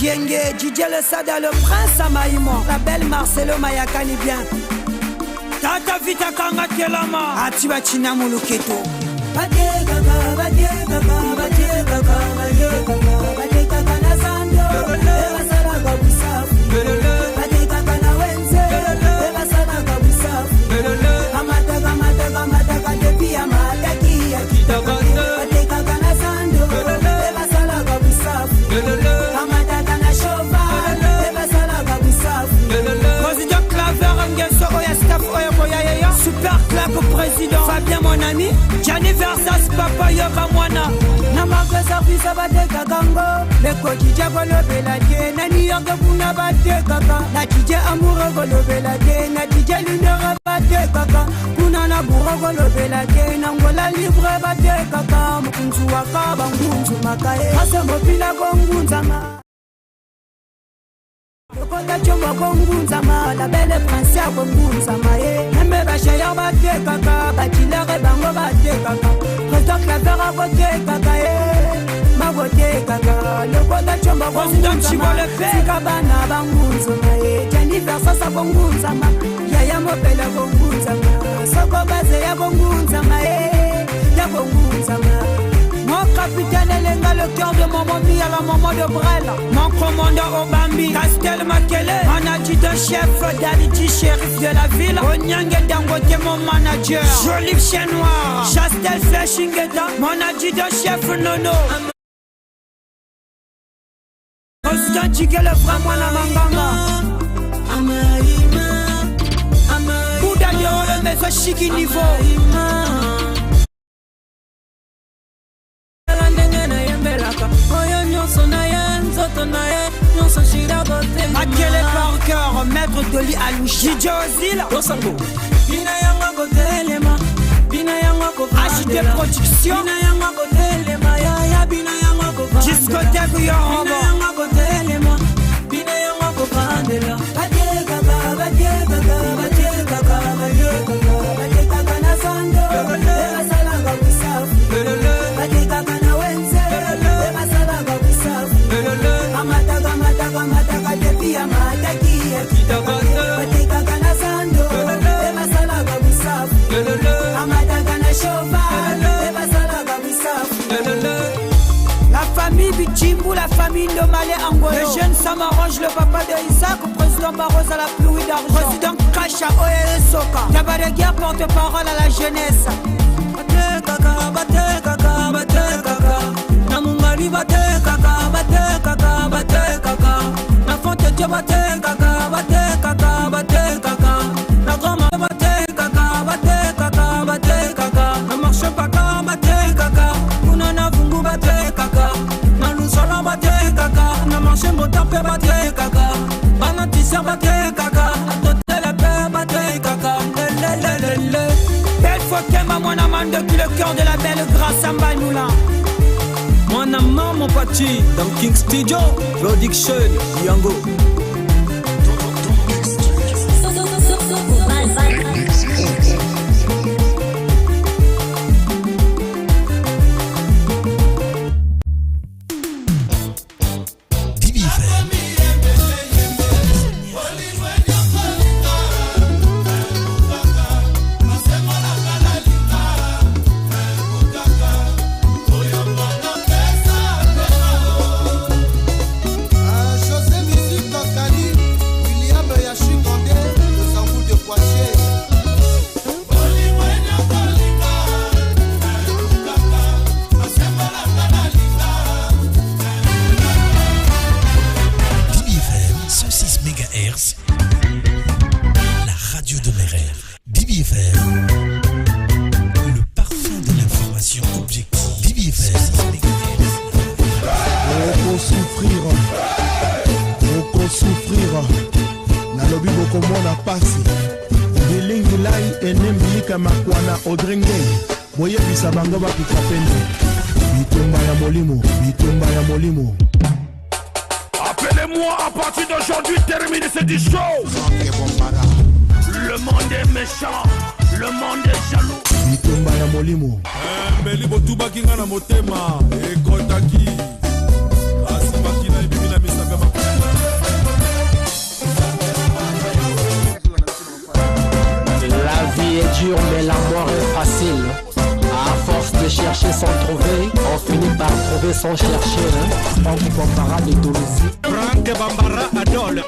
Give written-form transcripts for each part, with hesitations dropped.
Dienge, Didier Le Sada, le prince Amaïmo, la belle Marcelo Mayakani bien. Tata Vita Kanga Kelama, Atiba China Muluketo. Bade Gaga, Bade Gaga, Bade Gaga, Bade Gaga, Bade Gaga Nazando, Eva Salaga Busafu, Bade Gaga Nawenze, Eva Salaga Busafu, Amataga, Mataga, Mataga, Depi Amataki, Bade Gaga Nazando, Eva Salaga Busafu, Amataga Nashova, Eva Salaga Busafu, Président Claver, Ngeso, Oya Staff, Oya Boya, Super Claque au président, Fabien mon ami, Gianni Versas, Papa Yoga Mwana, Namagasa Visa Bate Kagango, Leko Dija Golobela De, Nani Yoga Buna Bate Kaka, Natija Amuro Golobela De, Natija Lundera Bate Kaka, Kunana Buro Golobela De, Nangola Libre Bate Kaka, Mukunzu Waka Bangunzu Makae, Asamo Pila Gongunzama. Kota chomba kongunzama, la belle princesse kongunzama Nembe bashaya bate kaka, bachilere bango bate kaka Président Clavera bote kaka Mabote kaka, le kota chomba kongunzama Sika bana bangunzama Gianni Versas kongunzama Yaya mopele kongunzama Soko base ya kongunzama Ya kongunzama Mon capitaine Elenga, le cœur de mon momie à la maman de Brel. Mon commandant Obambi, Castel Makele. Mon adjudant chef, Daliti, shérif de la ville. Onyange Dangote, mon manager. Joli chien noir, Chastel Flashingeta. Mon adjudant chef Nono. Constant Tigel, le frère, moi la manganga. Bouddha de le maison chiki niveau. Makele Parker, maître de l'île Alouchi, Josila, Dosango, HT Production, Discothèque Yorombo. La famille Bichimbu, la famille de Malé Angolo. Le jeune Samarange, le papa de Isaac, président Barros à la pluie d'argent. Président Kacha Oye Soka. Tabaregia, porte-parole à la jeunesse. Bate kaka, bate kaka, bate kaka. Namungari bate kaka, bate kaka, bate kaka. Na fonte Dieu bate kaka, bate kaka, bate kaka. Na grama bate kaka, bate kaka, bate kaka. Na marche kaka, bate kaka. Kuna na fungu bate kaka. Na lusola bate kaka. Na marche motape bate kaka. Bana tisa bate kaka. Atotele pe bate kaka. Lelelelele. Belle fois Kemba, mon amant depuis le cœur de la belle grâce à Mbanoula. Mon amant, mon pati, dans King Studio, Production, Yango. Appelez-moi à partir d'aujourd'hui, terminez ce disco. Le monde est méchant, le monde est jaloux. Bitomba ya molimo. Meli botuba kinga na motema ekotaki. Asibaki na ibimi na misaka dur mais la mort est facile. À force de chercher sans trouver, on finit par trouver sans chercher. Franck Bambara de Toulouse. Franck Bambara Adol.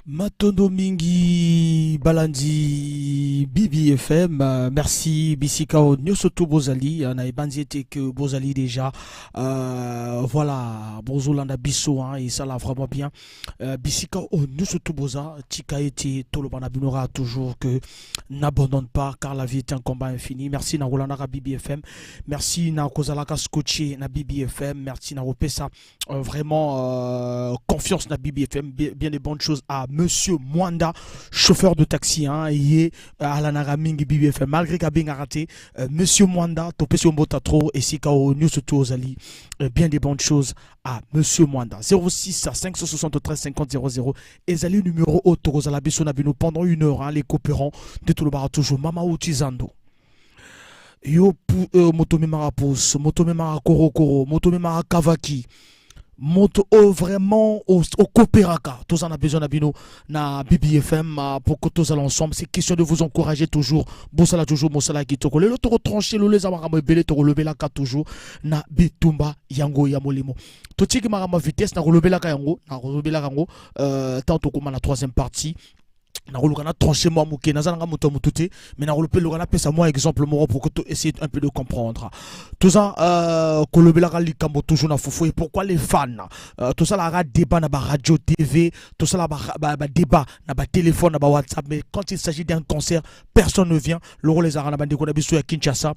Matondo Mingi Balandi BBFM, merci Bisikao Nyosoto Bozali, on a bandiété que Bozali déjà, voilà, Bozolanda Bisso, et ça l'a vraiment bien. Bisikao Nyosoto Boza, Tika eti Tolobana Binora toujours que n'abandonne pas car la vie est un combat infini. Merci na Rolandara BBFM, merci na Kozalaka Scotché na BBFM, merci na Ropesa, vraiment confiance na BBFM, bien des bonnes choses à Monsieur Mwanda, chauffeur de taxi, et à la Naraming BBFM, malgré qu'il a raté, Monsieur Mwanda, topé sur Mbotatro et Sikao News Ozali, bien des bonnes choses à Monsieur Mwanda. 06 573 50 00, Ezali numéro auto, Rosala Bissonabino pendant 1 heure, les coopérants de tout le bar toujours, Mama Utizando. Yo, Motome Marapos, Motome Marakorokoro, Motome Marakavaki. Moto vraiment au Coopéraka, tous en a besoin d'abino na BBFM pour que tous allons ensemble. C'est question de vous encourager toujours. Bossala toujours, Bossala qui toko. Le toro tranché, le les amarama belé toro le belaka toujours na bitumba yango yamolimo. Toti qui marama vitesse na le belaka yango, na le belaka yango. Tantôt comme la troisième partie. Na rolukana tranché moi mouké na zanga moto mutute mais na rolupé le gana pesa moi exemple moi pour que tu essayes un peu de comprendre tout ça kolobela ka likambo toujours na fofo et pourquoi les fans tout ça la débat na ba radio TV tout ça la ba débat na ba téléphone na ba WhatsApp mais quand il s'agit d'un concert personne ne vient le rôle les arana bande ko na biso ya Kinshasa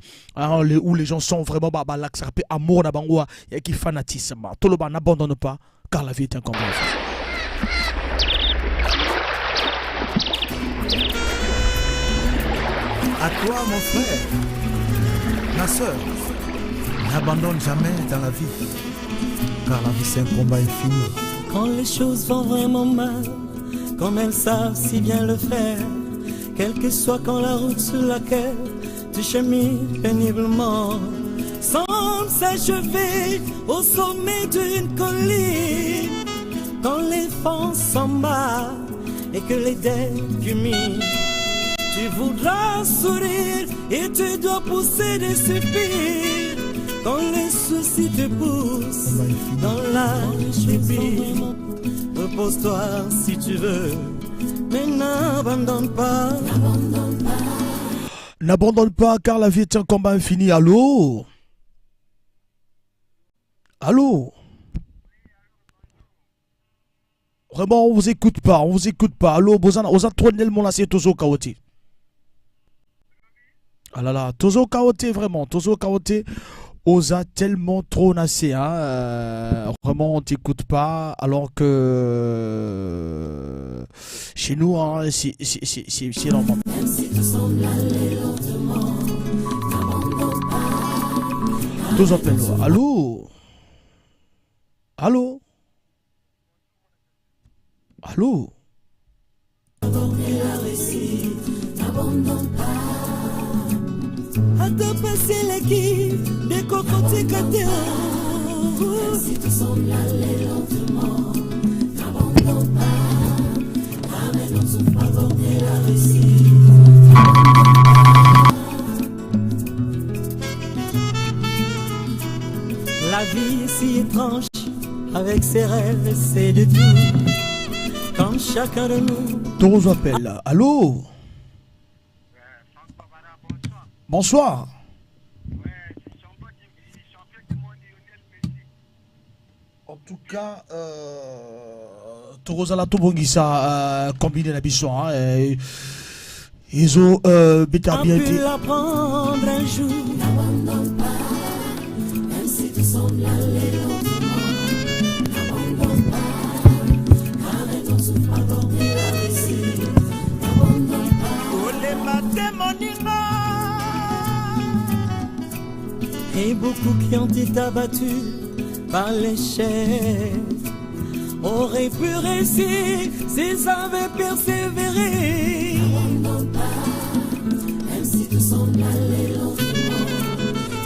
où les gens sont vraiment ba l'axarpé amour na bango ya qui fanatisme tout le ba n'abandonne pas car la vie est un combat. À toi, mon frère, ma soeur, n'abandonne jamais dans la vie, car la vie c'est un combat infini. Quand les choses vont vraiment mal, comme elles savent si bien le faire, quel que soit quand la route sur laquelle tu chemines péniblement, semble s'achever au sommet d'une colline, quand les vents s'en battent et que les dés culminent. Tu voudras sourire et tu dois pousser des soupirs quand les soucis te poussent dans la débit. Repose-toi si tu veux, mais n'abandonne pas. N'abandonne pas car la vie est un combat infini. Allô? Allô? Vraiment, on vous écoute pas, on vous écoute pas. Allô, Bozana, osa tronel mon assiette tozo kaoti. Ah là là, tozo kaoti vraiment, tozo kaoti. Osa tellement trop nassé, hein. Vraiment, on t'écoute pas, alors que chez nous, hein, c'est normal. Tous appellent. Allô? Allô? Allô? À te passer la qui, des cocotiers cadeaux. Si tu sembles aller lentement, n'abandonne pas. Ramène en souffle aborder la réussite. La vie est si étrange, avec ses rêves et ses détours. Comme chacun de nous. Tous appellent. Allô? Bonsoir. En tout cas, Torozala Tobongisa combiné la bichon. Ils ont bien été. L'apprendre un jour. N'abandonne pas, même si tu sembles aller lentement. N'abandonne pas, arrête ton souffle aborder la réussite. N'abandonne pas. Pour les mathématiques. Et beaucoup qui ont été abattus par l'échec auraient pu réussir s'ils avaient persévéré. N'abandonne pas, même si tu sembles aller lentement.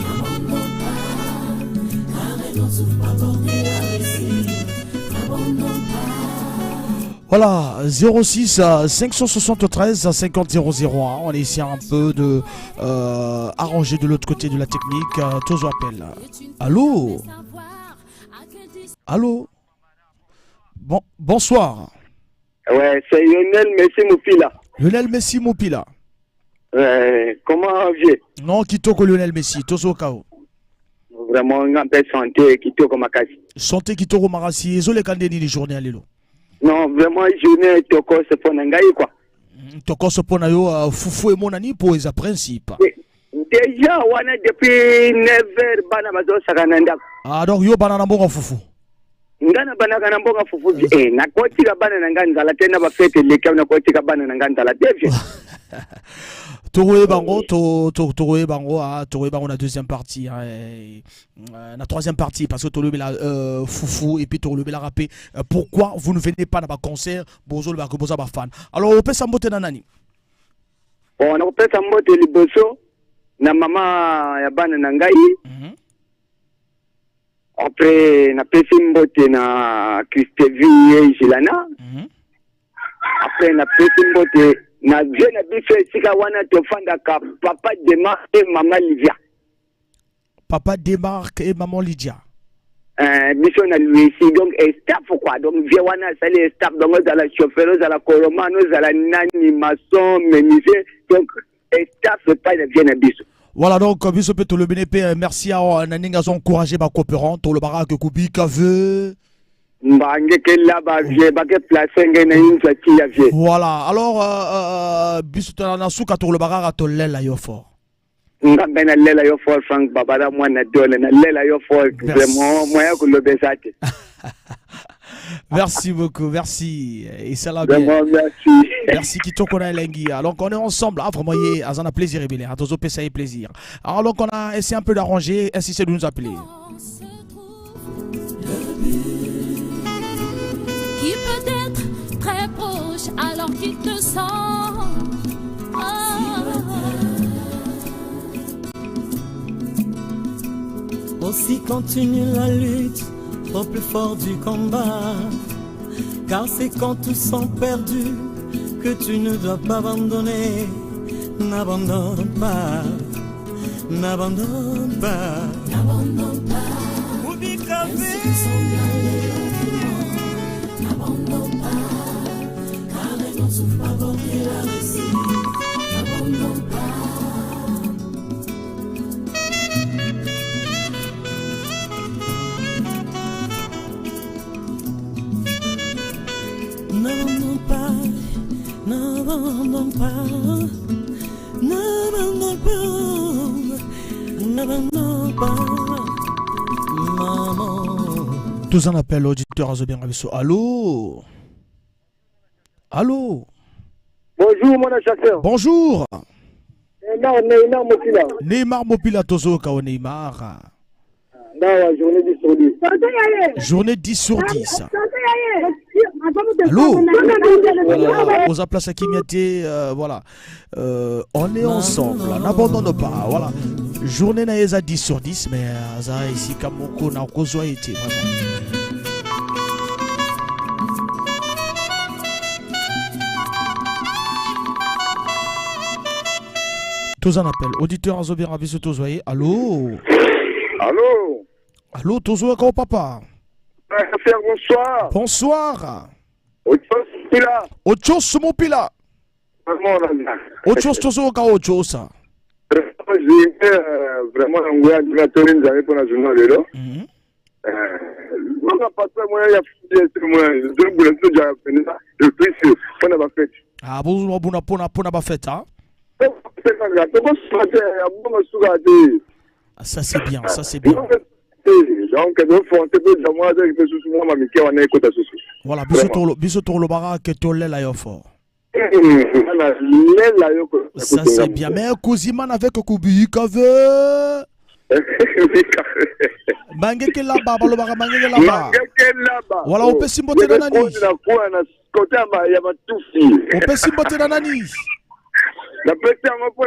N'abandonne pas, arrête ton souffle aborder la réussite. N'abandonne pas. Voilà, 06 573 50 001. On essaie un peu de arranger de l'autre côté de la technique. Tozo appelle. Allô? Allô? Bon, bonsoir. Ouais, c'est Lionel Messi Moupila. Lionel Messi Moupila. Comment vieux? Non, Kitoko Lionel Messi, Tozo Kao. Vraiment, on a fait santé, Kitoko Makasi. Santé Kitoko Marassi, Zole Kandeni les journées à l'élo. Non, vraiment, journée, Toko, c'est pour Nangaï, quoi. Toko se pona yo, Foufou et mon ani pour les principes. Déjà, on a depuis 9h, Banamazo Sagananda. Ah, donc yo banana bonga Foufou. Ngana banana bonga Foufou. Na koti ka banana nganda la tena ba fete le na koti ka banana nganda la devie. Toroé Bango, Toroé Bango, Toroé Bango, la deuxième partie, la troisième partie, parce que Toroé la Foufou et puis Toroé la rappé. Pourquoi vous ne venez pas dans ma concert? Bozo le Bakoboza ba fan. Alors on peut s'emboter nanani. On peut s'emboter le bosso. Na mama ya bana nangai. Après na pesi mbote na Christevi et Gilana. Après na pesi mbote na vie na biso esika wana tofanda ka papa Demarque et maman Livia. Papa Demarque et maman Lydia. Biso na Luisi donc staff quoi donc vie wana sali staff donc za la chauffeur za la coromano za la nani maçon menuisier donc staff pas de vie na biso. Voilà donc biso peut le BNP merci à naninga sont encourager ba coopérant to le baraque kubi kave. Voilà, alors biso na suka to le baraga to lela yo fort. Ngambena lela yo fort Frank babara mwana dole na lela yo fort vraiment moyen ko le besate. Merci beaucoup, merci. Et ça l'a bien. Merci. Merci Kitoko na Elengi. Alors on est ensemble, vraiment azana plaisir et bien. Atozo pesa et plaisir. Alors donc on a essayé un peu d'arranger, ainsi c'est de nous appeler. Qui peut être très proche alors qu'il te sent. Aussi continue la lutte au plus fort du combat. Car c'est quand tous sont perdus que tu ne dois pas abandonner. N'abandonne pas, n'abandonne pas, N'abandonne pas. Oublie Même si tu sens bien n'abandonne pas. Car les gens souffrent pas pour qu'il a réussi. N'abandonne pas. N'abandonne pas, n'abandonne pas, n'abandonne pas, n'abandonne pas, maman. Tous en appel auditeur à Zobien Rabisso. Allô? Allô? Bonjour mon chasseur. Bonjour. Neymar Mopila. Neymar Mopila Tozo Kao Neymar. Non, journée 10 sur 10. Journée 10 sur 10. Allô? Voilà, aux places à Kimiate, voilà. On est ensemble, n'abandonne pas. Voilà. Journée naïsa 10 sur 10, mais ça ici Kamoko n'a pas été vraiment. Tous en appel. Auditeur à Zobien Rabisso Tozoye. Allô? Allô? Allô, Tozo Kao Papa? Bonsoir. Bonsoir. Mopila. Ochos Mopila. Vraiment, Ochos Tozo Kao Ochos. j'ai vraiment un gars qui m'a tourné dans la journée de l'eau. Moi, pas moi, il y a le plus on a fait. Ah, vous avez pas fait, hein? Ça c'est bien, ça c'est bien. Donc, voilà, biso le bara que tu l'as là fort. Ça c'est bien, mais Kouziman avec Koubi Kave. Mangeke là-bas, le bara mangeke là-bas. Voilà, on peut s'imboter dans Nani. On peut s'imboter dans Nani. La pression pour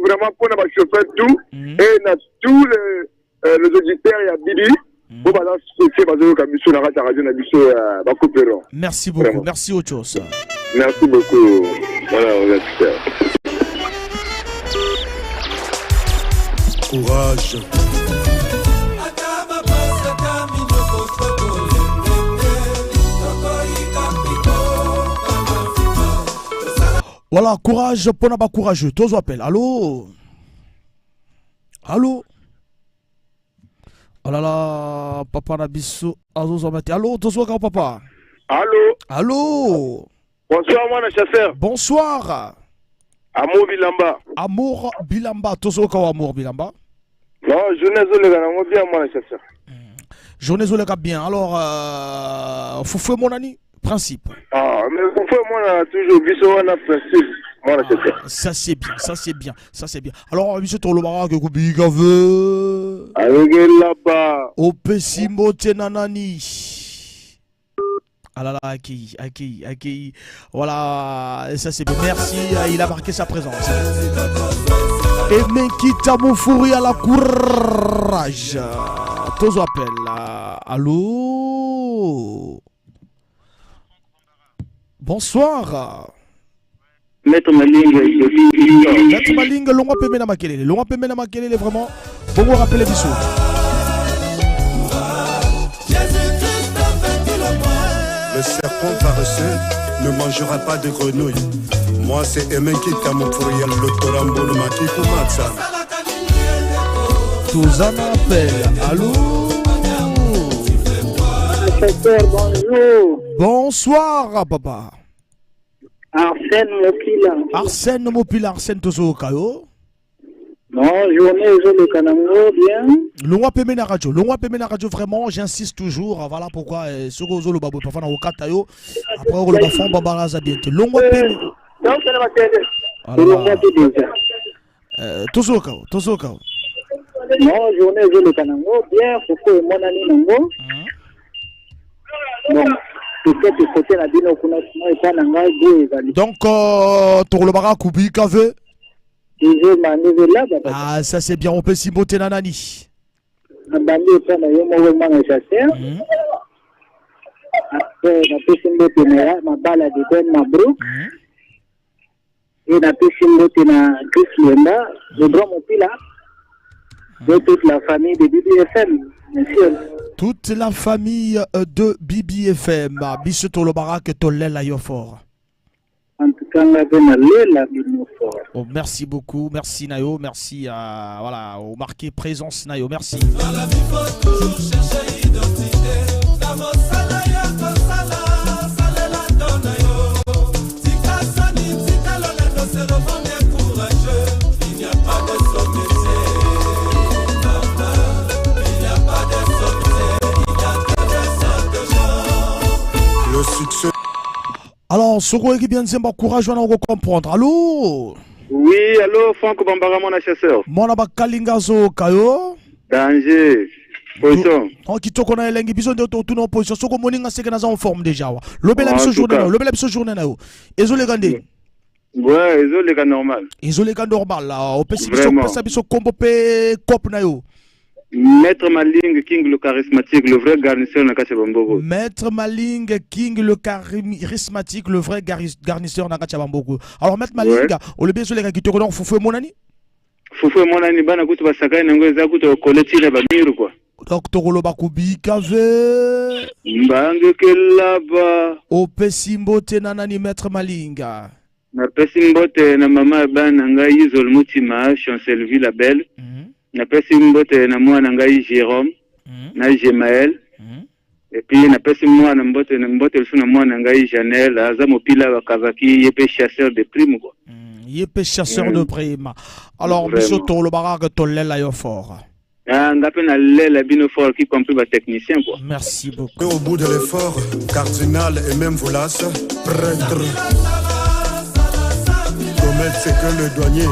vraiment pour chauffeur tout et tous les auditeurs, il y a Billy, Bon, bah là, c'est parce que Kabiso n'a pas radio, n'a pas coupé. Merci beaucoup. Vraiment. Merci, Ochos. Merci beaucoup. Voilà, on est super. Courage. Voilà, courage, pour pas courageux. Tous appellent. Allô? Allô? Oh là là, papa Nabiso. Allô, tous papa? Allô? Allô? Bonsoir, moi, le chasseur. Bonsoir. Amour Bilamba. Amour Bilamba. Tous Amour Bilamba? Non, journée Zolega, bien, moi, le chasseur. Journée Zolega, bien. Alors, Foufoué, mon ami? Principe. Ah, mais Foufoué, moi, on a toujours vu ça, on a principe. Voilà, ça c'est bien, ça c'est bien, ça c'est bien. Alors, monsieur Tolomara, que Koubi Gave. Avec là-bas. Opesimo Tenanani. Ah là là, accueilli. Voilà, ça c'est bien. Merci, il a marqué sa présence. Et Menkita Moufouri à la courage. Tous appellent. Allô? Bonsoir. Maître Maling, l'on va pemena makelele, vraiment. Bon, vous rappelez du saut. Le serpent paresseux ne mangera pas de grenouilles. Moi, c'est Emenkita Moufouri, le Torambo, le Makikou Matsa. Tous en appellent. Allô? Bonjour. Bonsoir, papa. Arsène Mopila, Arsène Tozo Kayo. Non, journée, le Kanango, bien. L'on pemena radio, vraiment, j'insiste toujours. Voilà pourquoi, ce que vous avez fait, parfois, au Katayo, après, on va faire Bambaraza bientôt. L'on va pemena. Tozo Kao. Non, journée, le Kanango, bien. Pourquoi, mon ami Nango? Bon. Donc, Tolomara Koubi Kave. Ah, ça c'est bien, on peut s'y botter Nanani. Toute la famille de BBFM, monsieur. Toute la famille de BBFM. Monsieur Tolomara que Tolela Yofor. En tout cas, on a la oh, merci beaucoup, merci Nayo, merci voilà, au marqué présence Nayo, merci. Dans la vie, faut toujours chercher identité. Il n'y a pas de sommet. Le succès. Alors, Soro qui bien Zemba, courage, on va comprendre. Allô? Oui, allô, Franck Bambara, mon chasseur. Mon Kalingazo Kayo. Danger. Position. On qui te connaît l'engi, besoin de tout en position. Soko moninga c'est que nous en forme déjà. Le bel ce journée, le bel ce journée là. Ezo les gandés. Ouais, ezo les gars normal. Ezo les gars normal là. On peut se combo pe cop na yo. Maître Maling King le charismatique, le vrai garnisseur na Kachabambogo. Maître Maling King le charismatique, le vrai garnisseur na Kachabambogo. Alors Maître Maling, on le bien sur les gars qui te connaissent Foufoué mon ami. Foufoué mon ami bana kutu basaka na ngoza kutu collectif ba miru quoi. Docteur Olobakubi Kave. Mbange kelaba. O pesimbo te nanani Maître Malinga. Na pesimbo te na mama bana ngai Izol Mutima Chancelville la belle. Na pesimbote na mwana ngai Jérôme na Gemaël et puis na pesimwana mbote na mbote na mwana ngai Janel aza mopila wa Kavaki yepe chasseur de primes quoi. Yepe chasseur de primes. Alors monsieur Tolobara que tolela yo fort. Ah ngape na lela bino fort qui compris ba technicien quoi. Merci beaucoup. Et au bout de l'effort, cardinal et même Voulas, prêtre. Comète c'est que le douanier.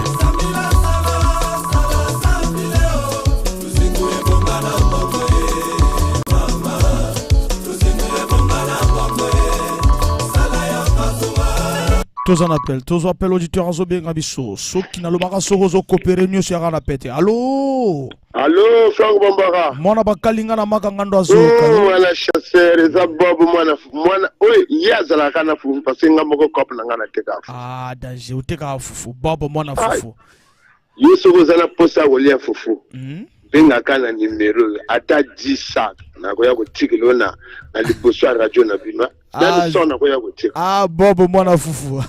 Tous en appel, auditeur à Zobenga Bisso. Ceux qui n'ont pas de coopérer, nous serons à péter. Allô? Allô, Franck Bambara. Mwana bakalinga na makangando azoka. Oh, mwana chasseur, eza bobo mwana. Oui, yazala kana fufu parce que ngamoko kop na ngana teka. Ah, danger, uteka fufu. Bobo mwana fufu. Yeso kozana posa kolia fufu. Benga kana numéro ata 10 sac. Na koya ko tikilo na liboso ya radio na bima. Na sona koya ko tik. Ah, bobo mwana fufu.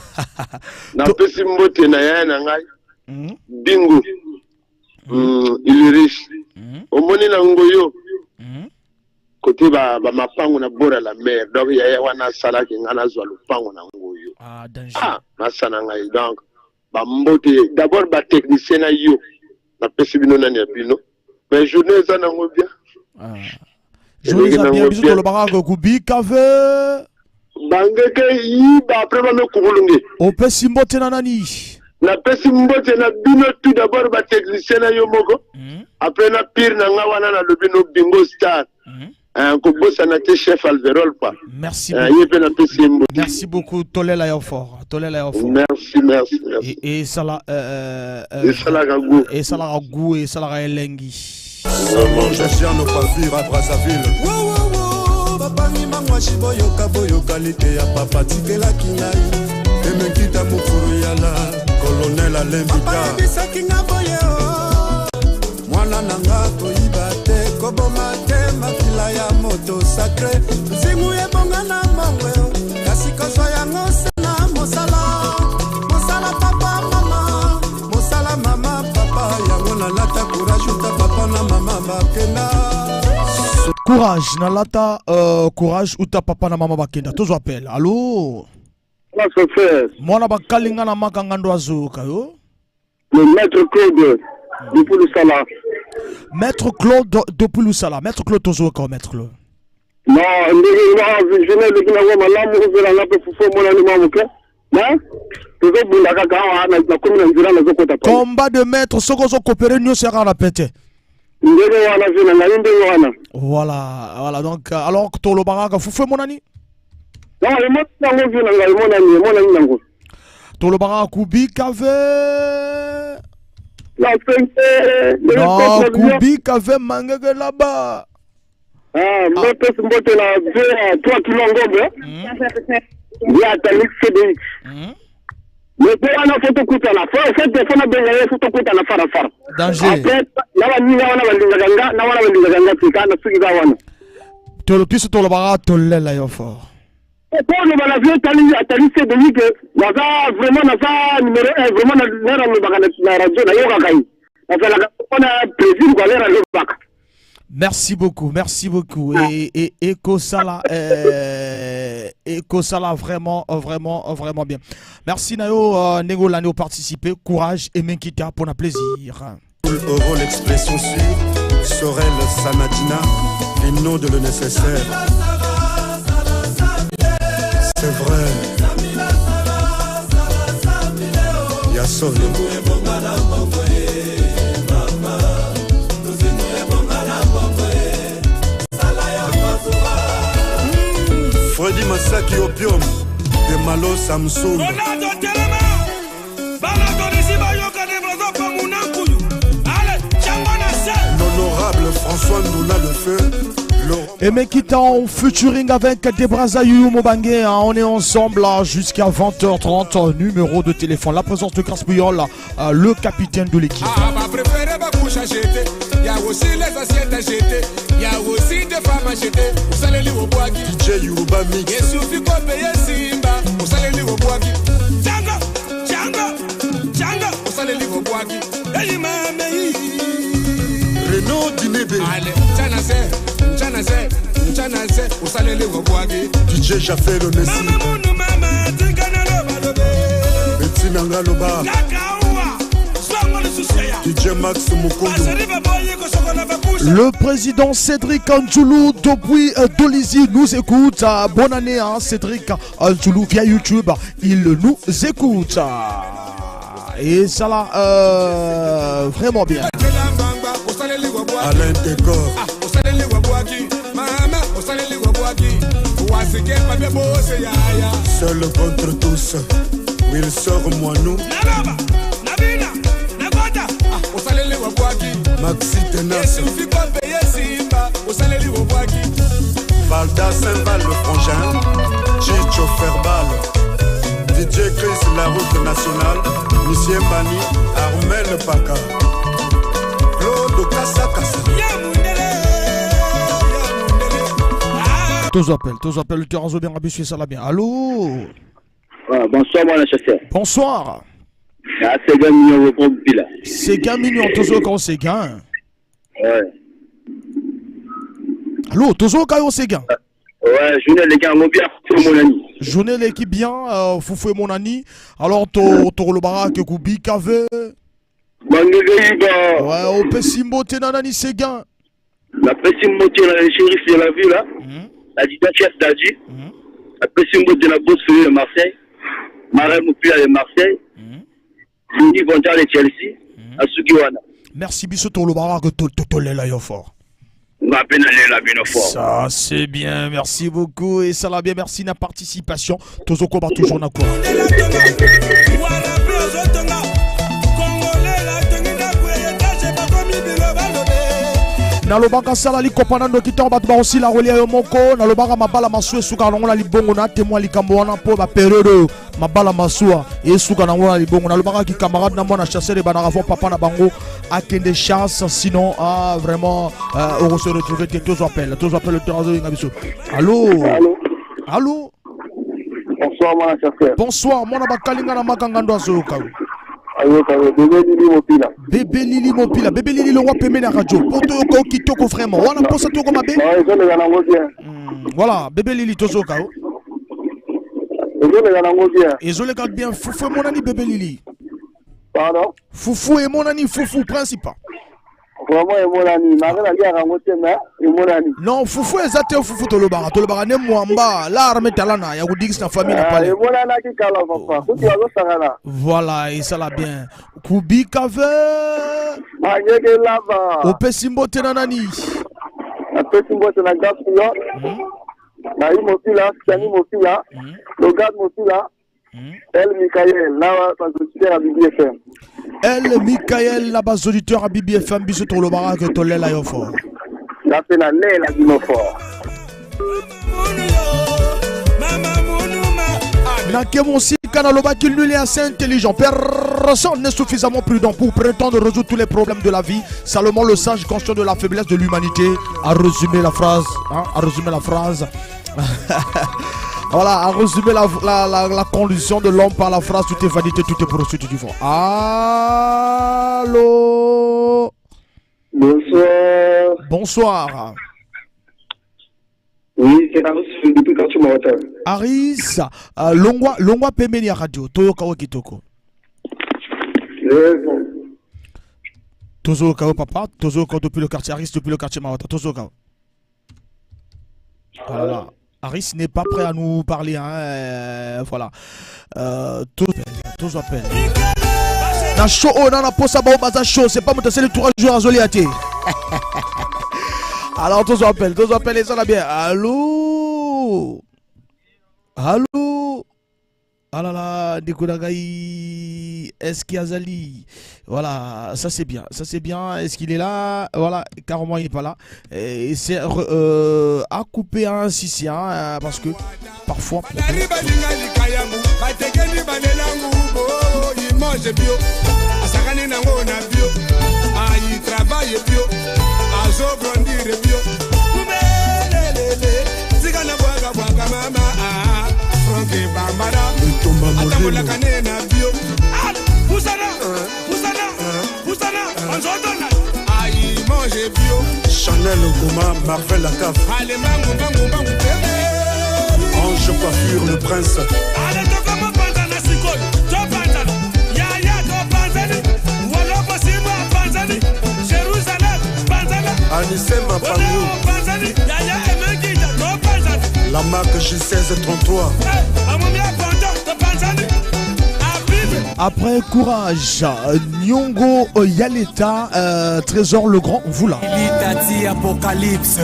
Na pesi mbote na ya na ngai. Bingo. Il est riche. Au moni na ngoyo. Côté ba mapango na bora la mer. Donc ya wana sala ki ngana zwa lupango na ngoyo. Ah, danger. Ah, masana ngai donc ba mbote d'abord ba technicien na yo. Na pesi bino na bino. Mais journée ça na ngobia. Ah. Journée ça bien biso le barago kubi cave. Bangeke yi ba après ba me kubulungi. O pesi mbote na nani? Na pesi mbote na bino tout d'abord ba technicien na yo moko. Après na pire na nga wana na lobino bingo star. Ko bossa na te chef Alverol pa. Merci beaucoup. Merci beaucoup Tolela Yofort. Merci. Et ça la et ça la ragout et ça la elengi. Jean Opavir à Brazzaville. Papa ni mangwa shiboyoka boyoka lite ya papa tikela kinai. Emekita mukuru yala colonel Alembika. Papa bisaki ngaboyo. Mwana nanga koiba te koboma te makila ya moto sacré. Zimu ebonga na mongwe. Kasi koso yango sena mosala papa mama. Mosala mama papa yango na lata courage uta papa na mama bakena. Courage na lata courage uta papa na mama bakenda. Tozo appel. Allô? Mwana bakalinga na makangando azuka yo. Le maître Claude de Poulousala. Maître Claude de Poulousala. Maître Claude Tozoka, maître Claude. Non, je n'ai le gina wama la mu zela la pe fufo mona ni mamuke. Na? Tozo bunda kaka na komina nzira na zokota pa. Combat de maître soko zo coopérer nyo sera na pété. Ndenge wana zela na ndenge wana. Voilà donc alors que tolo baraka fufo mona ni. Non, le mot nango zela ngai mona ni nango. Tolo baraka kubi kave. La fente. Non, kubi kave mangege là-bas. Ah, mbote la via 3 km. Ya Talix CDX. Mais pour la photo kuta la fait téléphone benga photo kuta la fara. Danger. Après na baninga wana balinga ganga tikana suki za wana. Tolo piso tolo bara tolela yo fort. Pour le balafio Talix CDX naza vraiment naza numéro 1 vraiment na le bagana na radio na yoga kai. Na fela on a plaisir quoi lera le baka. Merci beaucoup. Et Ekosala vraiment bien. Merci Nayo Nego Lano participer, courage et Menkita pour un plaisir. Euro l'expression sûre, Sorel Sanadina, les noms de le nécessaire. C'est vrai. Yassol. Freddy Masaki Opium de Malo Samsung. L'honorable François Ndoula de Feu. Et Mekita en featuring avec Debraza Youyou Mobangé, on est ensemble jusqu'à 20h30. Numéro de téléphone, la présence de Kraspouillol, le capitaine de l'équipe. Il y a aussi les assiettes à jeter, il y a aussi des femmes à jeter. Vous allez lire au bois qui DJ Yoruba Mix. Il suffit qu'on paye Simba. Vous allez lire au bois qui Django. Vous allez lire au bois qui Renaud Dinébé. Allez, Tchanazé. Vous allez lire au bois qui DJ Jaffé le Messi. Betty Nangaloba. DJ Max Mukundu. Le président Cédric Anjoulou depuis Dolisie nous écoute. Bonne année Cédric Anjoulou via YouTube. Il nous écoute. Et ça là, vraiment bien. Alain Décor. Seul contre tous. Wilsor Moinou Maxi Tenas Valda Saint-Val le frangin Chicho Ferbal DJ Chris la route nationale Monsieur Bani Armel Paka Claude Kassa Tous appellent le terrain bien rabis, ça là bien. Allô? Bonsoir, mon chasseur. Bonsoir. Ah, c'est gars mignon, le gros pile. C'est gars mignon, toujours quand c'est gars. Ouais. Allô, toujours quand c'est gars. Ouais, journée les gars, bien, c'est mon ami. Journée l'équipe bien, Foufou et mon ami. Alors, t'as le barak, Koubi, Kave. Ouais, au Pessimbo, t'es nanani, c'est gars. La Pessimbo, t'es la shérif de la ville, là. L'adjudant chef d'Adji. La Pessimbo, t'es la bosse de Marseille. Marais Moupia de Marseille. Fini Bonjar de Chelsea. À Sugiwana. Merci, Bissot, le barak, Tolé, là, fort. Ça c'est bien, merci beaucoup et ça va bien, merci na participation. Tozoko ba toujours na quoi. Nalobaka sala li kopana ndo kitamba ba aussi la relia yo moko nalobaka mabala masue suka ngona libongo na témoin likambo wana po ba période mabala masua et suka ngona libongo nalobaka ki camarade na mona chasser les banara fo papa na bango a des chances sinon vraiment on se retrouver tous appels le terrain de Ngabiso. Allô Bonsoir mon chasser. Bonsoir mon abakalinga na makanga ndo azoka. Bébé Lili Mopila, Bébé Lili le roi pemé la radio. Poto kitoko vraiment. Wana posa toko mabe. Voilà, Bébé Lili tozoka. Ezole garde bien. Foufou et mon ami Bébé Lili. Pardon? Foufou et mon ami Foufou principal. Vraiment et mon ami. Non, Foufou est athée Foufou Tolobara. Tolobara ne mwamba. La armée talana. Ya goudix na famille na palais. Voilà, et ça l'a bien. Kubi Kave. Au Pessimbo Tenanani. A Pessimbo Tenagapia. Naï Mopila, Sani Mopila. Logad Mopila. El Michael, là, auditeur à BBFM. El Michael, la base auditeur à BBFM, bisous sur le barak, Tolé la Yofort. La Pénanée, la Guinofort. Nakemonsi Kanaloba qu'il nul est assez intelligent. Personne n'est suffisamment prudent pour prétendre résoudre tous les problèmes de la vie. Salomon le sage, conscient de la faiblesse de l'humanité, a résumé la phrase. Voilà, à résumer la condition de l'homme par la phrase tout est vanité, tout est prostitué du fond. Allô? Bonsoir. Bonsoir. Oui, c'est Aris depuis quand tu m'entends. Aris, Longwa Pemeni Radio, Toyoka Kitoko. Tozo Kao papa, Tozo Kao depuis le quartier Aris, depuis le quartier Mawata, Tozo Kao. Voilà. Aris n'est pas prêt à nous parler, hein. Voilà. Tous appels. Na show, on a posé à baza show, c'est pas mon c'est le tour jour à Zoliaté. Alors tous appels et ça va bien. Allô? Ah là là, Dekodagai, est-ce qu'il y a Zali? Voilà, ça c'est bien. Est-ce qu'il est là? Voilà, carrément il n'est pas là. Et c'est à couper un sissi, hein, parce que parfois. Chanel Ogoma, Marvel la cave. Ange coiffure le prince. Anissema Pangou. La marque J1633. Après courage, Nyongo Yaleta, Trésor le Grand, vous là. Litati Apocalypse.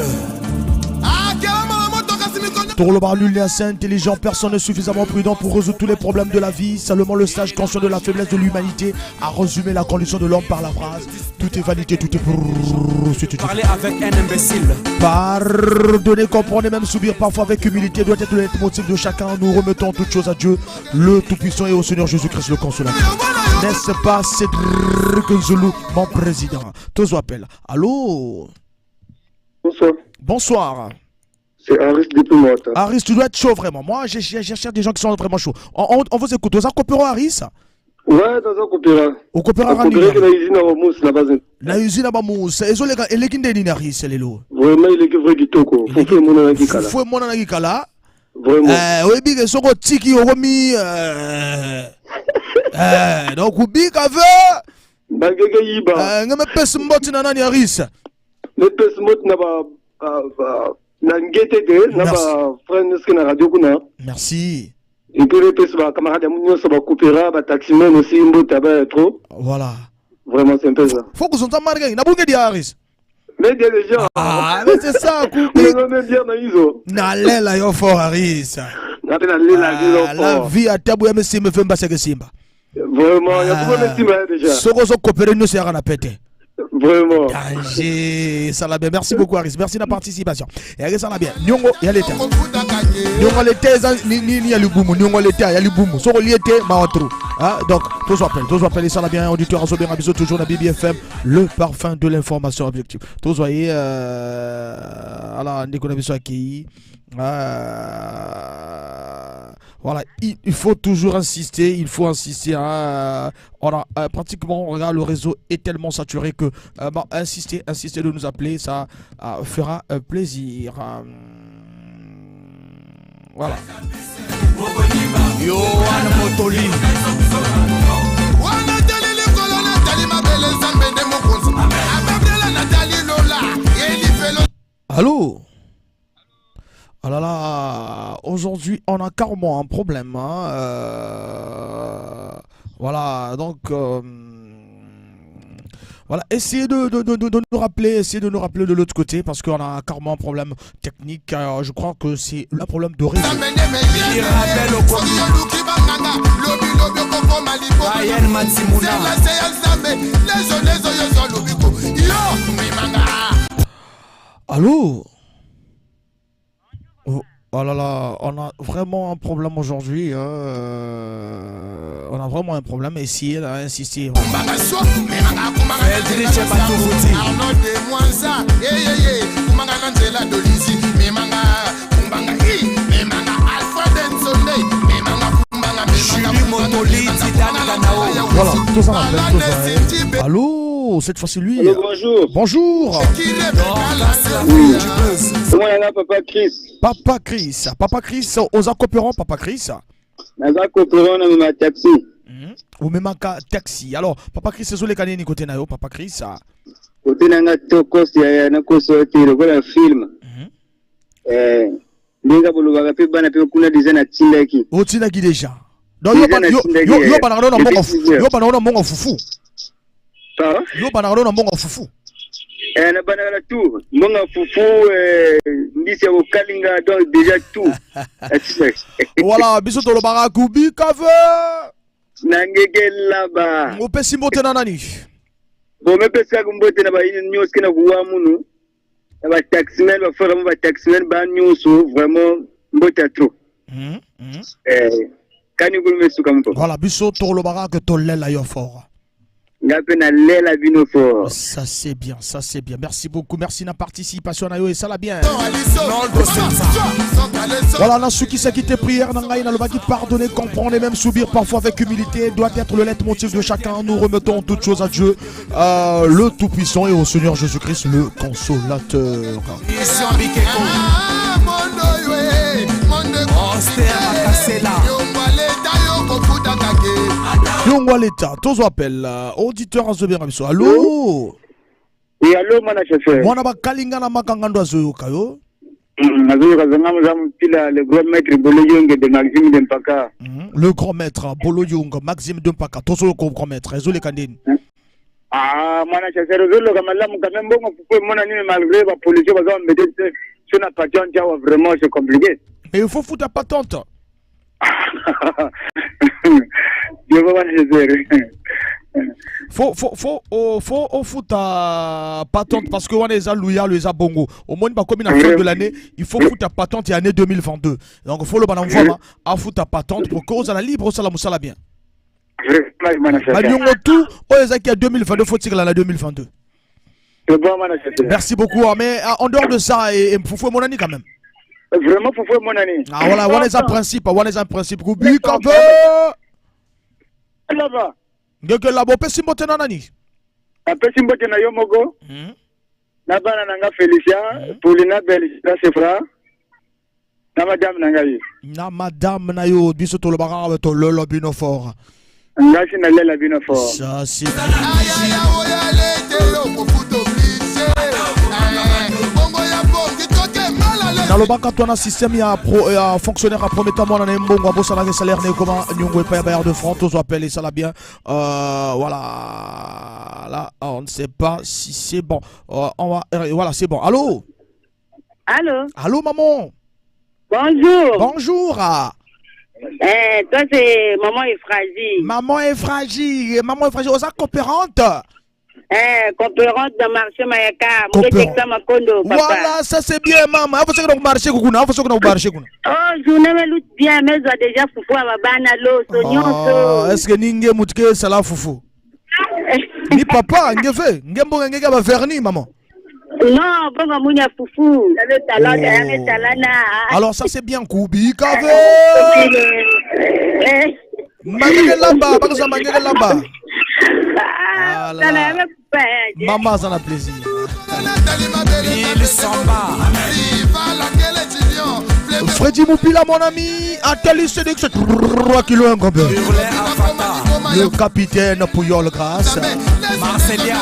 Tourlobar, nul n'est assez intelligent, personne n'est suffisamment prudent pour résoudre tous les problèmes de la vie. Seulement le sage, conscient de la faiblesse de l'humanité, a résumé la condition de l'homme par la phrase: tout est vanité, tout est Parler avec un imbécile. Pardonner, comprendre et même subir parfois avec humilité doit être le leitmotiv de chacun. Nous remettons toutes choses à Dieu, le Tout-Puissant, et au Seigneur Jésus-Christ, le Consolateur. N'est-ce pas Cédric Nzoulou, mon président? Tous appellent. Allô? Bonsoir. Bonsoir. C'est Aris depuis Mouata. Aris, tu dois être chaud vraiment. Moi, je cherche des gens qui sont vraiment chauds. On vous écoute. Vous avez Aris? Ouais, dans un coopéra. Au coopéra Rani. La usine à Mousse, la base. La usine à Mousse. Et les gens qui Aris, c'est les lots. Vraiment, il est vrai qui toko. Foufoue mon anakikala. Foufoue mon anakikala. Vraiment. Oui, big, ils sont tiki, remis. Donc, ou big, avec. Bagage yiba. Nga me pèse mboti na nani Aris. Me pèse mboti na ba. Nangete de, na ba frère na radio kuna. Merci. Et puis les pèse ba camarade amunyo ça ba coopéra, ba taximen aussi mboti ba trop. Voilà. Vraiment c'est un peu ça. Faut que vous entendez na bunge di Aris. Mais des gens. Ah, mais c'est ça, mais on est bien na iso. Na lela yo fort Aris. Na pe na lela yo fort. La vie à tabu me simba fait mbasa ke simba. Vraiment, il y a beaucoup de simba déjà. Soko so coopérer nous c'est à péter. Vraiment. Ça l'a bien. Merci beaucoup Aris. Merci de la participation. Et ça l'a bien. Nyongo ya l'état. Nyongo l'état ni ya lubumu. Nyongo l'état ya lubumu. Soko l'été maotru. Ah donc tous appellent ça l'a bien. Auditeur à Sobé Rabiso toujours na BBFM, le parfum de l'information objective. Tous voyez alors Nicolas Biso qui voilà, il faut toujours insister, hein. On a pratiquement, regarde, le réseau est tellement saturé que insister de nous appeler, ça fera plaisir. Voilà. Allô? Ah là là, aujourd'hui on a carrément un problème. Hein. Voilà, donc voilà, essayez de nous rappeler, de l'autre côté parce qu'on a carrément un problème technique. Je crois que c'est le problème de réseau. Allô? Oh là là, on a vraiment un problème aujourd'hui. On a vraiment un problème. Essayez d'insister. Voilà, tout ça m'appelle. Allô, cette fois c'est lui. Allô, bonjour. Bonjour. Oui. Comment est là, Papa Chris? Papa Chris, aux coopérants, Papa Chris. Aux coopérants, on a un taxi. Ou même un taxi. Alors, Papa Chris, c'est sur les canaux côté nayo, Papa Chris. Côté nanga tokos ya na kosoti le film. Linga buluga pe bana pe kuna design na tindaki. O tindaki déjà. Donc yo banaro na mongo fufu. Ça? Yo banaro na mongo fufu. Na banara tout. Mongo fufu ndisi ya kalinga donc déjà tout. Voilà, biso to lo baraku bikave. Nangeke laba. Mo pesi mbote na nani? Bon me pesa kumbote na ba news kina kuwa munu. Na ba taximen ba fora ba taximen ba news vraiment mbote trop. Voilà, biso to lo baraku to lela yo fort. Ça c'est bien, Merci beaucoup, merci de la participation et ça l'a bien. Voilà, dans ceux qui s'est quitté prière, pardonner, comprendre et même subir parfois avec humilité doit être le leitmotiv de chacun. Nous remettons toutes choses à Dieu, le Tout-Puissant, et au Seigneur Jésus-Christ, le Consolateur. Yongwa l'État, tous appellent auditeur à Zobé Rabiso. Allô? Oui, allô, mon chef. Moi, je kalinga na makangando azoyo kayo. Le grand maître Boloyong de Maxime Dempaka. Le grand maître Boloyong, Maxime Dempaka. Tous le grand maître, Résolé Kandine. Ah, mon chef, Résolé Kamalam, quand même, bon, malgré la pollution, sur la passion, vraiment, c'est compliqué. Et il faut foutre ta patente. Faut foutre ta patente parce que on est à Louia, les Bongo. Au moins, comme une affaire de l'année, il faut foutre ta patente et année 2022. Donc, il faut le banan voir à foutre ta patente pour cause à la libre, ça la bien. Tout, on est à 2022, faut tirer la 2022. Merci beaucoup, mais en dehors de ça, et Foufou mon ami quand même. Vraiment, Foufou mon ami. Ah voilà, on est un principe, Goubi, Kabe. Là-bas. Ngeke labo pesimbo tena nani? Pesimbo tena yomogo. Na bana nanga Félicien, Paulina Belisa Sefra. Na madame nangayi. Na madame na yo biso to le banga to le lobino fort. Ngasi na le lobino fort. Ça c'est. Dans le banc, on a un système, il y a un fonctionnaire à promettre moi, on a un bon salaire, salaire, comment nous pas bailleur de front, on appelle ça là bien. Voilà, là, on ne sait pas si c'est bon. On va, voilà, c'est bon. Allô? Allô? Allô, maman? Bonjour. Bonjour. Toi, c'est Maman est fragile. Maman est fragile. Maman est fragile. Aux coopérantes. Coopérante de marché Mayaka. Voilà, ça c'est bien, maman. Il faut que nous marchions. Oh, je ne bien, mais j'ai déjà foufou à ma banane. Est-ce que Ninge Moutke, c'est la foufou? Ni papa, Ninge fait. Ninge va verni, maman. Non, bon, Mounia foufou. Alors, ça c'est bien, Koubi, Kave. Mangé là-bas, par exemple, mangé là-bas. Maman, ça a plaisir. Freddy Moupila, mon ami, à quel c'est que c'est 3 kilos un grand le capitaine Pouyol Grasse. Marcelia,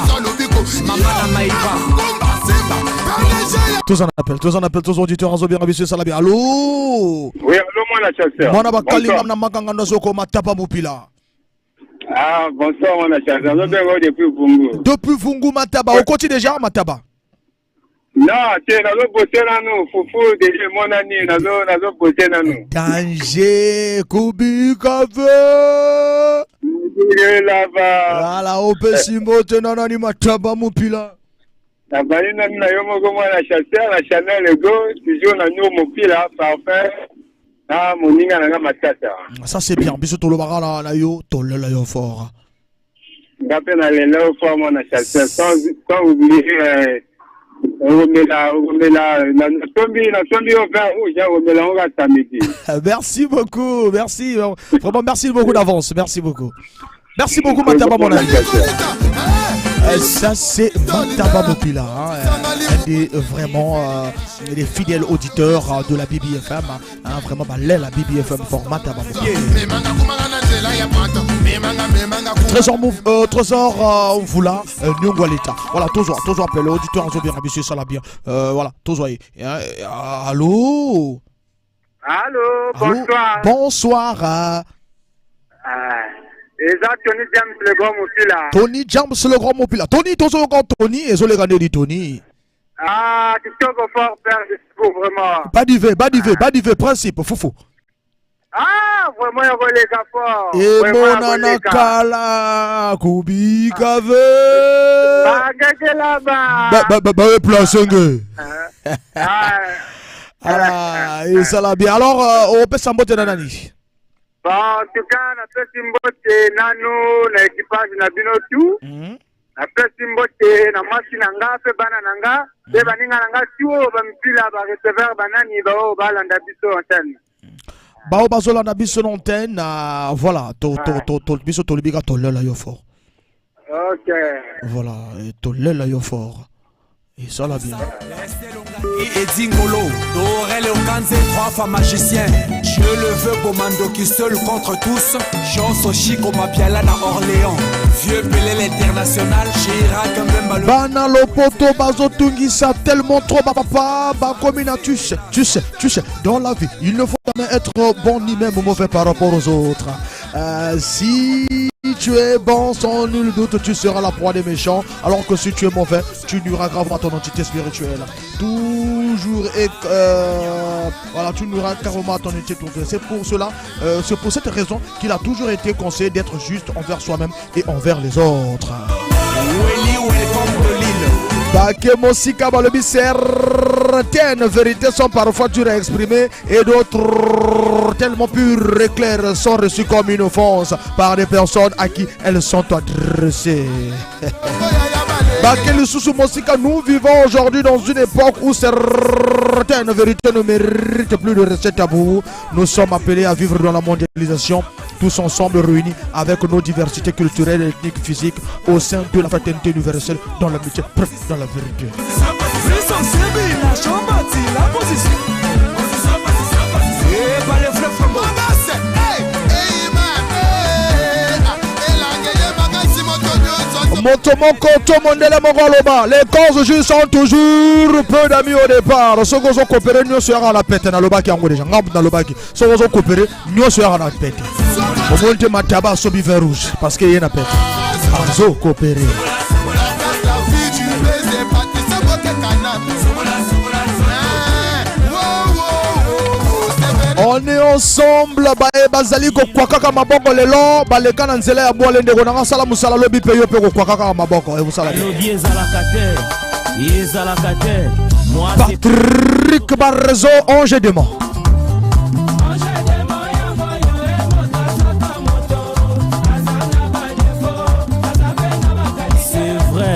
tous en appellent, tous auditeurs, Azo bien, monsieur Salabia. Allô? Oui, allô, moi la chasseur. Mon abakali, mamna makanga soko matapa Moupila. Ah, bonsoir, mon chasseur. Depuis Vungu. Depuis Vungu, Mataba. Au côté déjà, Mataba? Non, c'est nazo bossé na nous. Foufou, déjà, mon ami, nazo bossé na nous. Danger, Kubi, Kave. Là-bas. Voilà, au Pessimo, tenanani, Mataba, Moupila. La baline, na yomogo, moi la chasseur, la Chanel, le go, toujours na nous, Moupila, parfait. Ah, mon ninga nanga matata. Ça c'est bien. Bisous tout le bara là yo, tout le là yo fort. D'après na le là fort mon chasseur sans oublier na tombi au vert rouge, on va samedi. Merci beaucoup, merci. Vraiment merci beaucoup d'avance, merci beaucoup. Merci beaucoup Mataba mon ami. Ça c'est Mataba Mopila, un des vraiment des fidèles auditeurs de la BBFM, vraiment la BBFM format Mataba Mopila. Trésor Voula, Nyongwaleta. Voilà, tous appelés, auditeur Azo bien, monsieur Salabia. Voilà, tous voyez. Allô? Allô, bonsoir. Bonsoir. Tony James le grand Mopila. Tony James le grand Mopila. Tony, Tony, et je l'ai regardé dit Tony. Ah, tu sais qu'on fort faire vraiment. Badivé, principe, foufou. Ah, vraiment, il y a les gars forts. Et mon anakala, Kubi, Kave. Bah, place, ah, et ça l'a bien. Alors, on peut s'en botter dans l'année. Bon, en tout cas, on a fait une botte nano, l'équipage n'a bien tout. On a fait une botte, na machine nanga, fait banananga, et baninga nanga, tu vois, bampila, ba recevoir banani, ba o balanda biso antenne. Ba o bazolanda biso antenne, voilà, to biso to libiga to lela yo fort. Ok. Voilà, to lela yo fort. Et ça l'a bien. Et Dingolo, Dorel et Okanze, 3 fois magicien. Je le veux, Bomando qui seul contre tous. Chance Chico Mabiala à Orléans. Vieux Pelé l'international, Chirac même Bana Lopoto, Bazotungi, ça tellement trop, papa, Bakomina, tu sais, dans la vie, il ne faut jamais être bon ni même mauvais par rapport aux autres. Si Si tu es bon, sans nul doute, tu seras la proie des méchants. Alors que si tu es mauvais, tu nuiras gravement à ton entité spirituelle. Toujours et voilà, tu nuiras carrément à ton entité. C'est pour cela, c'est pour cette raison qu'il a toujours été conseillé d'être juste envers soi-même et envers les autres. Certaines vérités sont parfois dures à exprimer et d'autres tellement pures et claires sont reçues comme une offense par des personnes à qui elles sont adressées. Nous vivons aujourd'hui dans une époque où certaines vérités ne méritent plus de rester tabou. Nous sommes appelés à vivre dans la mondialisation, tous ensemble réunis avec nos diversités culturelles, ethniques, physiques, au sein de la fraternité universelle, dans l'amitié, dans la vérité. Motomoko, Tomondela Mogoloba, les causes juste sont toujours peu d'amis au départ. Ceux qui ont coopéré, nous serons à la pète. Dans le bac, il y a des gens dans le bac. Ceux qui ont coopéré, nous serons à la pète. Au moins, tu m'as tabac sur vert rouge parce qu'il y a une pète. Ils ont coopéré. On est ensemble, bazali ko kwakaka maboko lelo, baleka na nzela ya boile ndeko na sala musala lobi pe yo pe ko kwakaka maboko e musala. Patrick Barrezo, Ange Démon. C'est vrai.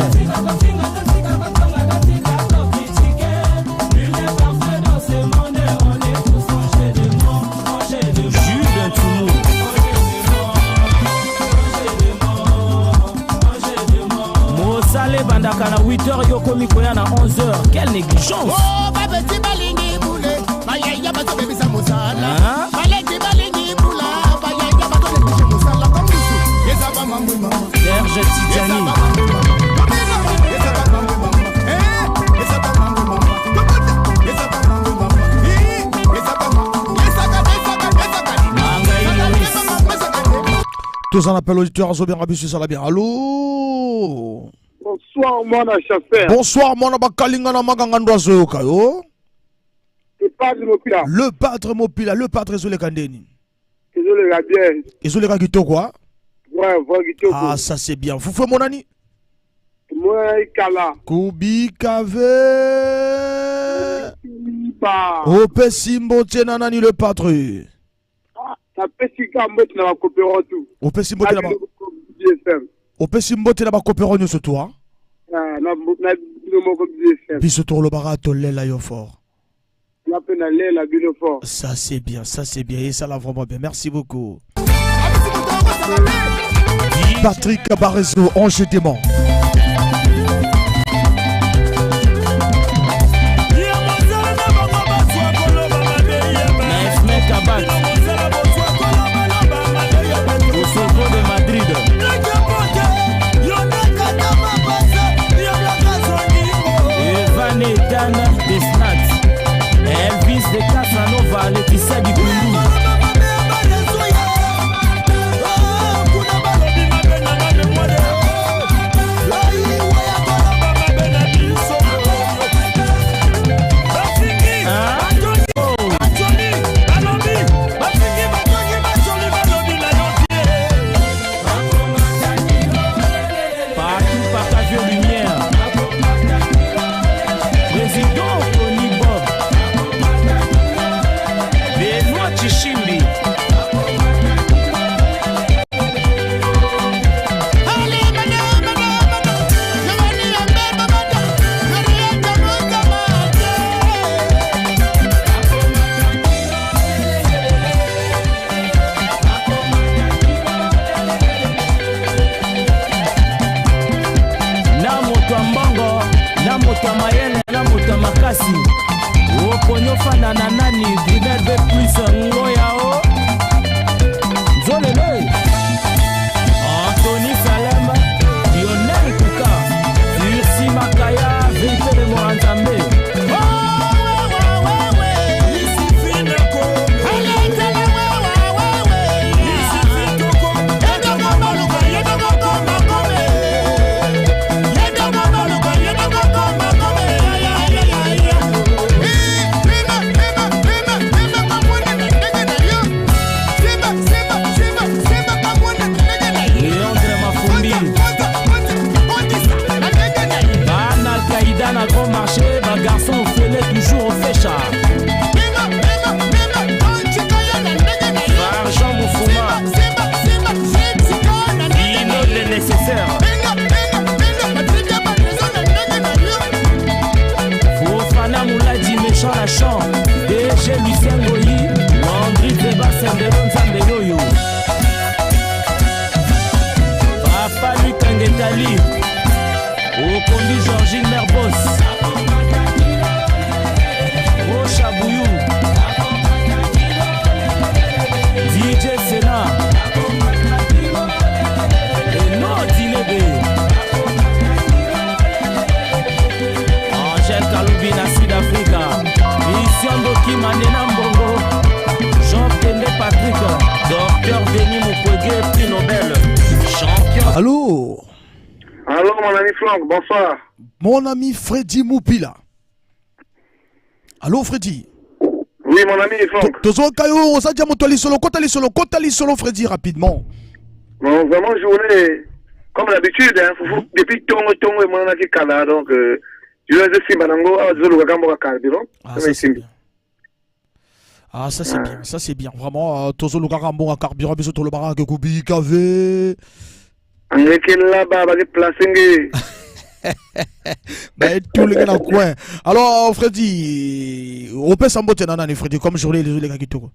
Bandaka na 8h yoko mikoya na 11h. Quelle négligence. Oh babeti balingi boule bayaya bato bebisa musala baleti balingi boula bayaya bato bebisa musala comme ça yesa ba mamuma Serge Tijani tous en appel auditeur Zobien Rabissu Salabien. Allô. Bonsoir, mon chauffeur. Bonsoir, mon abakalingana magangandwa zoyoka yo. Le padre Mopila. Le padre Mopila, le padre Ezole Kandeni. Ezole Rabien. Ezole Kagito quoi? Ouais, voilà Kitoko. Ah, ça c'est bien. Vous faites mon ami? Moi, Kala. Kubi Kave. Ope Simbo Tienanani le padre. Ça fait si Kambo tu n'as pas coopéré tout. Ope Simbo Tienanani. Ope Simbo Tienanani coopéré nous sur toi. Biso le barato lela yo fort. Ça c'est bien, et ça l'a vraiment bien. Merci beaucoup. Patrick Barrezo, Ange Démon. Elvis de Casanova, le Kissa du Koulou. Makasi, oponyo fanda na nani, Brunel be plus ngoya o. Franck, bonsoir. Mon ami Freddy Moupila. Allô Freddy? Oui, mon ami Franck. Tozo Kayo, on s'est dit à mon tali solo, Freddy, rapidement. Bon, vraiment, journée, comme d'habitude, hein, depuis Tongo et mon ami Kala, donc, je vais essayer Banango, Zulu Gambo Carburant. Ça c'est bien. Ah, ça c'est bien, ça c'est bien. Vraiment, Tozo Lugarambo à carburant, bisous tout le barak, Kubi, Kave. Là-bas, va déplacer. Ben, tout le gars dans le coin. Alors, Freddy, on peut s'en botter dans Freddy, comme journée, les gars qui tournent.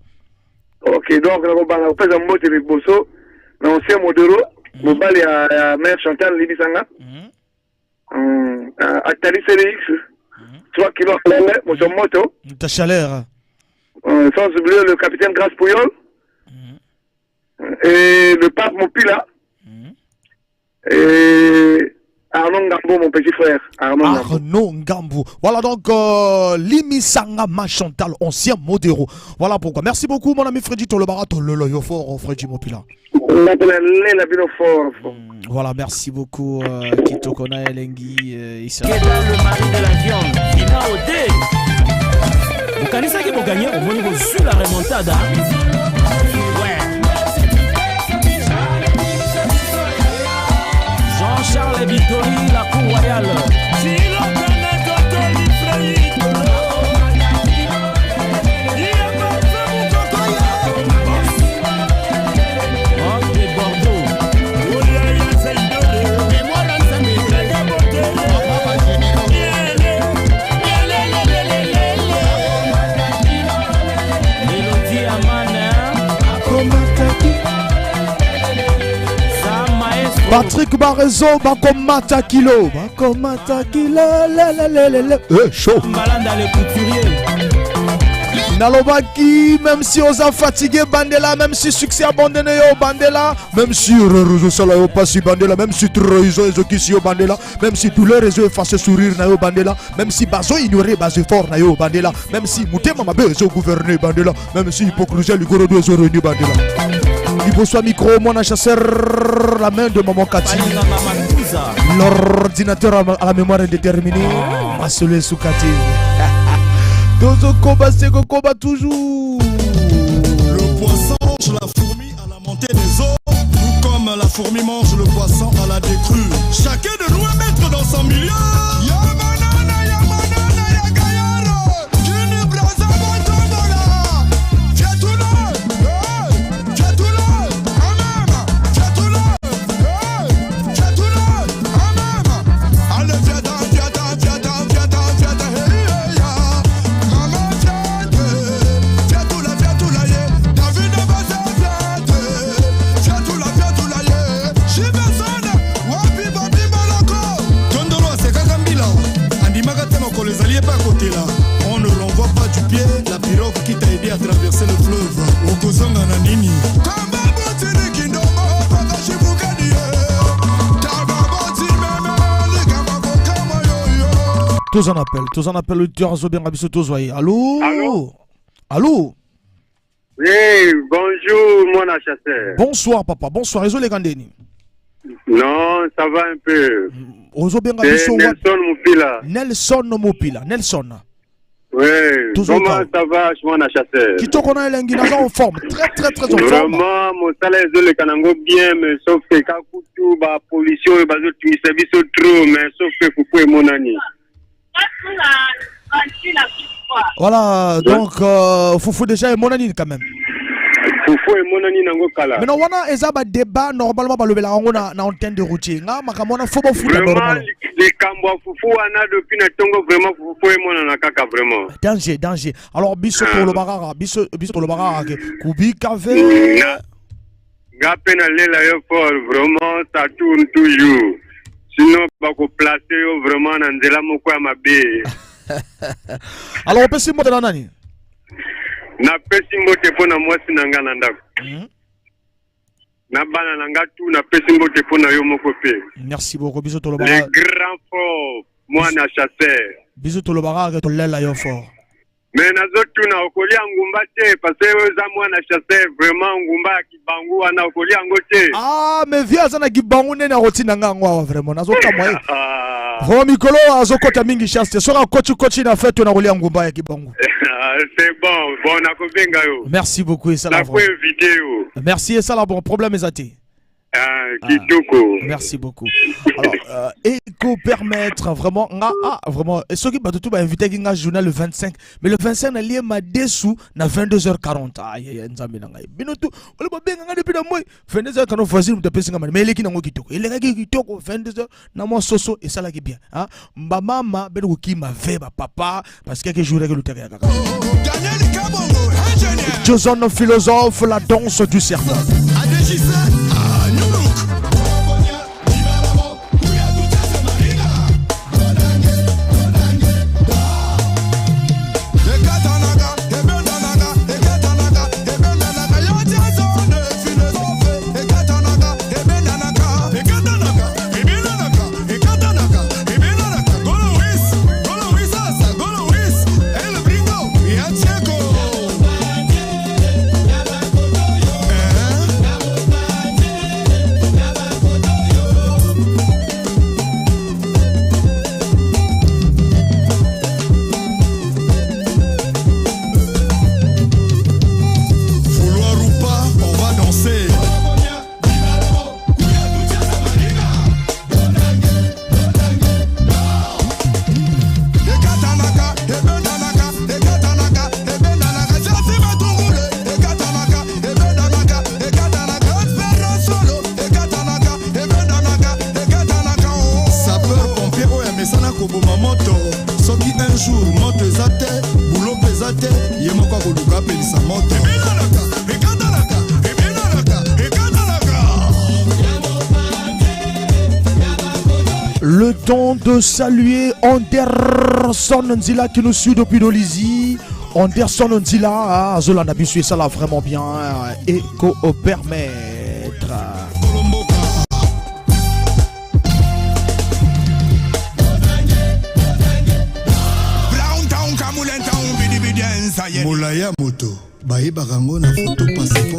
Ok, donc, on peut s'en botter avec Bosso, l'ancien Modero, on va aller à Mère Chantal, Libisanga, à Tali CDX, 3 kilos à l'heure, mon moto. Ta chaleur. Sans oublier le capitaine Grasse Pouyol, et le pape Moupila, et Arnaud Ngambo, mon petit frère. Arnaud Ngambo. Voilà donc Limisanga Machantal, ancien Modero. Voilà pourquoi. Merci beaucoup, mon ami Freddy Tolobara. Tololo fort, Freddy Moupila. Voilà, merci beaucoup. Kito Kona Elengi. Issa. Qui est le mari de la viande? Il a ôté. Vous connaissez qui va gagner? Au moins, vous sur la remontada. Ouais. Jean-Charles Vittori, la cour royale. Patrick Barezo, Bakomata Kilo. Bakomata Kilo, chaud. Malanda le couturier. Nalobaki, même si on a fatigué Bandela, même si succès abandonné au Bandela, même si Rezo Salayo pas Bandela, même si Troizo et Zokisio Bandela, même si douleur réseau effacé sourire Nayo Bandela, même si Bazo ignoré Bazé fort Nayo Bandela, même si Moutema Mabe zo gouverner Bandela, même si hypocrisie Ligoro de zo réuni Bandela. Il faut soit micro, mon chasseur, la main de Maman Kati. L'ordinateur à la mémoire indéterminée, Masolé Soukati. Dozo Koba, Sego Koba toujours. Le poisson mange la fourmi à la montée des eaux, tout comme la fourmi mange le poisson à la décrue. Chacun de nous est maître dans son milieu. On ne renvoie pas du pied la pirogue qui t'a aidé à traverser le fleuve. Okozonga na nini? Tous en appellent le tueur Zobien Rabiso Tozoye. Allô? Allô? Oui, bonjour mon chasseur. Bonsoir papa, bonsoir. Réseau les Gandeni. Non, ça va un peu. C'est Nelson Moupila. Nelson. Oui, comment ça va, mon chasseur? Qui t'en connaît l'engagement en forme, très en forme. Vraiment, mon salaire est le Kanango bien, mais sauf que Kakoutou, la pollution, tu me services trop, mais sauf que Foufou et mon ami. Voilà, donc Foufou déjà est mon ami quand même. Foufou et mon ami nango kala. Mais non, on a un débat normalement par le bela on a antenne de routier. Nga makamona faut pas foutre normal. Les Kambo Foufou ana depuis na tongo vraiment Foufou et mon anakaka vraiment. Danger. Alors biso pour le barara, biso pour le barara Kubi Kave. Gapena lela yo fort vraiment ça tourne toujours. Sinon pas ko placer vraiment na ndela moko ya mabe. Alors on peut se monter dans nani? Na pesi mbote pona mwasi na nga na ndako. Na bana na nga tout na pesi mbote pona yo moko pe. Merci beaucoup bisous tolobara. Les grands forts, moi na chasseur. Bisous tolobara que tolela yo fort. Mais nazotuna okolia ngumba te parce que za mwana chasseur vraiment ngumba kibangu ana okolia ngote. Ah mais via za na kibangu nene rotina ngangwa vraiment nazoka moye. Ro mikolo azokota mingi chasse sora kochi na fête na kolia ngumba ya kibangu. C'est bon nakobenga yo. Merci beaucoup et ça la bonne vidéo. Merci et ça la bon problème ezati. Merci beaucoup. Alors, éco permettre vraiment, vraiment, et ce qui va tout inviter à journal le 25, mais le 25 n'a lié ma dessous na 22h40. Aïe, binotu, on va bien depuis la mois 22h40 facile de passer mais les qui n'ont quitté. Et les qui quitté 22h na moi soso et ça là qui bien. Hein, maman ben qui m'a fait papa parce qu'il y a quelques jours que le terrain. Joson philosophe, la danse du serpent. Le temps de saluer Anderson Nzila qui nous suit depuis Dolizy. Anderson Nzila, Zolanda Bissu, ça l'a vraiment bien et permettre. Moulaya moto, baye barango na photo passeport.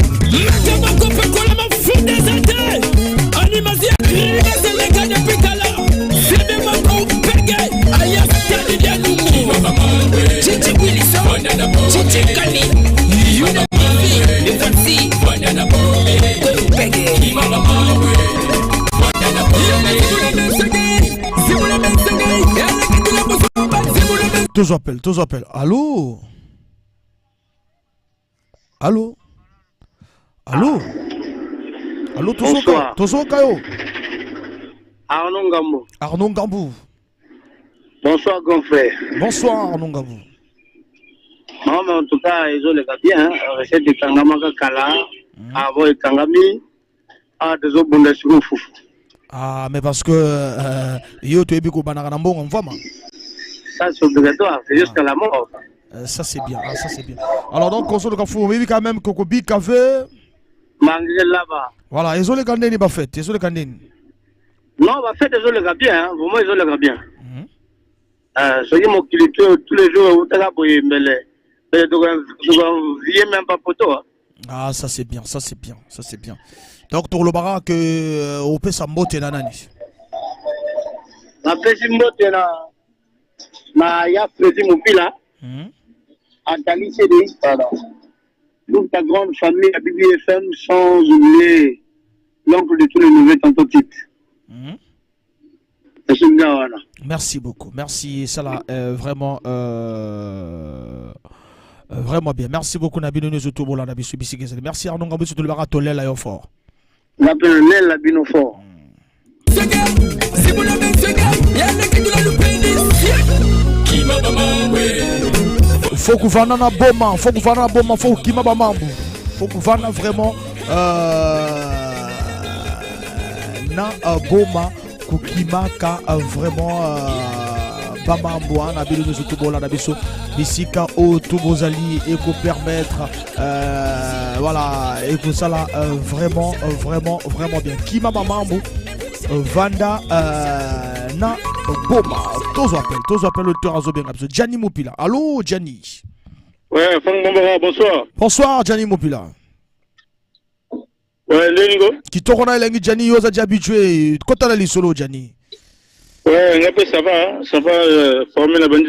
Tous appels. Allô? Allô? Allô? Allô, Tozo Kayo? Arnaud Gambou. Bonsoir, grand frère. Bonsoir, Arnaud Gambou. Non, mais en tout cas, ils ont les gars bien. Recette de Kangamaka Kala, avant et Kangami, des autres Bundesliga foufou. Ah, mais parce que yo tu es bien Banarambon en voix. Ça, c'est obligatoire, c'est jusqu'à la mort. Ça, c'est bien. Ça, c'est bien. Alors, donc, on se le faut oui, quand même, Kokobi, Kave. Manger là-bas. Voilà, ils ont les candidats, pas fait. Ils ont les candidats. Non, bah, fait, ils ont les gars bien. Vraiment, ils ont les gars bien. Ce qui m'occupe tous les jours, vous avez pour mais je même pas pour toi. Ah, ça, c'est bien. Ça, c'est bien. Ça, c'est bien. Donc, pour le barak, on peut s'en moter, nanani. La présidente, na ya Frédéric Moupila à Tali CDI, pardon. Toute ta grande famille à BBFM, sans oublier l'oncle de tous les nouveaux tantôt titres. Merci beaucoup. Merci, ça là, vraiment vraiment bien. Merci beaucoup Nabino Nezotobola Nabisu Bisigezele. Merci Arnaud Gambou sur le baratolé là fort. La penel la bino fort. Faut que vana na boma, faut que vana boma, faut que ma mambo. Faut que vana vraiment na boma kukimaka vraiment bamambo na bilo de tubola na biso bisika o tubozali et ko permettre voilà et que ça là vraiment bien kima mambo vanda na boma tous appel le terrain bien absolu Gianni Moupila. Allô Gianni. Ouais, Franck Bambara, bonsoir. Bonsoir, Gianni Mopila. Ouais, Lénigo. Qui t'aura là, Gianni, vous êtes habitué. Quand t'as les solo, Gianni. Ouais, ça va, ça va, former la bandit,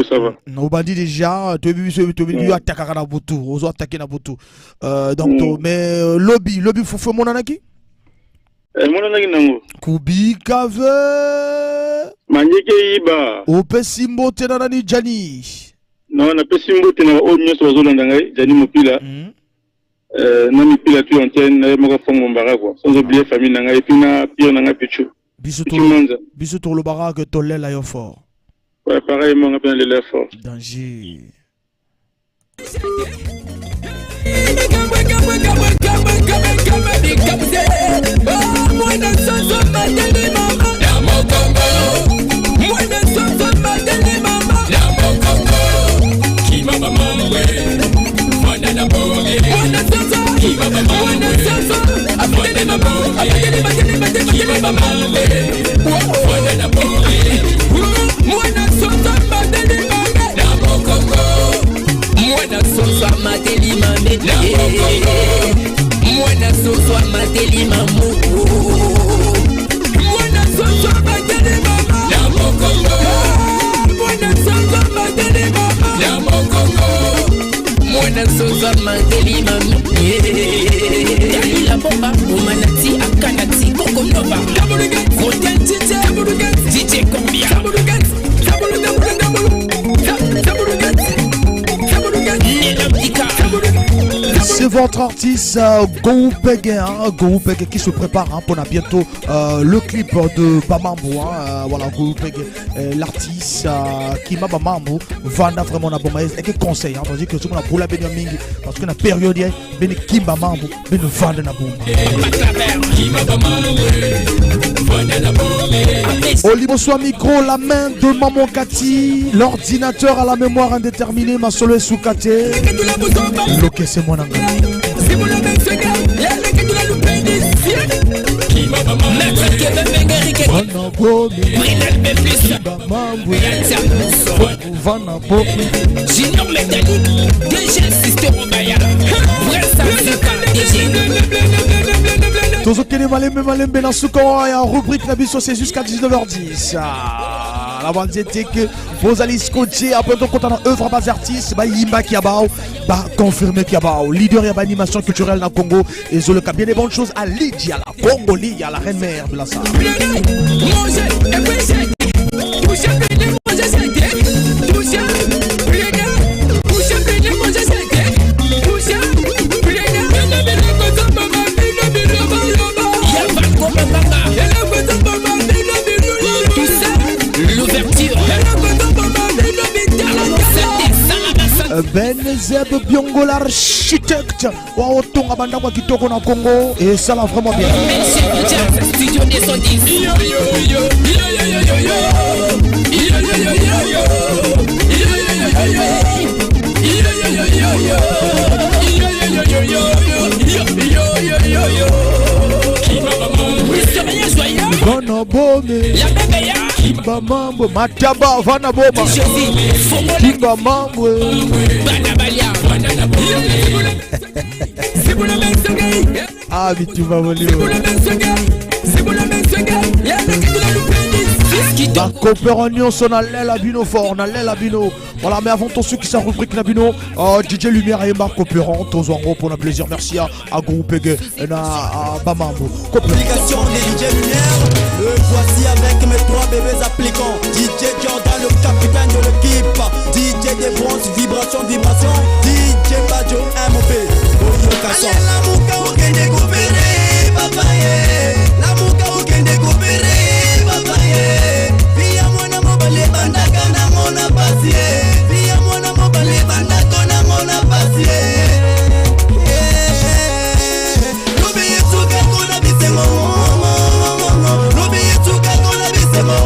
ça va. On bandit déjà, tu as attaqué na butu, on a attaqué na butu. Donc, mais lobby, faut mon anaki? Mon anaki nango. Kubi kave. Manjeke iba. Ope simbo tena nani Gianni. Non, na pe simbo tena o nyoso wazolanda ngai, Gianni Mopila. Nani pila tu antenne, na moko fongo mbara quoi. Sans oublier famille nanga et puis na pire nanga pichu. Bisous tour le baraque, tolé là yo fort. Ouais, pareil, moi, on a bien l'air fort. Danger. C'est votre artiste Goupeg qui se prépare pour bientôt le clip de Bamambo. Voilà, Goupeg, l'artiste qui m'a Bamambo, vanda vraiment la bombe et qui conseille. Parce que c'est pour la Benjamin, parce que la période est ben qui Bamambo, ben vanda la bombe. Olivo soit micro, la main de Maman Kati, l'ordinateur à la mémoire indéterminée, ma solo soukate. Loke c'est mon angle. Tozokene malembe na suko ya rubrique na biso c'est jusqu'à 19h10. La bande était que vous allez scotcher après donc quand on a œuvre à base artiste bah yimba qui a bah confirmé qui a leader et animation culturelle dans Congo et zo le cas bien des bonnes choses à Lydia la Congolie à la reine mère de la salle. Ben Zeb Biongo l'architecte wa otonga banda kwa kitoko na Congo et ça va vraiment bien. Vana bome Kimba mambo Mataba vana boma Kimba mambo Ah mais tu vas voler la coopération son allait la bino fort, on allait la bino. Voilà, mais avant tout ceux qui s'en rubrique la bino, DJ Lumière et Marc coopérant, tous en gros pour le plaisir. Merci à Groupe et à Bamambo. Complication des DJ Lumière, voici avec mes trois bébés applicants. DJ Jordan, le capitaine de l'équipe. DJ des bronzes, vibration, DJ Bajo, MOP. La mouka ou qu'elle découvre, papa, la mouka ou qu'elle découvre. Via mwana mobale bandaka na mona pasie. Via mwana mobale bandaka na mona pasie. Lobi yetuka kona bisemo. Lobi yetuka kona bisemo.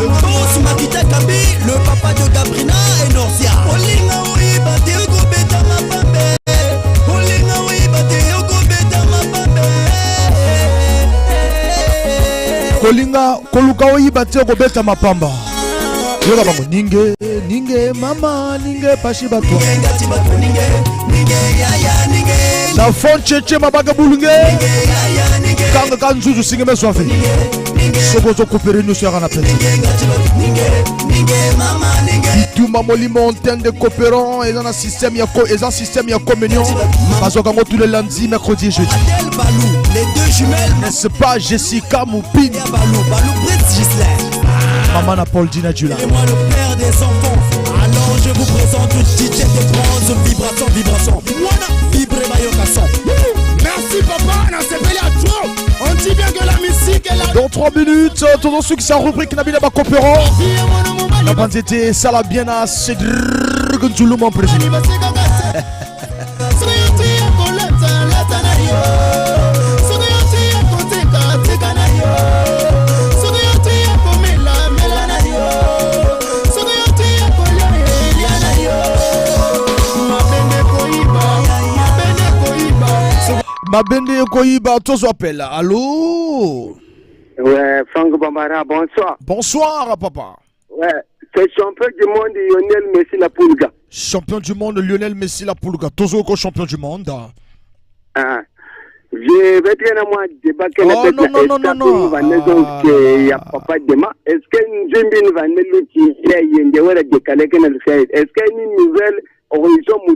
Le boss Makita Kabi, le papa de Gabrina et Norcia. Olinga oiba te okobeta mapambe. Olinga oiba te okobeta mapambe. Kolinga koluka oyiba te kobeta mapamba. yoka bango ninge mama ninge pashi bato na fond cheche mabaga bulunge kanga kanzuzu singe meswafe sobozo kopere nyuso yaka na pete bituma molimo antenne de coopérant et dans un système ya communion parce qu'on tous les lundis, mercredi et jeudi. Les deux jumelles, n'est-ce pas Jessica Moupine? Maman na Paul Dina Djula. Et moi le père des enfants. Alors je vous présente DJ de bronze, vibration. Voilà, vibre Bayoka son. Merci papa, on a séparé à trop. On dit bien que la musique est là. Dans 3 minutes, tout ce qui s'est rubrique Nabila Bakopero. La bande était Salabiana Cédric Nzulu mon président. Mabende Koyiba, tous appellent. Allô? Ouais, Franck Bambara, bonsoir. Bonsoir, papa. Ouais, c'est champion du monde Lionel Messi la Pulga. Champion du monde Lionel Messi la Pulga. Tous encore champion du monde. Ah. Je vais bien à moi débattre. Oh non. Il y a papa demain. Est-ce que nous va nous qui est décalé que nous fait? Est-ce qu'il y a une nouvelle horizon ou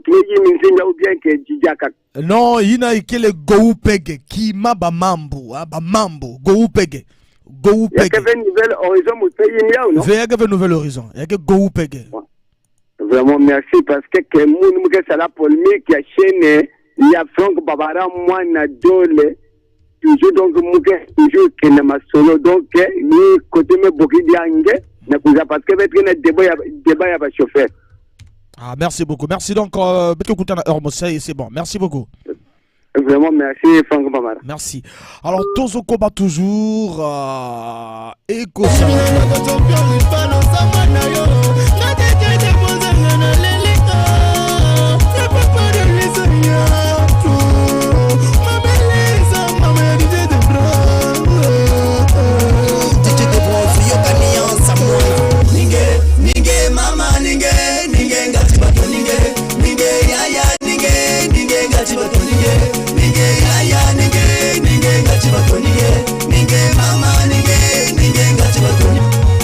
bien que Djaka? Non, il y a que Goupege qui m'a mambo, mambo, Goupege. Il y a une nouvelle horizon ou il y a une nouvelle horizon. Il y a que Goupege. Vraiment merci parce que nous c'est la polémique qui a chaîné. Il y a Franck Babara, moi, Nadole, toujours donc, toujours que n'a pas solo, donc, ni côté me beaucoup d'angle, parce que débat va chauffer. Ah, merci beaucoup. Merci donc, c'est bon. Merci beaucoup. Vraiment, merci, Franck Babara. Merci. Alors, Tozo combat toujours, Eko.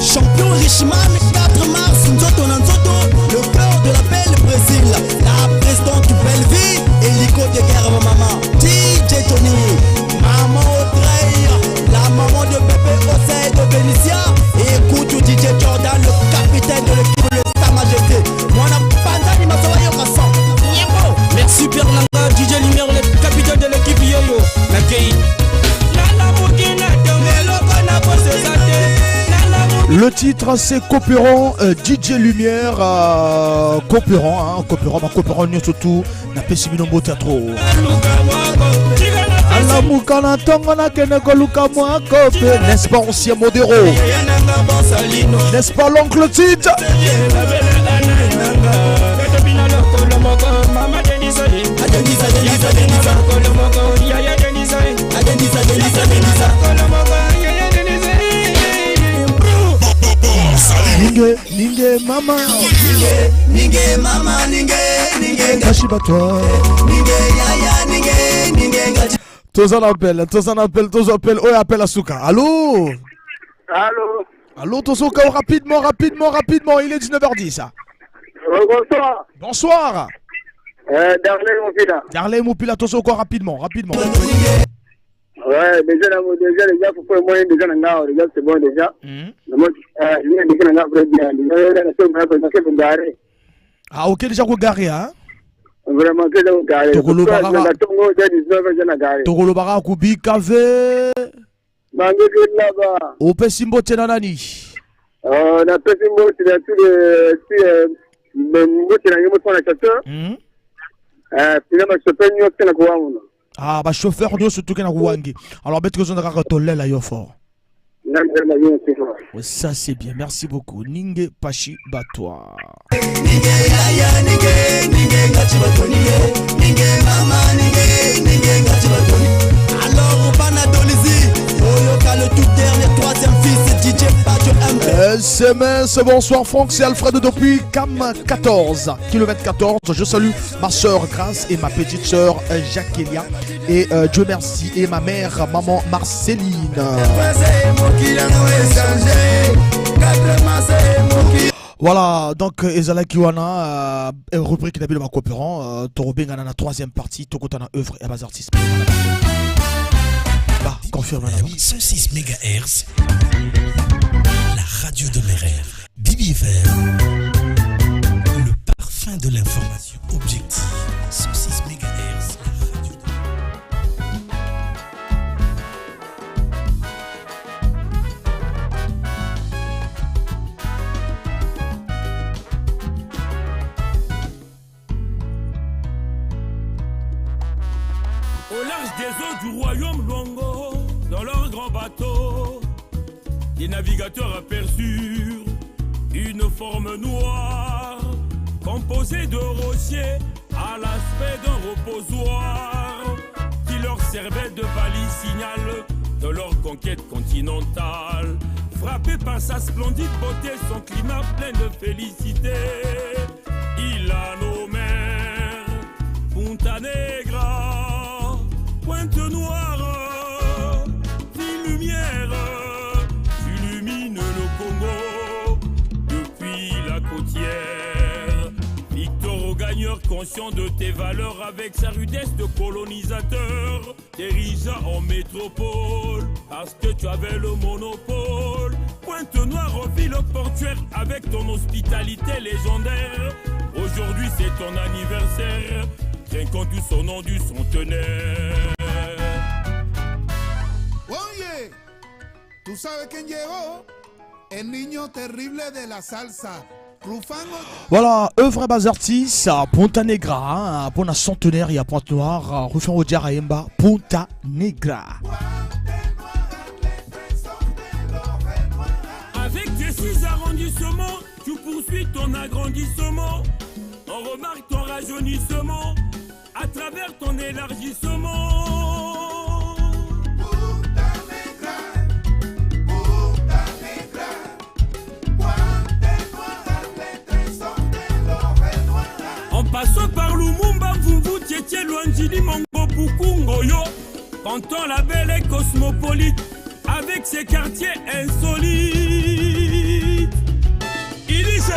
Champion Richman, 4 mars, Nzoto Nanzoto, le cœur de la belle Brésil, la présidente Belleville, hélico de guerre maman, DJ Tony, maman Audrey, la maman de bébé Osei de Benicia, et écoute DJ Jordan, le capitaine de l'équipe, le Sa Majesté, moi na Panzani Masowa Yokasan, merci Pierre Langa, DJ Lumière, le capitaine de l'équipe Yoyo, la Kei. Le titre c'est Coopérant, DJ Lumière, Coopérant, Coopérant surtout, na Pessimino Théâtre. Ala mukana tongana kene koluka mwa kope, n'est-ce pas ancien modéro? N'est-ce pas l'oncle Tite? Ninge mama Ninge mama Kashiba toi Ninge Tozan appelle Oh appelle Asuka. Allô? Allô Tozoka, rapidement, il est 19h10. Bonsoir. Bonsoir. Darley Moupila, Tozoka, rapidement. Ouais, déjà, les gars, faut pas moi, déjà, déjà, c'est bon, déjà. Ah, ok, déjà, vous garez, hein? Vraiment, déjà, vous garez. Togolo Bara, Kubi, Kave. Au Pessimbo, Tenanani. On a Pessimbo, c'est là, tous les. Ah, bah chauffeur de surtout qu'il y a Wangi. Alors, bête que je ne retourne là, fort. Ça, c'est bien. Merci beaucoup. Ninge Pachi Batwa. Alors, Banadolizi, le tout dernier, 3e fils, DJ Pacho MP. SMS, bonsoir Franck, c'est Alfred depuis Cam 14, kilomètre 14. Je salue ma soeur Grace et ma petite soeur Jacquelia. Et Dieu merci, et ma mère, maman Marceline. Voilà, donc Ezala Kiwana, rubrique d'habitude de ma coopérant, Torobengana na troisième partie, Tokotana œuvre et bas artiste. Bah, confirme. 106 MHz, la radio de mes rêves. Bibi FM, le parfum de l'information objective. 106 MHz, la radio de Au large des eaux du royaume Luango, dans leur grand bateau, les navigateurs aperçurent une forme noire, composée de rochers à l'aspect d'un reposoir, qui leur servait de balise signal de leur conquête continentale. Frappé par sa splendide beauté, son climat plein de félicité, il a nommé Punta Negra, pointe noire, ville lumière, illumine le Congo depuis la côtière. Victor au gagneur, conscient de tes valeurs, avec sa rudesse de colonisateur, t'érigea en métropole parce que tu avais le monopole. Pointe noire, ville portuaire, avec ton hospitalité légendaire. Aujourd'hui c'est ton anniversaire, trinquons tout son nom du centenaire. Oye, ¿tú sabes quién llegó? El niño terrible de la salsa. Rufango. Voilà, œuvre bas artiste, Punta Negra, pour la centenaire, il y a Pointe Noire, Rufin Odiar Aemba, Punta Negra. Avec tes 6 arrondissements, tu poursuis ton agrandissement. On remarque ton rajeunissement à travers ton élargissement. En passant par Lumumba, Vumbu, Tietie, Luanjili, Mango, Pukungoyo, Pantan, la belle et cosmopolite, avec ses quartiers insolites. Illicé.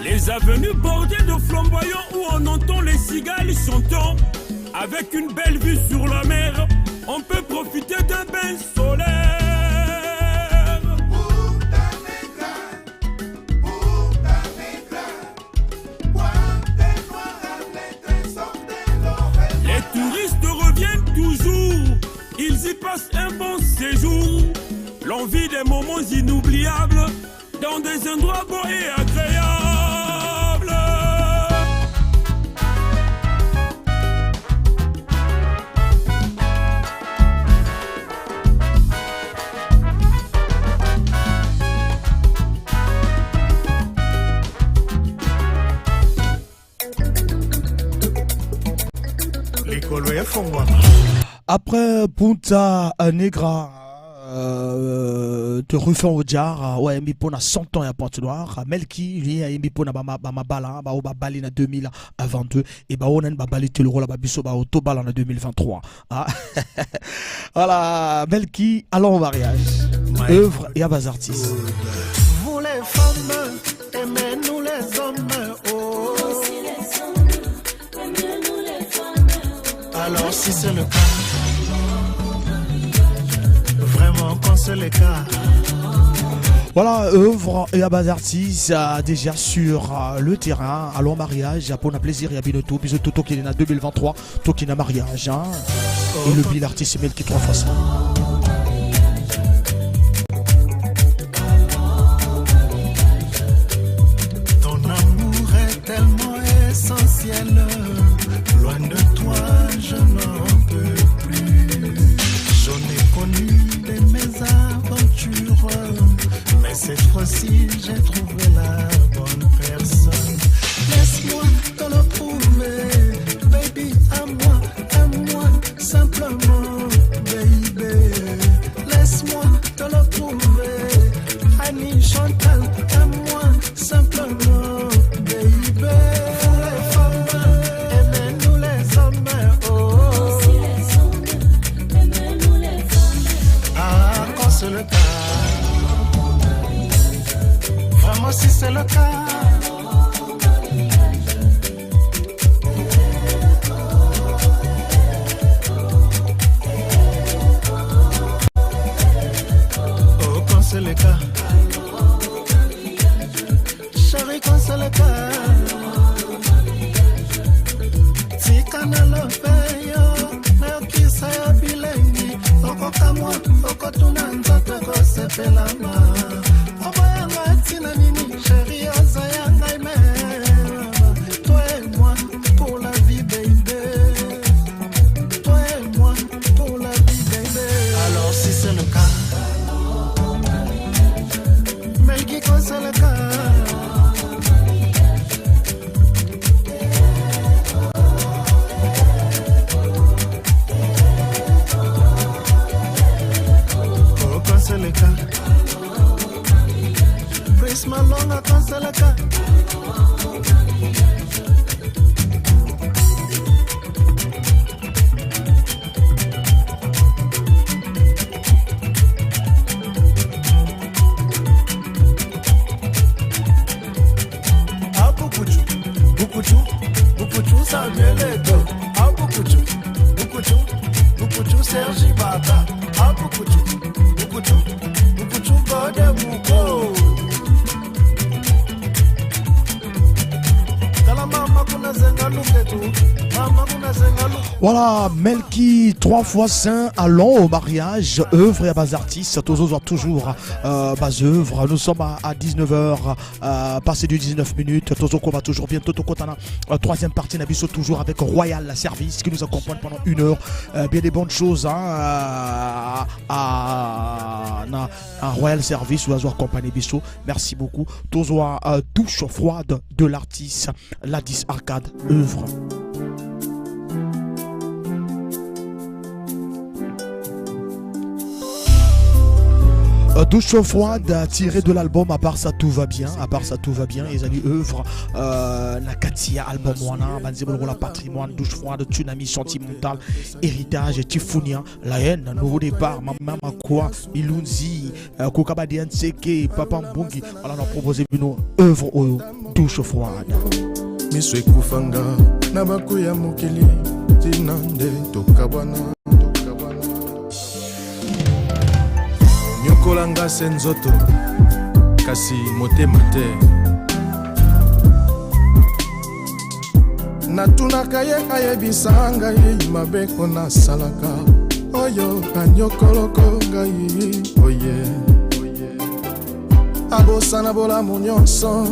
Les avenues bordées de flamboyants où on entend les cigales chantant. Avec une belle vue sur la mer, on peut profiter d'un bain solaire. Les touristes reviennent toujours, ils y passent un bon séjour. L'envie des moments inoubliables dans des endroits beaux et agréables. Après Punta Negra, de Rufin Odiar, ouais, mi pona 100 ans à Pointe Noire. Melki, lui, a mi pona ma bala, ba oba bali na 2022, et ba onen ba bali te le rôle ba biso ba autobal en 2023. Ah. Voilà, Melki, allons au mariage. Œuvre et à bas artistes. Vous les femmes, aimez-nous les hommes, oh. Alors si c'est le cas, vraiment quand c'est le cas. Voilà, œuvre et à bas artistes déjà sur le terrain. Allons mariage, pour un plaisir et à bientôt. Bisous Toto qui est en 2023, Toto qui est en mariage. Hein. Et le bill artiste Mel qui 3 fois ça. Ton amour ciel. Loin de toi, je n'en peux plus. J'en ai connu des mésaventures, mais cette fois-ci, j'ai trouvé la bonne personne. Laisse-moi te le prouver, baby, à moi, simplement, baby. Laisse-moi te le prouver, Annie Chantal, à moi, simplement, baby. Vous les femmes, aimez-nous les hommes, oh. Si les hommes, aimez-nous les femmes. Ah, quand c'est le cas, vraiment si c'est le cas. C'est le cas, chérie, quand c'est le cas, si canal payo, mais qui s'est bilingue, oko kamwa, oko tunanza toko sepelama, obayanga tina nini, chérie, ozayanga ime, toi et moi pour la vie, baby, toi et moi pour la vie, baby. Alors si c'est le cas. Melki quand c'est le cas, oh quand c'est le cas, Prisma longa quand c'est le cas. Bukuchu Samueleto, ah Bukuchu Sergi Bata, ah Bukuchu Gode Muko. Voilà, Melki 3 fois saint, allons au mariage, œuvre et à bas artistes, toujours bas œuvre. Nous sommes à 19h, passé de 19 minutes. Tozoko va toujours bien. Toto Kotana, troisième partie, Nabiso toujours avec Royal Service qui nous accompagne pendant 1 heure. Bien des bonnes choses à Royal Service ou à accompagner Bisso. Merci beaucoup. Tozo douche froide de l'artiste, la 10 Arcade œuvre. Douche froide tiré de l'album À part ça tout va bien, ils ont œuvre Nakatia album wana banzebolo la patrimoine, douche froide, tsunami sentimental, héritage, Tifunia, la haine, nouveau départ, Mama quoi, Ilunzi, Kokabadi Nseke, Papa Mbungi, voilà on a proposé une œuvre douche froide. Miso ekufanga na bakuya mokili tinande tokabwana nyokolanga senzoto kasi motema te natunaka ye ayebisa ngai mabeko nasalaka oyo anyokoloko ngai oye abosana bolamu nyonso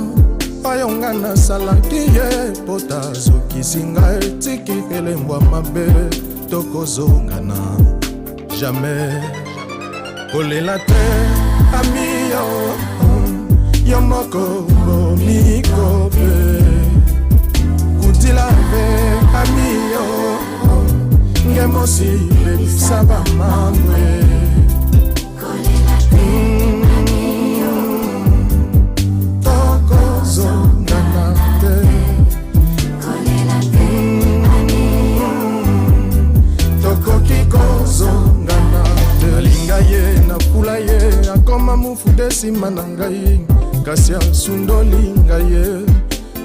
oyo nga nasalaki ye pota zokisi ngai tiki elembwa mabe tokozongana jamais kolela te ami yo moko bomikobe kutila ve ami yo ngemosi belisaba mamwe tokozongana te tokoki kozongana te alinga ye napula ye akoma mufude nsima na ngai kasi asundoli ngai ye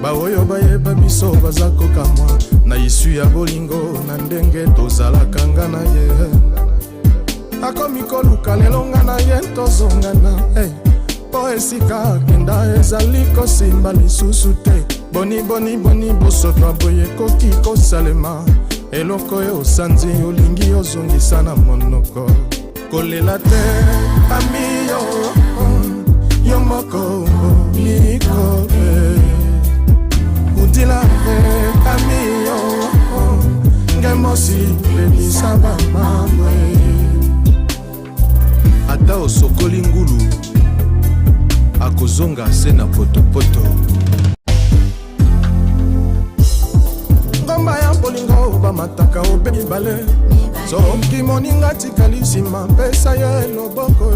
baoyo bayeba biso baza kokamwa na isu ya bolingo na ndenge tozalaka nga na ye akomi koluka lelo nga na ye tozongana po esika kenda ezali kosimba lisusu te boni bosoto boye koki kosalema eloko oyo osanzi olingi ozongisa na monoko kolela te ami yo moko mikobe udila te mosi lebisa bamamwe ata osokoli ngulu akozonga se na potopoto ngomba ya bolingo bamataka obe mibale soki moninga tikali nsima pesa ye loboko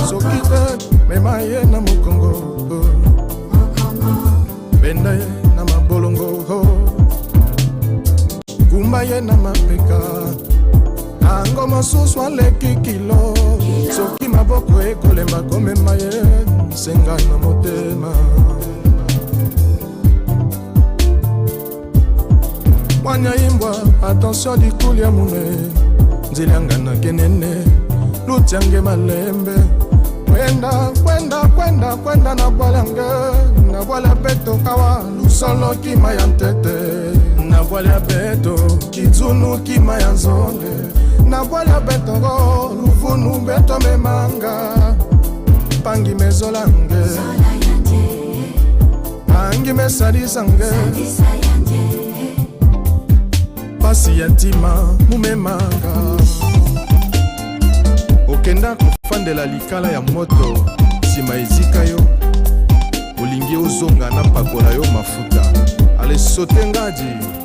soki te mema ye na mokongo benda ye na mabolongo kumba ye na mapeka ango mosusu aleki kilo soki maboko ekolemba komema ye senga na motema mwanya imbwa attention likulu ya mune nzelianga na kenene lutiange malembe kwenda na bwala peto kawa lusolo kima ya ntete na bwala peto kizunu kima ya nzonde na bwala peto luvunu beto memanga pangi mezolange pangi mesalisange pasi ya ntima mumemanga okenda kofandela likala ya moto nsima ezika yo olingi ozonga na pakola yo mafuta ale sote ngadi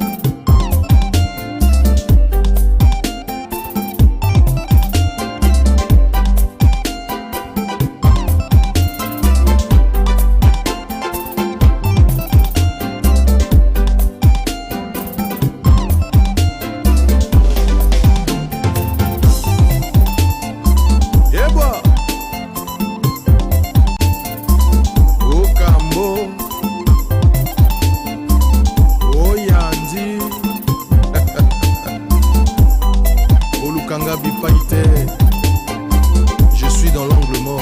je suis dans l'angle mort.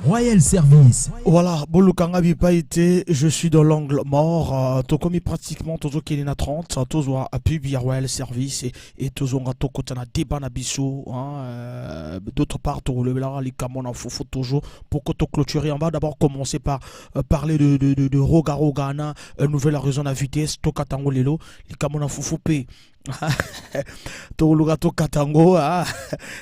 Royal Service. Voilà, Bolukanga Bipaïté, je suis dans l'angle mort. Tokomi pratiquement Tozo Kelina 30, Tozo a Pubi Royal Service et Tozo Ngato Kotana Debana Bissou. D'autre part, Togo le Belara, Likamona Foufou toujours pour que tu clôturer. On va d'abord commencer par parler de Rogarogana, nouvelle raison à vitesse, Tokatango Lelo, Likamona Foufou P. Tolugato Katango,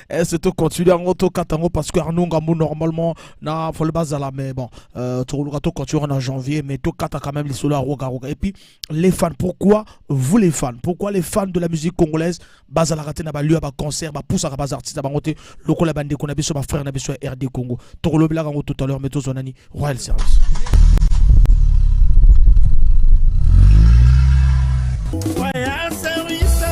est-ce que tu continues en auto Katango parce que Arnaud Gamou normalement n'a pas le bazala, mais bon, Tolugato continue en janvier, mais tu Kata quand même les solos à Rogaroga. Et puis les fans, pourquoi vous les fans, pourquoi les fans de la musique congolaise, bazala raté n'a pas lieu à concert, pousse à bas artiste, à bangote, le la bande qu'on a vu sur ma frère, on a vu sur RD Congo. Tolo Blaga tout à l'heure, mais tout son ami Royal Service. Royal Service,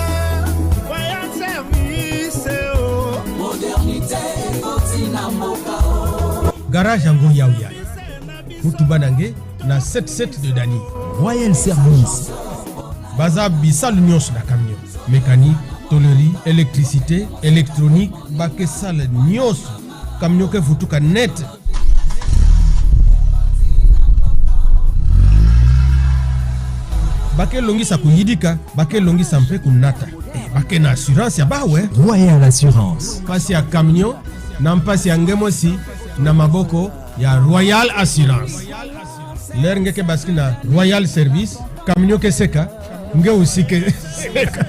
Royal Service, oh. Modernité, Kotina Moka. Garage Ango Yaouya. Mutubanange, na 77 de Dani. Royal Service. Baza Bissal Nyos na camion. Mécanique, tôlerie, électricité, électronique, Bakesal Nyos. Camion que vous tout net. Bake longi sa kuyidika, bake longi sa mpe kunata. Bake na assurance ya bawe. Royal Assurance. Pasi ya camion, na mpasi ya ngemosi, na maboko ya Royal Assurance. Ler ngeke baski na Royal Service, camion ke seka, nge usike seka.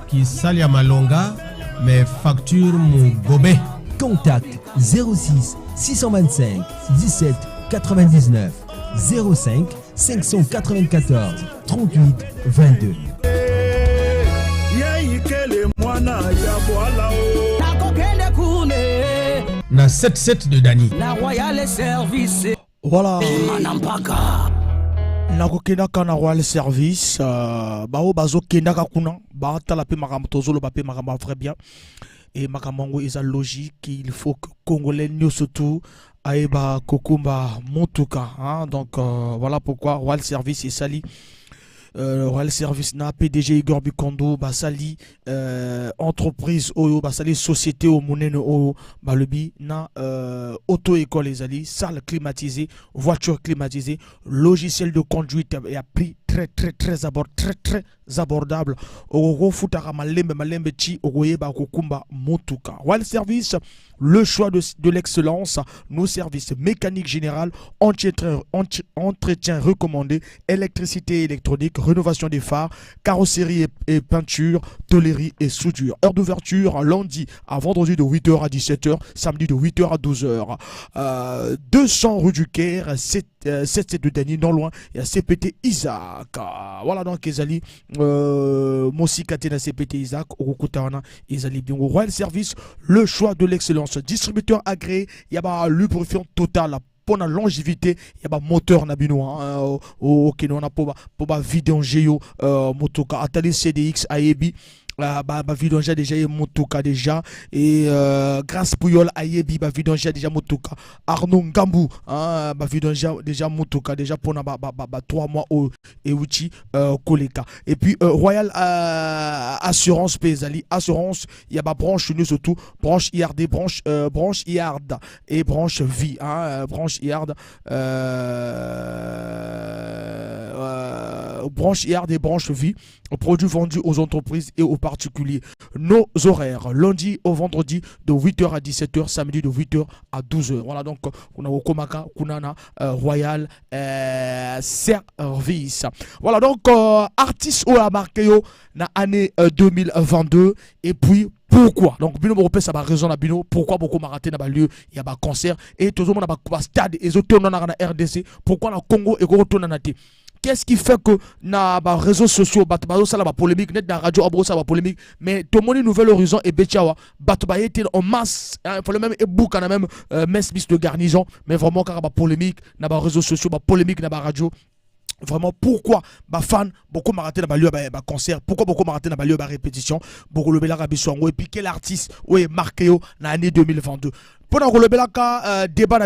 Ki sali ya malonga, mais facture mu gobe. Contact 06 625 17 99 05 594 38 22. Na 77 de Dani. La Royal Service. Voilà. Nakokenda kana Royal Service. Bao bazo kenda kakuna. Ba tala pe makam tozolo ba pe makam très bien. Et makamango est logique. Il faut que Congolais nous surtout Aeba Kokumba Montuka, hein? Donc voilà pourquoi Royal Service est sali. Royal Service na PDG Igor Bikondo basali entreprise oyo basali société au monene o balobi na auto école ezali salle climatisée, voiture climatisée, logiciel de conduite et à prix abordable. Ogo futara malembe chi ogoyeba kokumba motuka. Royal Service, le choix de l'excellence. Nos services mécanique générale, entretien recommandé, électricité électronique, rénovation des phares, carrosserie et peinture, tôlerie et soudure. Heure d'ouverture lundi à vendredi de 8h à 17h, samedi de 8h à 12h. 200 rue du Caire, 7 de Dany, non loin, et à CPT Isaac. Voilà donc Ezali, Mossi Katena CPT Isaac, Okutana, Ezali Bingo. Royal Service, le choix de l'excellence. Distributeur agréé, il y a lubrifiant total. Pour la longévité, il y a un moteur nabino ok non pour vidanger motoka atali CDX AEB vidanger déjà motoka déjà et grâce Pouyol AEB vidanger déjà motoka Arnaud Ngambou vidanger déjà motoka déjà pour 3 mois au Euchi Koleka et puis Royal Assurance Pesali Assurance il y a branche nous surtout branche IRD branche IARD et branche vie branche IARD branche IARD et branche vie produits vendus aux entreprises et aux particuliers. Nos horaires lundi au vendredi de 8h à 17h, samedi de 8h à 12h. Voilà donc on a Okomaka Kunana Royal Service. Voilà donc artiste ou a marqué na année 2022 et puis pourquoi? Donc, Bino Européen, ça va raison à Bino. Pourquoi beaucoup marathon n'a lieu? Il y a un concert. Et tout le monde a un stade. Et tout le monde a un RDC. Pourquoi le Congo est retourné à Naté? Qu'est-ce qui fait que na ba réseaux sociaux batba ça la polémique net dans radio abro ça va polémique mais tout le monde Nouvel Horizon et Betiawa batba était en masse il faut le même ebook quand même mess de garnison mais vraiment car ba polémique na ba réseaux sociaux ba polémique na ba radio. Vraiment, pourquoi ma fan, beaucoup m'a raté dans lieu à concert, pourquoi beaucoup m'a raté dans lieu à répétition, beaucoup le bel et puis quel artiste est marqué dans l'année 2022. Pendant que le bel débat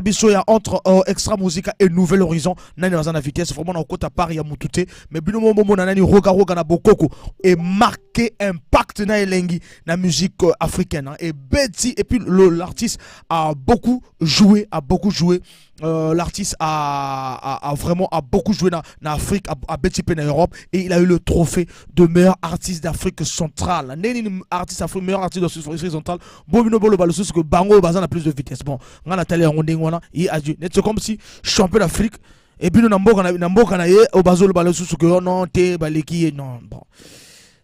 entre Extra Musica et Nouvel Horizon, nani dans la vitesse, vraiment dans le côté à Paris à Moutouté, mais bien au moment nani roga na bokoko et marqué impact na elengi na musique africaine et Betty et puis l'artiste a beaucoup joué. L'artiste a vraiment beaucoup joué en Afrique, à Betty Pen en Europe et il a eu le trophée de meilleur artiste d'Afrique centrale. Artiste Afrique, meilleur artiste d'Afrique centrale. Bobino Bolo Balo, c'est que Bango Bazan a plus de vitesse. Bon, on a talé en Ondengwana, il a dit, c'est comme si champion d'Afrique et puis nous n'avons au Bazo le Balo, c'est que non, t'es baleki, non, bon.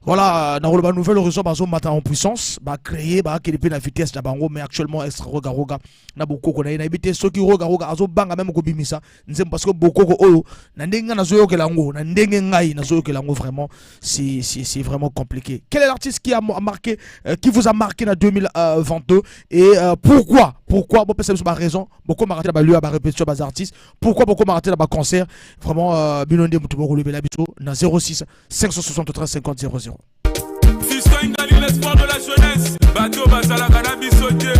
Voilà, dans le Nouvel Horizon, bazo matin en puissance, créer, qu'il ait la vitesse d'Abango, mais actuellement, extra roga, n'a beaucoup qu'on a évité ceux qui roga, azo banga même ko bimisa, n'sem parce que beaucoup oh, n'endenga na zoyo kelango, n'endenga ngai na zoyo kelango vraiment, c'est vraiment compliqué. Quel est l'artiste qui a marqué, qui vous a marqué en 2022 et pourquoi bon c'est ma raison, beaucoup m'a raté la lieu à répétition bas artistes, pourquoi beaucoup m'a raté la concert, vraiment binondé mutubo le belabito na 06 573 50 00. Fiston Ngali, l'espoir de la jeunesse. Bateau Basala Cannabis Odier.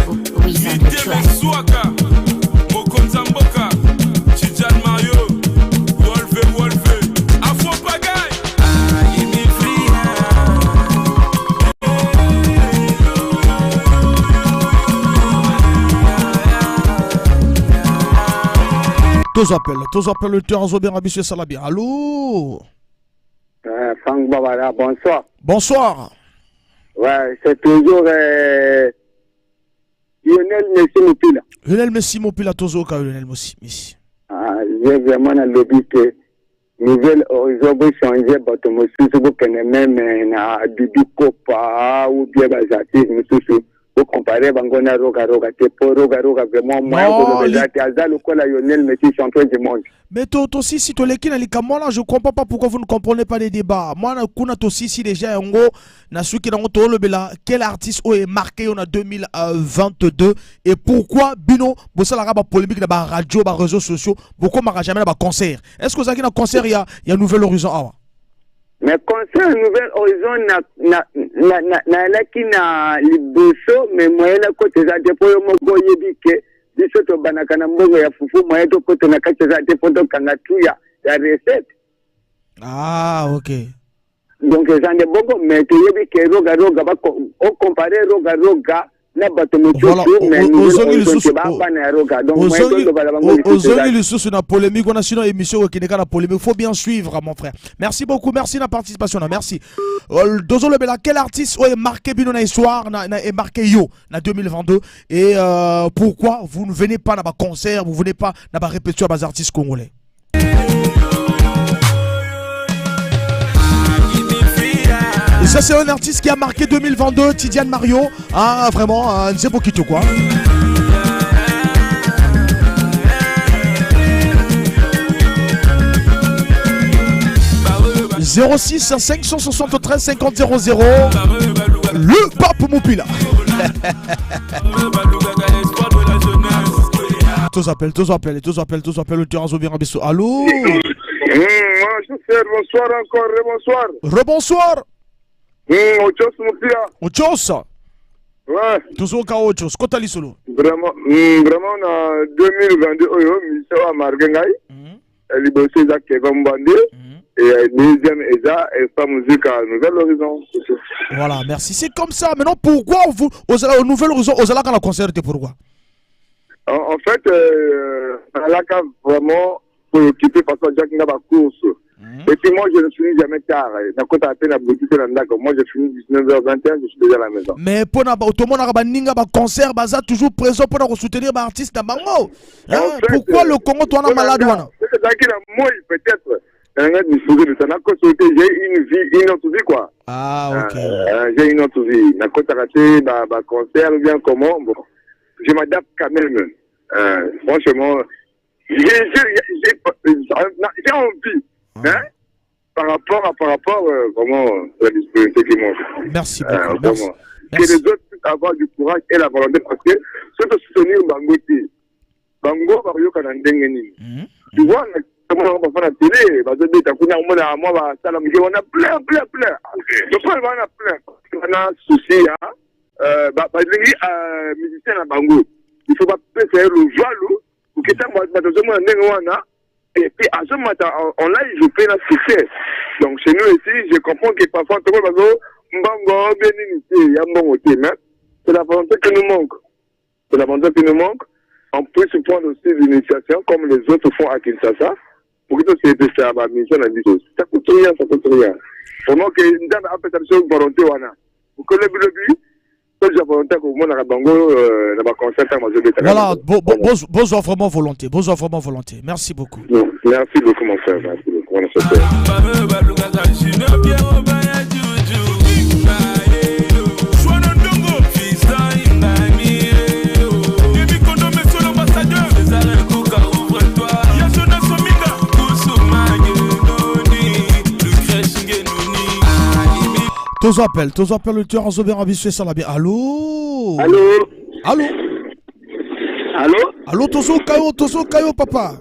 Vite Mesouaka. Mokonza Mboka. Tidjan Mario. Wolfe. Afro Pagaille. Tous appellent le terrain Zobé Rabissé Salabi. Allô? Franck Babara, bonsoir. Bonsoir. Ouais, c'est toujours Lionel Messi Mopila. Lionel Messi Mopila, toujours Lionel Messi. J'ai vraiment le lobby que Nouvel Horizon va changer, mais vous connaissez même Dudu Kopa ou bien Bazati, vous comparez Bangona Roga, vraiment, moi, Lionel Messi champion du monde. Mais toi aussi, si tu es là, je ne comprends pas pourquoi vous ne comprenez pas les débats. Moi, je suis aussi déjà en gros, quel artiste est marqué en 2022 et pourquoi Bino, vous savez, la polémique dans la radio, dans les réseaux sociaux, pourquoi on n'a jamais un concert? Est-ce que vous avez un concert, il y a Nouvel Horizon? Mais concert Nouvel Horizon, na liboso, mais moi, la côte des adeptes, moi, je biso to banakana mbongo ya fufu moye to kote na kacheza te poto kangatuya ya recette. Ah, ok. Donc ça ne bongo mais to yebi ke roga ba o comparer roga na bato mosusu ozongi lisusu na polémique on a sinon émission okendeka na polémique faut bien suivre mon frère. Merci beaucoup, merci na participation na merci dozolobela quel artiste est marqué bino na histoire est marqué yo na 2022 et pourquoi vous ne venez pas na ba concert, vous venez pas na ba répétition à bas artistes congolais. Et ça c'est un artiste qui a marqué 2022, Tidiane Mario, ah vraiment un Nzebokito quoi. 06 573 50 00 le pape Moupila. Tous appellent le terrain Zobira Bisso. Allô? Bonsoir encore, rebonsoir. Rebonsoir. Ochos Moupila. Ochos. Ouais. Toujours qu'à Ochos. Kotali solo. Vraiment, en 2022, Michel Amargengaï. Elle est bossée avec Kevin Bandé. Et deuxième ESA et sa musique à Nouvel Horizon. Voilà, merci. C'est comme ça. Maintenant, pourquoi vous, au Nouvel Horizon, aux Alaka, la concert, pourquoi? En fait, Alaka, vraiment, pour occuper parce que Jacques n'a pas course. Et puis moi, je ne finis jamais tard. Moi, je finis 19h21, je suis déjà à la maison. Mais pour tout le monde a un concert, baza toujours présent pour soutenir l'artiste dans Bango. Pourquoi le Congo, toi, on a malade? Moi, peut-être. J'ai une vie, une autre vie, quoi. Ah, ok. J'ai une autre vie. La côte raté, concert, bien comment. Bon, je m'adapte quand même. Franchement, j'ai envie. Hein? Par rapport vraiment, la disponibilité qui manque. Merci beaucoup. Merci. Que les autres puissent avoir du courage et la volonté parce que ceux de soutenir Bango, Bango, Mario Kanandengeni. Tu vois, comment on va faire la télé, on a plein. Le problème, on a plein. On a un souci, musicien à Bango. Il faut pas faire le voile pour que tu et puis à ce matin, on a eu un succès. Donc chez nous ici, je comprends que parfois, c'est la volonté qui nous manque. C'est la volonté qui nous manque. On peut se prendre aussi l'initiation comme les autres font à Kinshasa. Pour que tout ce soit à mission, ça coûte rien. Vraiment que nous avons une volonté. Pour que le but, la volonté que nous avons voilà, besoin vraiment volonté. Merci beaucoup. Merci beaucoup, mon frère. Merci beaucoup. Tous appellent le tueur en Zobera Bissé, ça l'a bien. Allô? Allô, Tozo Kayo, papa.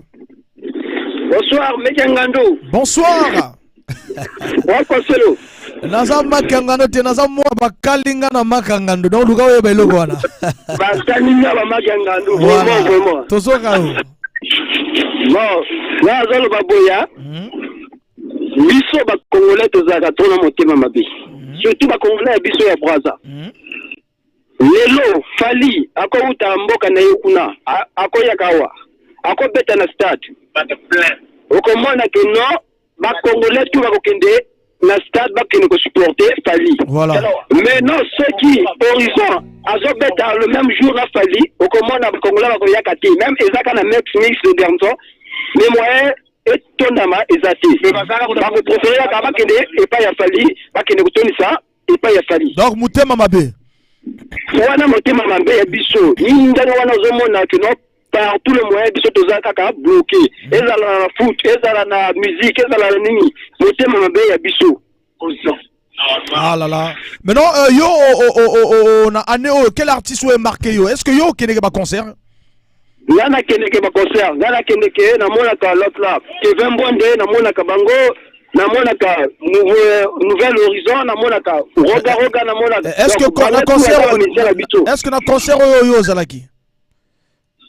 Bonsoir, Mekangando. Bonsoir. Wakoselo. Naza Makangando, te naza mwa bakalinga na Makangando. Donc, luka we ba iloko wana. Bakalinga ba Makangando. Vraiment. Tozo Kayo. Bon, là, zolo baboya. Biso ba Congolais tozaka tona motema mabe. Surtout ba Congolais biso ya Braza. Lelo fali akouta mboka na yekuna akoyakawa akobeta na stade okomona ke no ba Congolais tout ba kokende na stade ba kene ko supporter fali. Voilà. Mais non ceux qui horizon azobeta le même jour na fali okomona ba Congolais ba koyaka te même ezaka na mix de garçon mais moi et tondama ezati ba ko préférer ka ba kende et pas ya fali ba kende ko tonisa et pas ya fali. Donc mutema mabe wana motema mambe ya biso ndanga wana zomona que non par tout le moyen biso tozaka ka bloqué ezala na foot ezala na musique ezala na nini motema mambe ya biso. Ah là là. Maintenant yo on a année quel artiste est marqué yo? Est-ce que yo keneke ba concert? Ngana keneke ba concert, ngana keneke na mona ka l'autre là. Kevin Bonde na mona ka bango. Na monaka Nouvel Horizon na monaka roga na monaka. Est-ce que na concert yo zalaki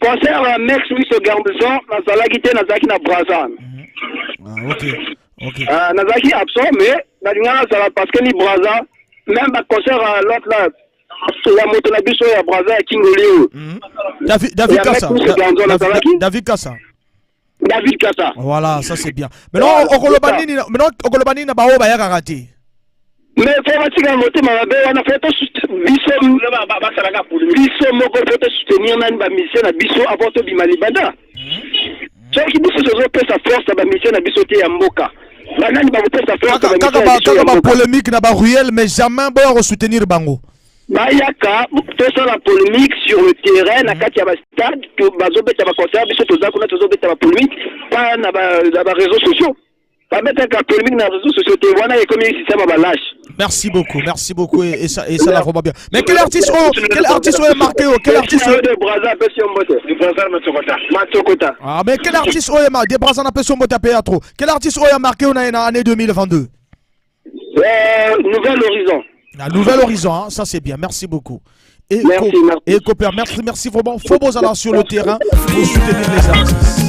concert na Mex Miss Garbuson na zalaki te na zaki na Braza. OK na zaki absent mais na lingana ça parce que ni Braza même ba concert à l'autre là la moto na biso ya Braza ya Kingolio. David Kassa. David Kassa. David Kassa. Voilà, ça c'est bien. Maintenant Okolobani na bao ba ya kagati. Mais faut matika moto mabe wana fait biso moko peut soutenir nani ba mission na biso avant to bimalibanda. Soki biso zo pesa force ba mission na biso te ya mboka. Banani ba pesa force ba mission. Kaka ba polémique na ba ruelle mais jamais ba soutenir bango. Bayaka pesa la polémique sur le terrain na kati ya ba stade que bazo beta ba concert biso toza kuna tozo beta ba polémique pas na ba réseaux sociaux. Pas beta ka polémique na réseaux sociaux te wana et comme système ba lâche. Merci beaucoup et ça la va bien. Mais quel artiste est marqué quel artiste de Braza Pession Mbote du Braza Matokota. Ah mais quel artiste est marqué des Braza na Pession Mbote à trop. Quel artiste est marqué on a une année 2022? Nouvel Horizon. La Nouvel Horizon, hein, ça c'est bien, merci beaucoup. Et Copper, merci vraiment. Faut beaux aller sur le terrain pour soutenir les artistes.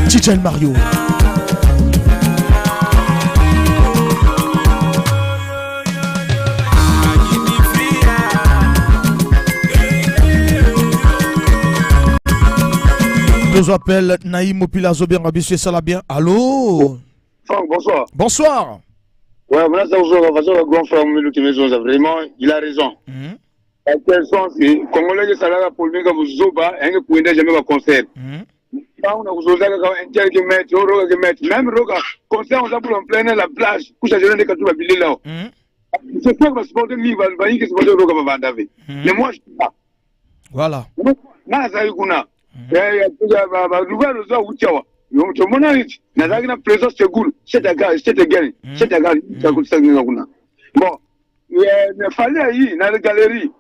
Tijel Mario. Nous appelle Naïm Opila Zobien Rabissé Salabien. Allô? Franck, bonsoir. Bonsoir. Ouais, maintenant, ça vous a grand frère vraiment, il a raison. À quel sens, les Congolais qui sont là pour le vous zoba, et ne pouvez jamais va concert. On a vous un tel qui met, même Roga, concert, on a pour en plein la plage, pour ça, je n'ai qu'à tout la là. C'est ça que va se porter, il va y que se porter Roga va vandaver. Mais moi, je ne sais pas. Voilà. Na ça y kuna. Il y a nouvelle chose où tu vois. Donc, mon avis, n'a pas une présence de goût. C'est égal. Bon, il fallait y, dans la galerie.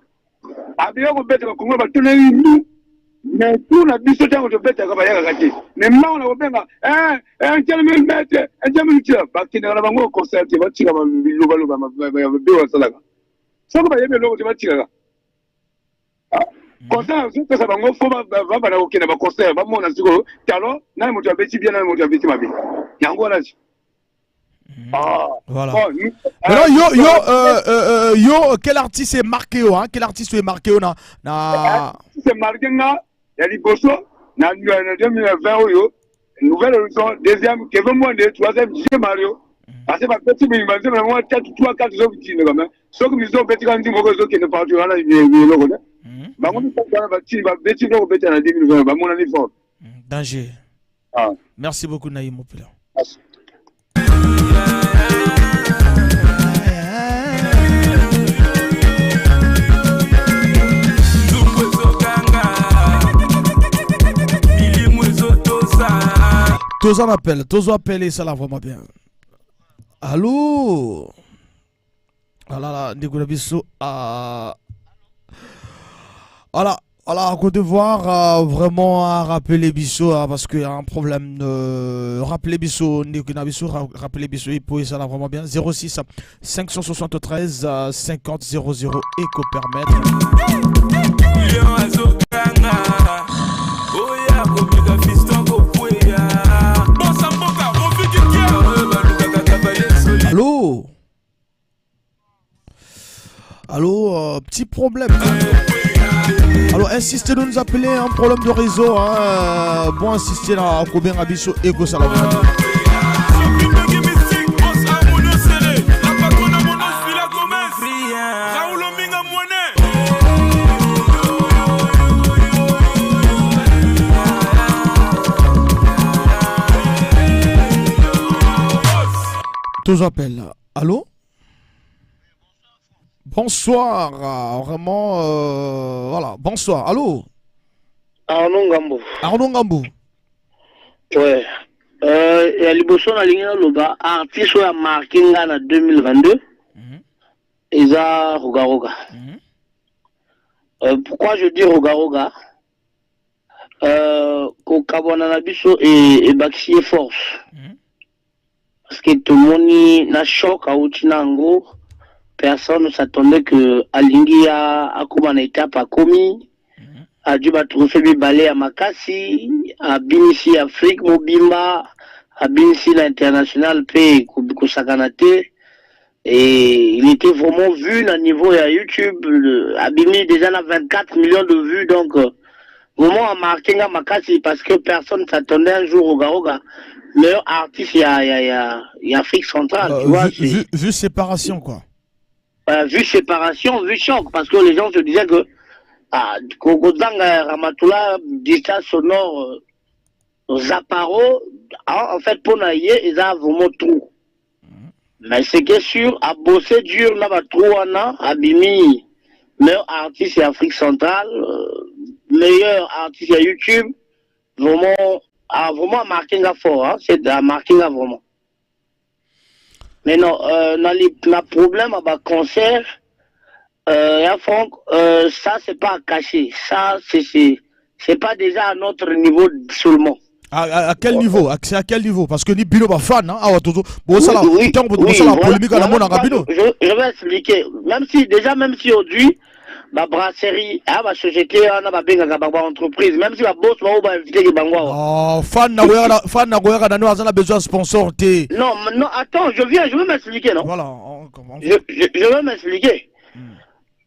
Après, on peut être comme on va tenir nous. Mais tout la biseau de on peut être comme ça. Mais maintenant, on va faire un tel mètre, un tel mètre. Parce qu'il y a un concert qui va tirer le ça va y avoir l'eau qui va tirer. Concert, c'est ça, on va au Kenya, concert, va mon asiko, alors, n'a pas de bien, n'a pas de ma vie. Yangola. Voilà. Alors, yo, quel artiste est marqué, hein? Quel artiste est marqué, on a. C'est marqué, là, il y a des bossos, dans 2020, Nouvelle Horizon, deuxième, Kevin Mwende, troisième, J. Mario. Parce que ma petite, mais il m'a dit, 3-4 autres qui ne même. Sauf que nous avons petit candidat qui ne partent pas là, il est danger. Merci beaucoup Naïm Opila. Tozo appelle et ça la vraiment bien. Allô? Alors à Côte d'Ivoire, vraiment à rappeler Bissot, parce qu'il y a un problème de rappeler Bissot, rappeler Bissot, il peut ça là vraiment bien. 06 573 50 00 éco permettre. Allô, petit problème. Alors, insistez de nous appeler, un problème de réseau. Bon, insistez là, combien Abisso et Gossala. Tous appellent. Allô? Bonsoir, vraiment, voilà, bonsoir, allô? Arnaud Ngambo. Ouais. Il y a Liboso na ligne loba artiste a marqué en 2022. Ils a Roga. Pourquoi je dis Roga? Ko kabona na biso et Baxi force. Parce que tout le monde na choc à Outinango. Personne ne s'attendait que Alingi a comme en étape a commis, a dû trouver des balais à Makassi, à Binisi Afrique, Mobimba, à Binisi l'international, P. Kosakanate. Et il était vraiment vu à niveau à YouTube. Abimi déjà a 24 millions de vues. Donc, vraiment a marqué Makasi parce que personne s'attendait un jour au Garoga. Meilleur artiste, il y a Afrique centrale. Tu vois, vu séparation, quoi. Vu séparation, vu choc. Parce que les gens se disaient que Kokozanga Ramatoula, distance sonore, Zaparo, en fait, pour naïe, ils ont vraiment tout. Mais c'est que sûr, à bosser dur, n'a pas trop Abimi, meilleur artiste Afrique centrale, meilleur artiste à YouTube, vraiment marqué fort, hein, c'est un marqué vraiment. Mais non, le problème avec le concert, ça c'est pas caché, ça c'est pas déjà à notre niveau seulement. À quel niveau? C'est à quel niveau? Parce que ni Bino ba fan, hein? Je vais expliquer. Même si aujourd'hui, la brasserie, la société, on a une entreprise, même si la boss va inviter les Bangwa. Oh, fan n'a besoin de sponsor. Non, attends, je veux m'expliquer, non? Voilà. Je veux m'expliquer.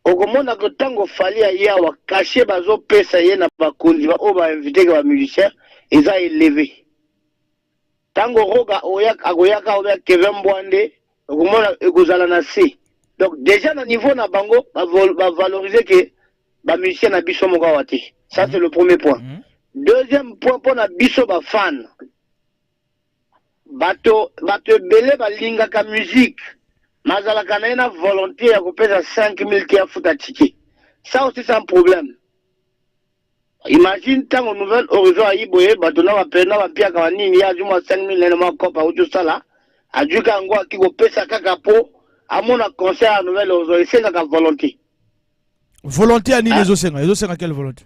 Au moment où tango fallait aller à cacher bazo pesa yé na bakonzi ba o ba inviter les musiciens. Ils ont élevé. Tango Roga Oyak Agoyaka Oyak Kevin Mbwande, donc déjà au niveau na bango, va valoriser que les musiciens na biso mokawate. Ça c'est le premier point. Deuxième point pour na biso ba fan. Bato belé ba linga ka musique. Mazala kana volonté à kopesa 5000 qui a fouta ticket. Ça aussi c'est un problème. Imagine tant nouvelle horizon à Iboye, Batona va perdre ma pierre quand il y a du moins 5000 éléments cop à tout ça là. A du Kangwa qui go pesa kakapo, à mon concert à nouvelle horizon, et c'est la volonté. Volonté à ni les océans, à quelle volonté?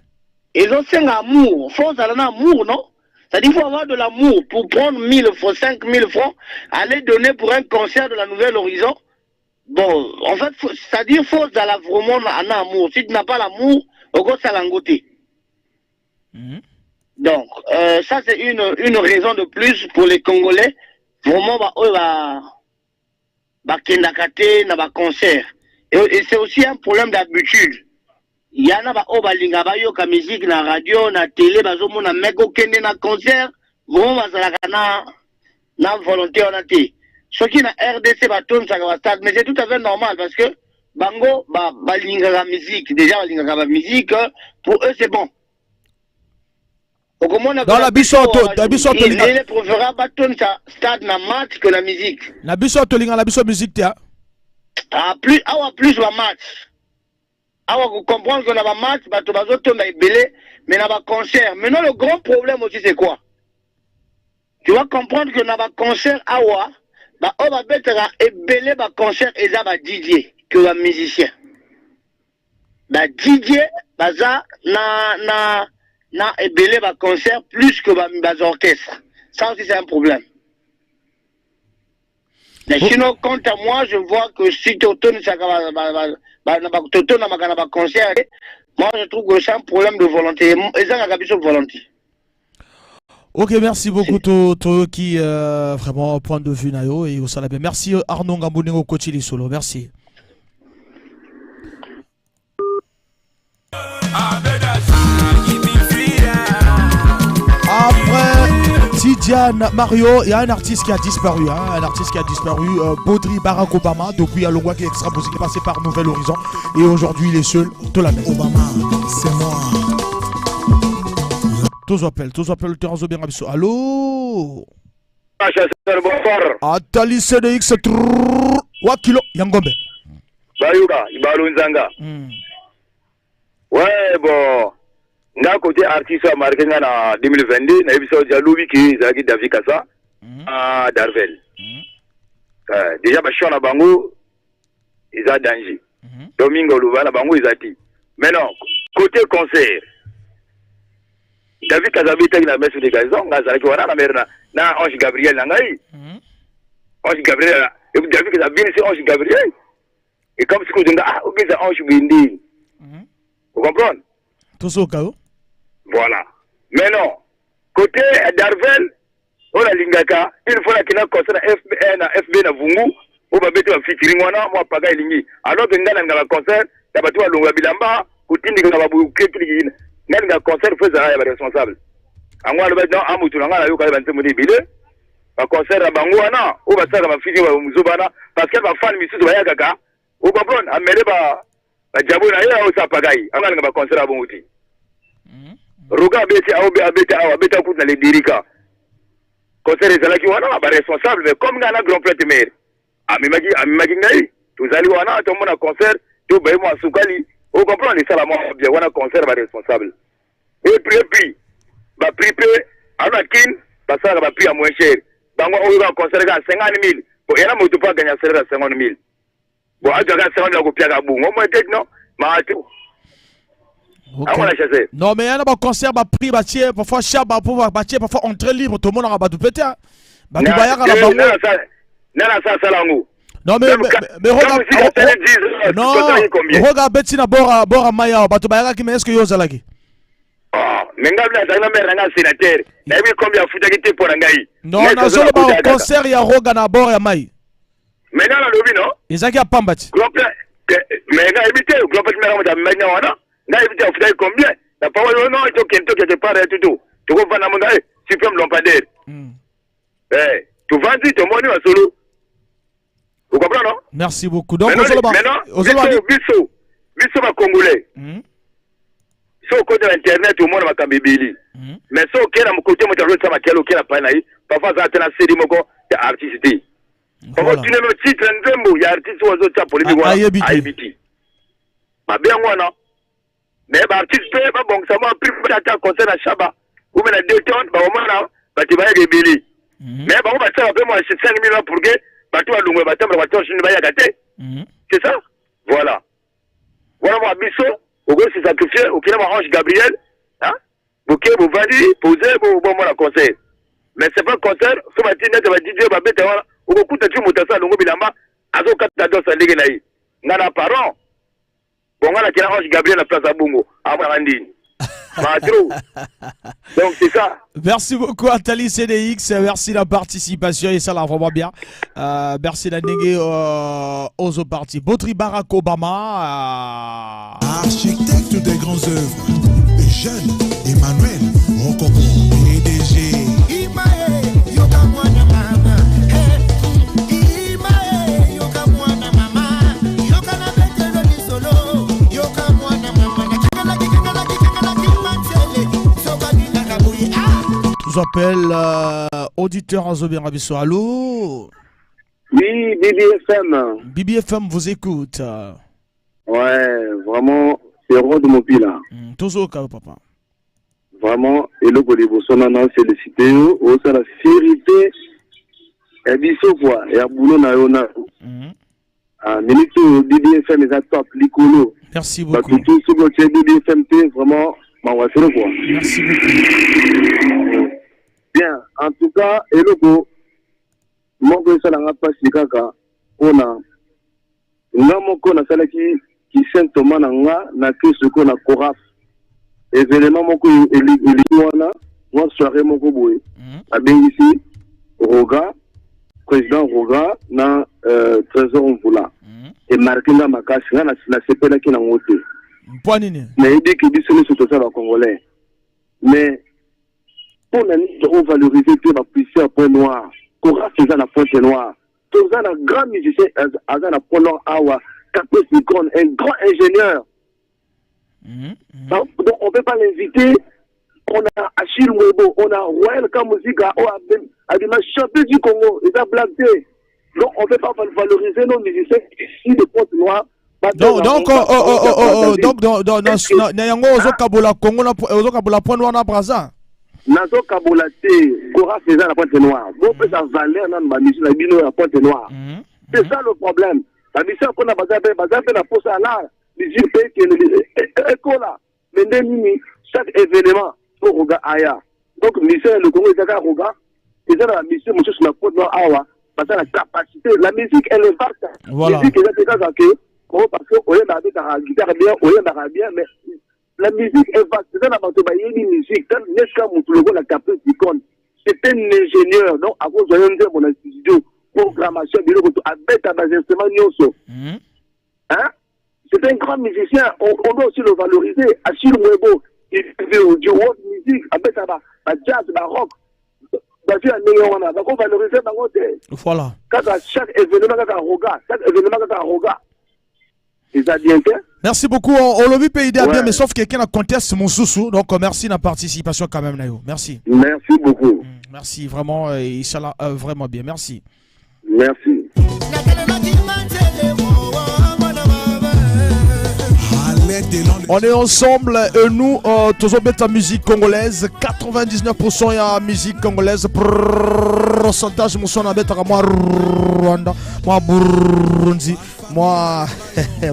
Les océans amour, faut ça amour, non? C'est-à-dire qu'il faut avoir de l'amour pour prendre 1000 francs, 5000 francs, aller donner pour un concert de la nouvelle horizon. Bon, en fait, c'est-à-dire qu'il faut vraiment un amour. Si tu n'as pas l'amour, au gros, ça l'angoté. Donc, ça c'est une raison de plus pour les Congolais. Vraiment, kendakate na concert. Et c'est aussi un problème d'habitude. Il y en a qui musique na radio, na télé, na meko kende na concert. Vraiment, na volonté on a été. Ce qui na RDC mais c'est tout à fait normal parce que bango la musique. Déjà la musique, pour eux c'est bon. Dans la bisoto, il est préférable bâton ça stade na match que la musique. La bisoto la bisoto musique tia. Plus la match. Vous comprenez qu'on a un match, bato bazoto na belé, mais na ba concert. Maintenant le grand problème aussi c'est quoi? Tu vas comprendre que na ba concert awa, ba on va mettre et belé ba concert et ça ba DJ que ba musicien. Ba DJ baza na ebele ba concert plus que bas orchestre. Ça aussi c'est un problème. Mais sinon, quant à moi, je vois que si tu tournes na concert, moi je trouve que c'est un problème de volonté. Et ça, c'est volonté. Ok, merci beaucoup toi qui vraiment point de vue nayo et au salabé. Merci Arnaud Ngambouningo Kochili Solo. Merci. Après Tidiane Mario, il y a un artiste qui a disparu, Baudry Barack Obama, depuis Alongwa qui est extra musique, passé par Nouvel Horizon, et aujourd'hui il est seul, Tolamé. Obama, c'est moi. Tous appellent le terrain Zobien Abisso. Allô? Bonsoir. Atali CDX, Wakilo, Yangombe. Bayuga, Ibalu Nzanga. Ouais, bon. Nga côté artiste marqué en 2022 na ebiso Jaloubi qui zaki David Kassa à Darvel. Déjà ba shona bango ils a danger. Domingo Louva na bango ils a ti. Maintenant côté concert David Kassa bita na messe de gazon nga zaki wana na merna na Ange Gabriel na ngai. Ange Gabriel et David Kassa bien c'est Ange Gabriel. Et comme si que nga OK c'est Ange Bindi. Vous comprenez? Tout au cas. Voilà. Mais non, côté Darvel, on a l'ingaka, une fois qu'il a concert FB na Vungu, o ba beti ba featuring wana mo paga elingi alors que ngana ngaba concert ya batu balonga bilamba kutindi ngaba buke kili ngana concert faisant ya ba responsable angwa le ba non amutu ngana yo ka ba ntemu dibile ba concert bango wana o ba saka ba featuring ba muzobana parce que ba fan misusu ba yakaka o comprendre amele ba jabona ya o sa pagai angana ngaba concert abonguti Roga beti abeta kuta le dirika concert ezalaki wana ba responsable mais comme ngana grand prêtre maire amimaki ngai tozali wana tomona concert to baye mo sukali o comprendre les salamo bien wana concert ba responsable et puis ba pripe ana kin pasaka ba prix à moins cher bango o ba concert ga 50000 bon yana moto pa gagner salaire 50000 bon aja ga 50000 ko piaka bungo mo tek no ma atu okay. Non mais yana ba concert ba prix ba tie parfois cher ba pour ba tie parfois entrée libre tout le monde ba tout péter ba du bayaka la bango nana ça salango non mais regarde non regarde betina bora maya ba to bayaka ki mais est-ce que yo zalaki menga bla tana mera nga sénateur na bi combien futa ki te pona ngai non na solo ba concert ya roga na bora ya mai mais na lobi no ezaki ya pambati mais nga ebité global mera mo da menya wana nga ebité futa combien la parole non to kento quelque part et tout to ko vana monda suprême lampadaire tu vendis ton money à solo. Vous comprenez non? Merci beaucoup. Donc biso ba congolais. So côté internet au monde makambibili. Mais so kera mkote mo talo tsama kelo kera pa nai. Parfois ça tena série moko ya artiste. Parfois tu ne le titre ndembo ya artiste wazo tsa politique wa IBT. Ba bien wana. Mais ba artiste ba bon ça m'a pris ta concert à Chaba. Ou mena détente ba omana ba tibaya gebili. Mais bon, bah, ça va moi 5 000 pour que bah, toi, l'ongwe, bah, t'as c'est ça? Voilà. Voilà, moi, Bisso, au gros, c'est sacrifié, au final, moi, Ange Gabriel, hein? Ok, vous validez, posez, bon, moi, la conseil. Mais c'est pas un concert, ce matin, net, va dire, bah, bête, voilà, au coup, t'as tu moutassa, l'ongwe, bilamba, azo, katado, sa ligue, n'a parent. Bon, on a la Ange Gabriel, la place à Bungo, à Marandine. Donc c'est ça. Merci beaucoup Atali CDX, merci la participation et ça là vraiment bien. Merci la négué aux partis. Botri Barack Obama. Architecte des grandes œuvres, jeune Emmanuel Rokoko, PDG. Je vous appelle auditeur Azobien Rabisso. Allô? Oui, BBFM. BBFM vous écoute. Ouais, vraiment, c'est Rod Mobila. Toujours papa. Vraiment, et le Bolivosonana, c'est le cité, au sein de la vérité, et biso quoi, et à boulot na yona. Ministre BBFM est à top, l'icolo. Merci beaucoup. Parce que tout ce que BBFM, vraiment, bah, on va faire quoi. Merci beaucoup. Bien, en tout cas, et le go, mon que ça n'a pas si kaka, on a, mon qu'on a ça qui sent Thomas n'a que ce qu'on a coraf. Événement, mon coup, moi, soirée, mon coup, à bien ici, Roga, président Roga, na trésor Mvula. Et marqué dans ma casse, la CP là qui n'a monté. Mais il dit qu'il dit que c'est tout ça, le Congolais. Mais, pour nous valoriser la puissance point noir, Cora faisant la pointe noire, tout ça, un grand musicien, un point noir, un grand ingénieur. Donc, on ne peut pas l'inviter. On a Achille Mwebo, on a Royal Kamuzika, on a des champions du Congo, ils ont blagué. Donc, on ne peut pas valoriser nos musiciens ici, des pointes noires. Donc, Nayango, Ozokabola Congo, Ozokabola point noir na Braza. Nazo Kabola te, Cora faisant la pointe noire. Vous pouvez valeur dans ma mission, la bino la pointe noire. C'est ça le problème. La mission qu'on a basé la pose à l'art, musique pays qui est écola. Mais chaque événement, pour Roga Aya. Donc, mission, le Congo est à Roga. Et ça, la mission, monsieur, sur la pointe noire, Awa. Parce que la capacité, la musique, elle est vaste. La musique, elle est parce que, au lieu d'aller dans la guitare bien, au lieu d'aller bien, mais la musique est vaste. C'est ça, la musique. N'est-ce pas, mon la capacité d'icône. C'est un ingénieur. Donc, à cause de mon studio, programmation biloko to abeta ba instruments nyonso. Hein? C'est un grand musicien, on doit aussi le valoriser. Achille Mwebo, il fait du rock music, abeta ba jazz, ba rock. Ba fi anéon na, ba ko valoriser bango te. Voilà. Kaka chaque événement kaka roga, Et ça bien que? Merci beaucoup. On l'a vu pays bien, mais sauf quelqu'un a contesté mon sous-sous. Donc merci de la participation quand même, Nayo. Merci. Merci beaucoup. Merci vraiment, Inch'Allah, vraiment bien. Merci. Merci. On est ensemble et nous, tous la musique congolaise. 99% la musique congolaise. Pourcentage, mon son à moi Rwanda, moi Burundi, moi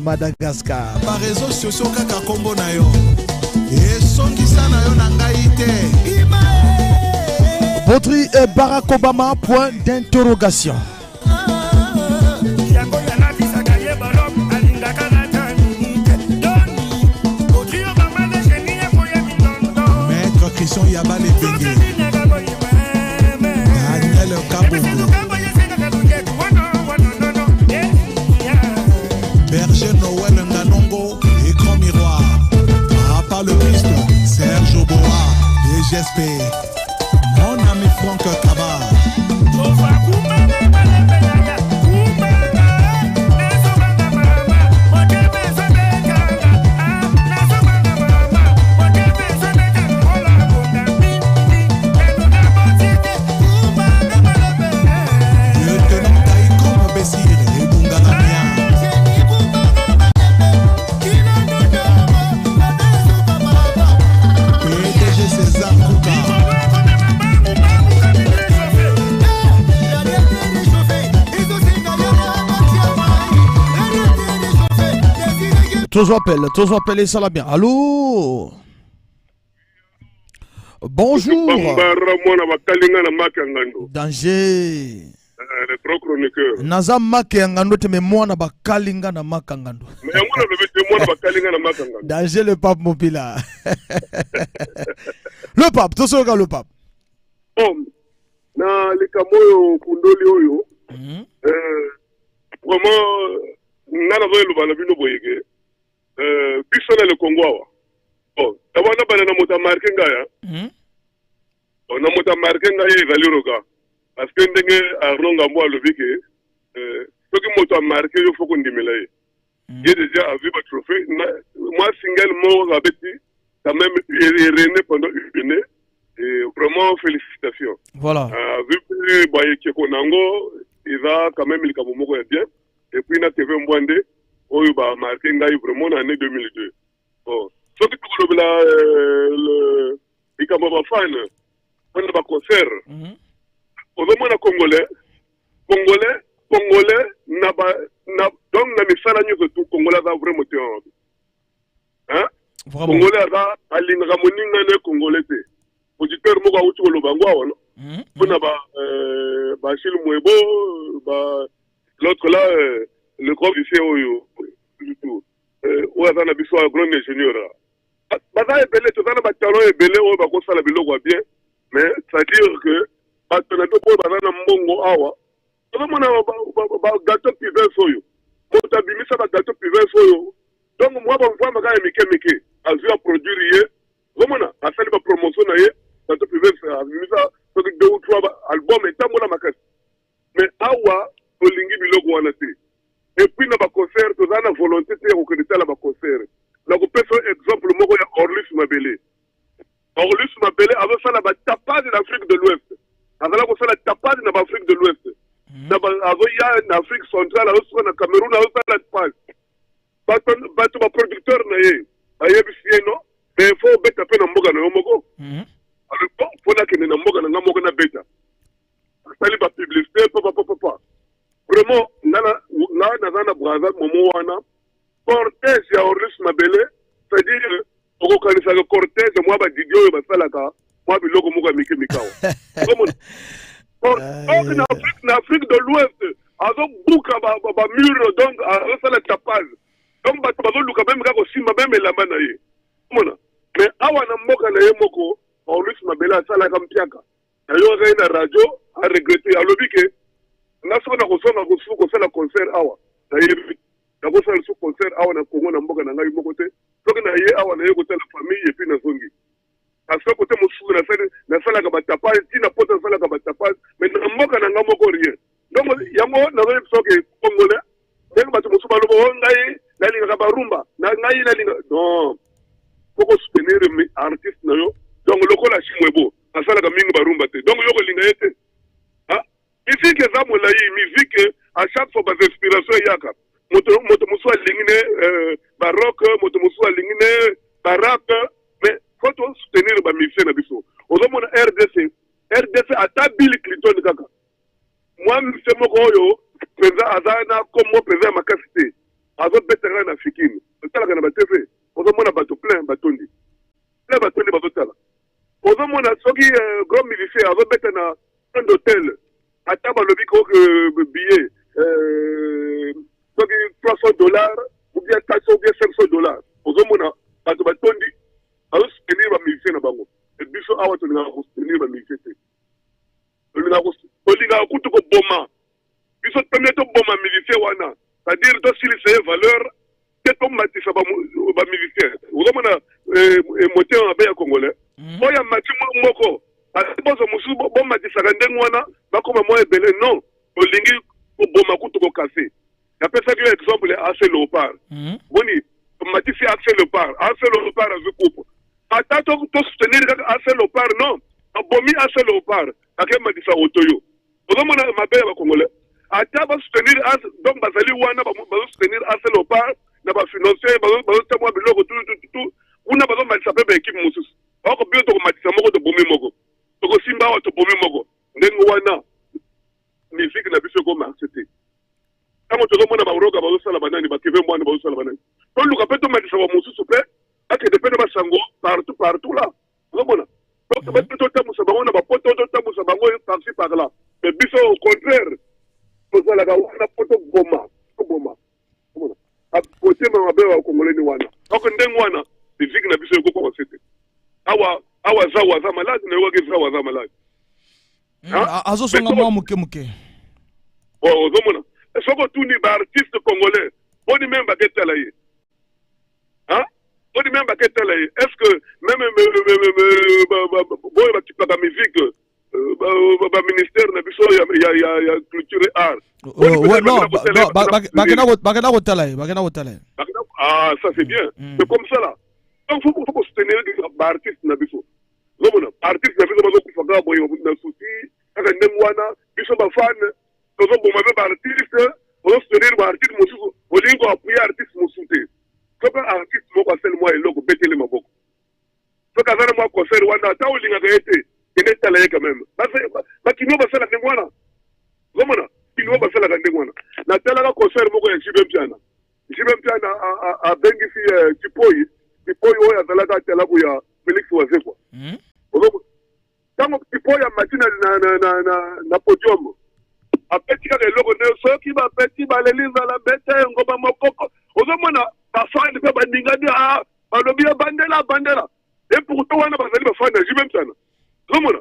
Madagascar. Par réseaux sociaux, kaka kombo na yo. Et songisa na yo na ngai te. Baudry et Barack Obama, point d'interrogation. Maître Christian Yabale Bengue, Daniel Kabongo, Berger Noël Nganongo, Écran Miroir, Papa le Christ, Serge Oboa, DGSP, mon ami Franck Kaba. Tous appellent ça là bien. Allô? Bonjour. Danger. Le trop chroniqueur. Naza Makangando te me moi na bakalinga na Makangando. Mais moi le moi na bakalinga na Makangando. Danger le pape Mopila. Le pape, tout ça le pape. Bon, na likamoyo kundoli oyo. Vraiment nana velo bana bino boyeke. Bisona le Congo awa. Bon, tabana bana na mota marke ngaya. On a mota marke ngaya ezali roka. Parce que ndenge aronga mwa lobike soki moto a marqué yo faut qu'on ndimela ye. J'ai déjà vu votre trophée. Moi single mot abeti quand même rené pendant une année et vraiment félicitations. Voilà. Vu boye Keko Nango, il va quand même il kamomoko bien et puis na TV Mbwande oyo ba marqué ngai vraiment en année 2002. Bon, soki tu la le ikamaba fan on ba concert. Aujourd'hui, Congolais, donc na misala nyo tout Congolais va vraiment te hein Congolais va alinga moninga ne Congolais te auditeur mo ka uti ko lobangwa wana pona ba Chil Mwebo ba l'autre là le gros lycée oyo du tout oya na biso grand ingénieur ba za ebele to na ba talon ebele o ba ko sala biloko bien mais ça veut dire que Batonato pour banana mbongo awa. Tout le monde a gâteau privé soyo. Pour t'abimisa ba gâteau privé soyo. Donc moi bon voir ma gars meke a vu à produire. Comment a fait la promotion na ye gâteau privé a abimisa so que 2 ou 3 albums et tamola makas. Mais awa olingi biloko wana te. Et puis na ba concert to na volonté te reconnaître la ba concert. La ko peso exemple moko ya Orlus Mabele. Orlus Mabele avait fait la tapage de l'Afrique de l'Ouest. Azala ko sala tapage na Afrique de l'Ouest. Na ya na Afrique centrale, au na Cameroun, au sala tapage. Bato ba producteur na ye. Aye bisieno, mais faut beta pe na mboga na yomoko. Alors bon, faut na kene na mboga na mboga na beta. Sali ba publicité papa. Vraiment na braza momo wana. Cortège ya Orlus Mabele, c'est-à-dire oko kanisa le cortège moi ba didio ba sala ka. Moi, biloko moko mike mikawa. En Afrique de l'Ouest, avec bouka ba mur donc à la tapage. Donc ba bazo luka même kako sima même la manaye. Mona. Mais awa na mboka na yemoko, Orlus Mabele sala kampiaka. Ayo na radio a regretter à lobike. Na so awa na ye kota la famille et puis na zongi parce que côté mosusu na sala ka batapa ti na poto sala ka batapa mais na mboka na ngamo ko rien donc yango na zo soke congolais ndenge bato mosusu balobo ngai nalinga ka barumba na ngai nalinga non faut soutenir artiste na yo donc lokola chimwebo asala ka mingi barumba te donc yo ko linga yete ah musique za molai musique à chaque fois bas inspiration yaka moto mosusu alingine baroque moto mosusu alingine baraque mais faut soutenir ba musicien na biso ozomona RDC ata Bill Clinton kaka moi musicien moko oyo président azana comme président makasite azo betera na fikini tala kana ba TV ozomona bato plein batondi bazotala ozomona soki grand musicien azo beta na un hôtel ata balobi ko billet soki $300 ou bien $400 ou bien $500 ozomona bato batondi azo soutenir ba musicien na bango et biso awa tolinga ko soutenir ba musicien te tolinga kutu ko boma biso premier to boma musicien wana c'est-à-dire to sili c'est valeur te to matisa ba musicien ozomona moteur abe ya congolais oya mati moko bozo musu bo matisa ka ndenge wana bakoma mo ebele non olingi ko boma kutu ko kase yapesa que exemple AC Leopard boni matisi AC Leopard azukupo atato to soutenir AC Leopard non abomi AC Leopard ake matisa otoyo ozomona mabe ba congolais ata ba soutenir donc bazali wana ba soutenir AC Leopard na ba financer ba tamwa biloko tout una ba matisa pe équipe mususu ako bio to matisa moko to bomi moko to simba wa to bomi moko ndengo wana musique na biso ko marché kama tozomona baroga bazosala banani bakeve mwana bazosala banani toluka pe tomatisa ba mosusu pe ake depende basango partout là ozomona donc bato totambusa bango na bapoto totambusa bango par-ci par-là mais biso au contraire tozalaka wana poto boma ozomona apote mabe wa kongoleni wana donc ndenge wana musique na biso ekoko kosete awa za malade na yoke za malade azosonga mwa muke ozomona soko tuni ba artiste congolais boni même baketala ye est-ce que même boy bakipaka musique ba ministère na biso ya culture et art bakena kotala ah ça c'est bien c'est comme ça là donc faut soutenir ba artiste na biso lomona artiste na biso bazokufaka boy na souci aka ndemwana biso ba fan tozoboma be ba artiste soutenir ba artiste mosusu olingo appuyer artiste mosusu soka artiste moko asel moi eloko betele maboko soka zana moi concert wana ta olinga gaete ene tala quand même bakino basala ndengwana zomona kino basala ndengwana na tala ka concert moko ya Jibempiana a bengi fi Tipoi oya zalaka tala ku ya Felix Wazekwa tango Tipoi ya matina na podium apeti kaka eloko ne soki bapeti baleliza la bete ngoma mokoko ozomona bafani pe bandingani balobi ya bandela et pourtant wana bazali bafani ya Jibempiana ozomona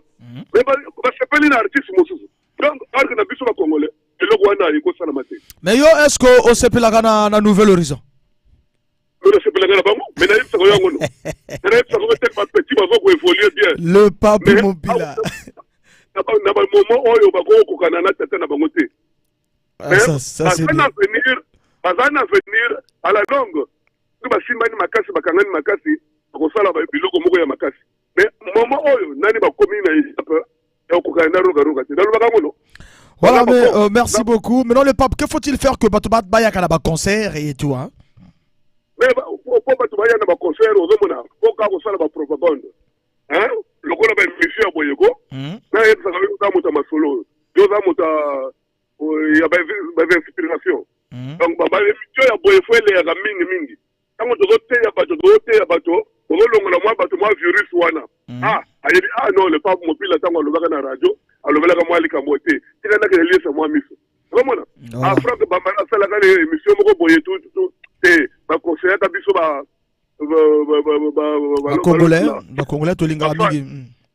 mais basepeli na artiste mosusu donc arke na biso bakongolais eloko wana ekosala mate mais yo est-ce que osepelaka na Nouvel Horizon osepelaka na bango mais nayebisaka yango no nayebisaka peut-être bapeti bazoko évoluer bien le pape mobila na ba moment oyo bakokokana na tata na bango te ça c'est bien bazana venir à la longue que basimbani makasi bakangani makasi bakosala biloko moko ya makasi mais moment oyo nani bakomi na étape ya kokokana na roga te nalobaka ngono. Voilà, mais merci beaucoup. Maintenant, le pape, que faut-il faire que Batoubat Bayak à la concert et tout, hein? Mais pour Batoubat à la concert, aux hommes, pour qu'on soit la propagande. Hein? Le coup, on a une mission à Boyego. Mais il y a un solo. Il y a des inspirations. Donc, il y a Boyefou et il y a Mingi. Quand on doit bateau, on va virus wana. Ah non, le pape mobile attend le la radio. Alors voilà comment il camoté. Il y a des liens sur moi miss. Comment là? En France, Bambara ça la émission moko boye tout et ba conseiller ka biso ba Congolais to linga mingi.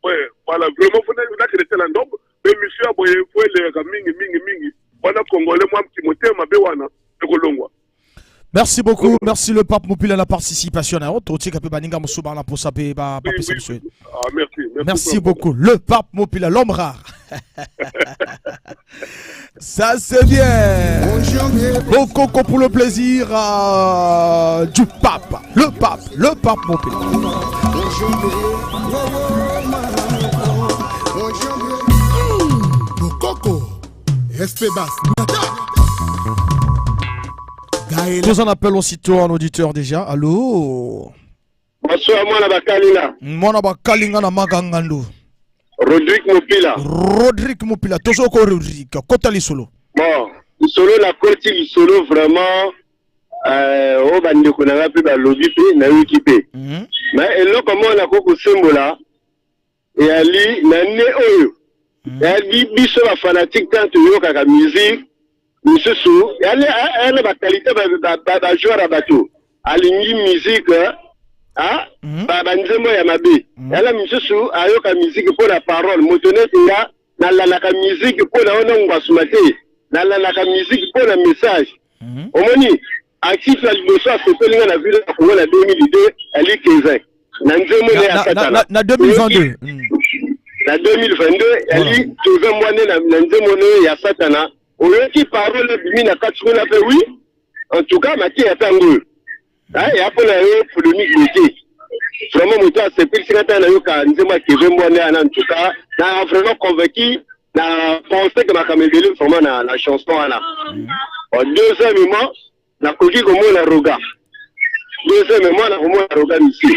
Ouais, voilà, vraiment faut que de tel nombre, mais monsieur boye faut les mingi. Wana Congolais moi petit moté mabe wana ekolongwa. Merci beaucoup, merci le pape Mopila la participation. Merci beaucoup, le pape Mopila, l'homme rare. Ça c'est bien. Beaucoup pour le plaisir du pape. Le pape Mopila. Nous en appelons aussitôt un auditeur déjà. Allô? Bonsoir, moi, Nabakalina. Moi, Nabakalina, Namagangando. Rodrigue Mopila. Toujours Rodrigue. Kotali solo. Bon, solo la côté, solo vraiment. Au bande qu'on a pu lobby, na équipé. Mais et là, comment on a beaucoup symbole là? Et Ali, na né oyo. Et Ali, biso la fanatique tant yo kaka musique. Monsieur Sou, elle a la qualité de jouer à bateau. Elle musique, ah, Banzemo Yamabe. Elle a Monsieur Sou, a eu la musique pour la parole. Motonnet, n'a la musique pour la honneur, on va se mater. N'a la musique pour le message. Au moni, actif la leçon, c'est que l'on a vu la 2002, elle est 15 ans. Na 2022. Na 2022, elle est 12 mois, il y a Satana. On qui parle de na katsuko na oui. En tout cas, Mathieu a tango. Ah, et après la polémique d'été. Vraiment, moi, c'est plus que na yoka, nzema Kevin Moine en tout cas, na vraiment convaincu, na pensé que ma caméra vraiment la chanson là. Deuxièmement, na koki comme la roga. Deuxièmement, na comme la roga ici.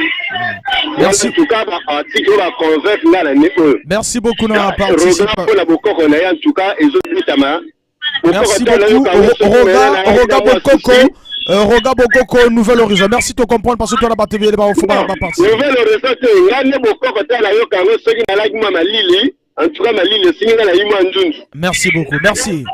Merci. En tout cas, article va convaincre là la néo. Merci beaucoup na participation. Roga pour la boko qu'on a en tout cas et autres tama. Merci beaucoup, Roga Bokoko, Nouvel Horizon. Merci de comprendre parce que tu as pas TV, pas parti. Nouvel Horizon, Ngane Bokoko, tu as la yoka, ceux qui n'ont pas ma Lili, en tout cas ma Lili, c'est la Iman. Merci beaucoup, merci.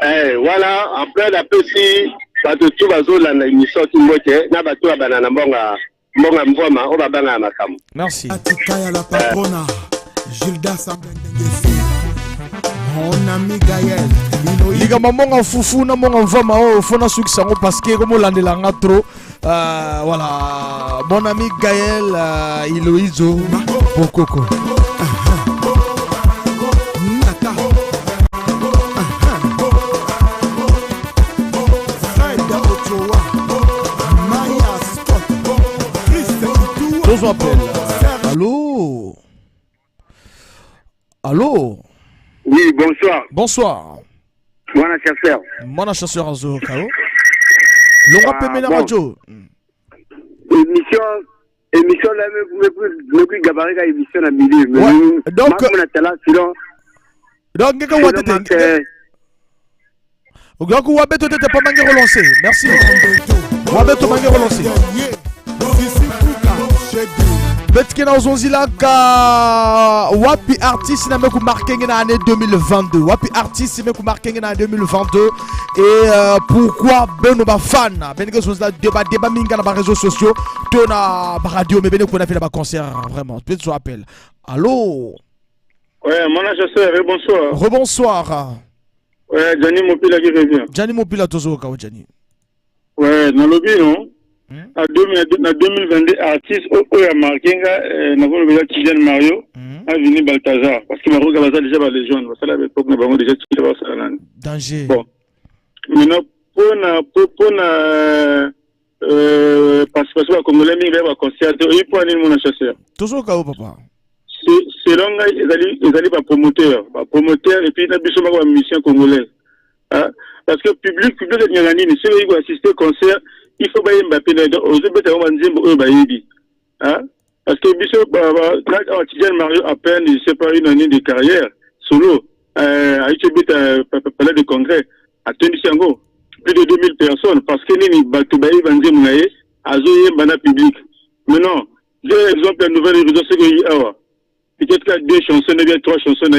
Voilà, après la PC, pas de tout bazo la émission qui moque, n'a pas tout à banana bonga, bonga mboma, on va banga makam. Merci. Atikaya la patrona, Gilda Sambendengesi. Mon ami Gaël. Liga maman fufu na mon vama o fona succès parce que comme landela nga trop voilà mon ami Gaël Iloizo Bokoko. Tous appellent. Allô? Allô? Oui, bonsoir. Bonsoir. Mwana chasseur. Mwana chasseur Azo Kao. L'on rappelle la radio. Émission là, me plus gabarit à émission à milieu. Donc, qu'est-ce donc, Wabeto t'es pas manqué relancer. Merci. Wabeto manqué relancer. Betkina Ozonzila ka wapi artiste na meku marqué en année 2022. Wapi artiste meku marqué en année 2022 et pourquoi beno ba fan benke Ozonzila débat minga na ba réseaux sociaux to na ba radio mais beno ko na fait ba concert vraiment. Peut-être so appel. Allô? Ouais, mon chasseur, bonsoir. Rebonsoir. Ouais, Gianni Mopila qui revient. Gianni Mopila tozo ka Gianni. Ouais, dans le lobby non. En 2022, artiste où il a marqué, Kylian Mario, a venu Balthazar. Parce que Maroc a déjà les jeunes. Parce que à l'époque, nous avons déjà tiré ça. Danger. Bon. Maintenant, pour la participation à Congolais, il va concert. Il faut aller mon chasseur. Toujours KO, papa. C'est long, ils allaient pas promoteur. Promoteur, et puis il y a besoin de mission congolaise. Parce que public de Nyanganine, si vous voulez assister au concert, il faut bailler Mbappé aux bêtes à Wanzimbo Bayebi. Parce que Bishop Kylian Mario à peine, je sais pas, une année de carrière, solo, à Ichebit palais de congrès, à Tenisiango, plus de 2000 personnes, parce que Nini Batubaye Wanzimbo a Zoé Bana public. Maintenant, j'ai exemple la nouvelle révision, c'est qu'il y a peut-être qu'il y a 2 chansons, il y a 3 chansons, le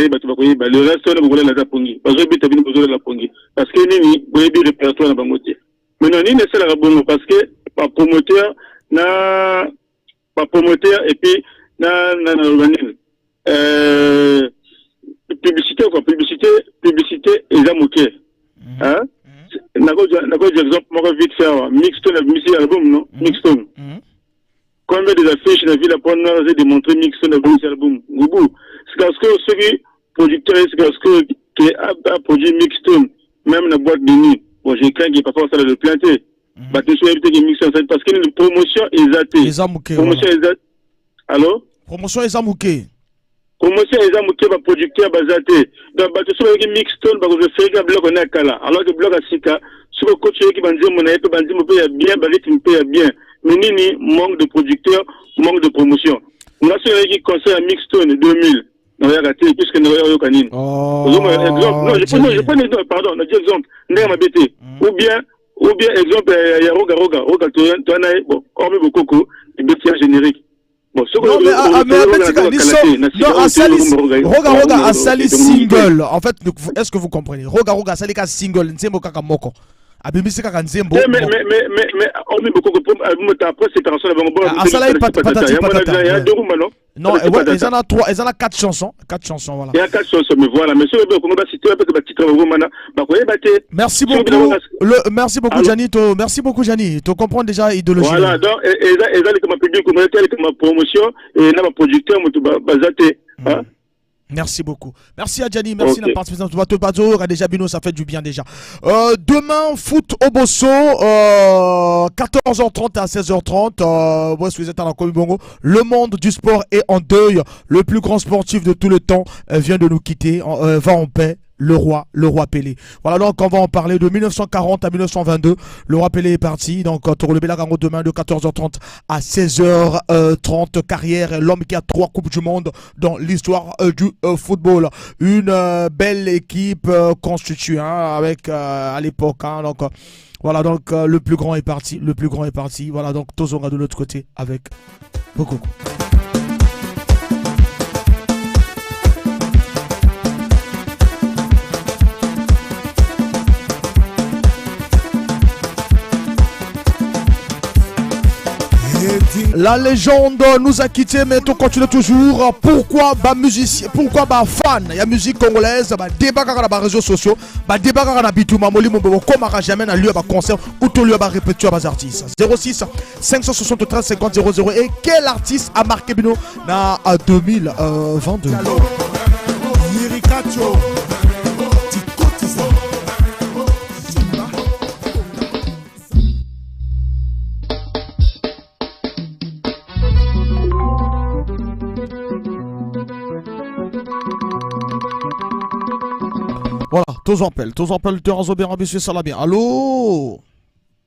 reste, on va la Pongi. Parce que Bita besoin de la Pongi. Parce que Nini, vous avez du répertoire dans Bangotier. Maintenant, ni ne sait la bonne parce que pas promoteur et puis publicité quoi publicité et amoké exemple, moi, vite fait, Mixstone a mis album, non? Mixstone. Combien des affiches n'a vu la première j'ai démontré Mixstone a mis album? Goubou. C'est parce que ceux qui producteurs, c'est parce que qui a produit Mixstone, même la boîte de nuit. Bon, j'ai craint qu'il n'y ait pas forcément ça de le planter. Bah, tu sais, éviter que Mixstone, parce qu'il y a une promotion exatée. Promotion exatée. Allô? Promotion exatée. Promotion exatée, bah, producteur, bah, exatée. Donc, bah, tu sais, avec Mixstone, bah, je fais un bloc, on est à Kala. Alors que le bloc à Sika, sur le coach qui va dire, mon aïe, va dire, mon paye bien, bah, tu me payes bien. Mais Nini, manque de producteurs, manque de promotion. On a sur qui conseille à Mixstone 2000. Non, il y a raté, puisque nous avons canine. Exemple, non, je prends un exemple, pardon, un exemple, n'est ma bêtise. Ou bien, exemple, il y a Roga, tu en as, bon, hormis beaucoup, et bêtises génériques. Bon, non, Roga, Asali single. En fait, est-ce que vous comprenez? Roga, Asali single, Nzembo Kakamoko. Abimisi Kakanzembo. Mais, hormis beaucoup, après, c'est un seul Asala patati patata. Non, ils en a 3, ils en a 4 chansons. 4 chansons, voilà. Il y a 4 chansons, mais voilà. Mais si on va citer un peu de titre, merci beaucoup. Merci beaucoup, Gianni. Merci beaucoup, Gianni. Tu comprends déjà l'idéologie. Voilà, donc, et ça, comme ma public, comme ma promotion, et là, ma producteur, basaté. Merci beaucoup. Merci à Gianni, merci de la participation. Déjà Bino, ça fait du bien déjà. Demain, foot au Bosso, 14h30 à 16h30. Vous êtes à la Comibongo. Le monde du sport est en deuil. Le plus grand sportif de tout le temps vient de nous quitter. Va en paix. Le roi Pelé. Voilà, donc on va en parler de 1940 à 1922. Le roi Pelé est parti. Donc Toro le Belagango demain de 14h30 à 16h30. Carrière, l'homme qui a 3 coupes du monde dans l'histoire du football. Une belle équipe constituée avec à l'époque. Donc voilà, donc le plus grand est parti. Voilà, donc Tozonga de l'autre côté avec beaucoup. La légende nous a quittés, mais on continue toujours. Pourquoi musicien, pourquoi fan? Il y a musique congolaise, débat dans les réseaux sociaux, débat dans la bitouma, comme jamais dans lieu de concert ou tout lieu de répétition à artistes. 06 573 50 00. Et quel artiste a marqué Bino dans 2022? Voilà, tous appellent, Terrazo Berabissu Salabien. Allô?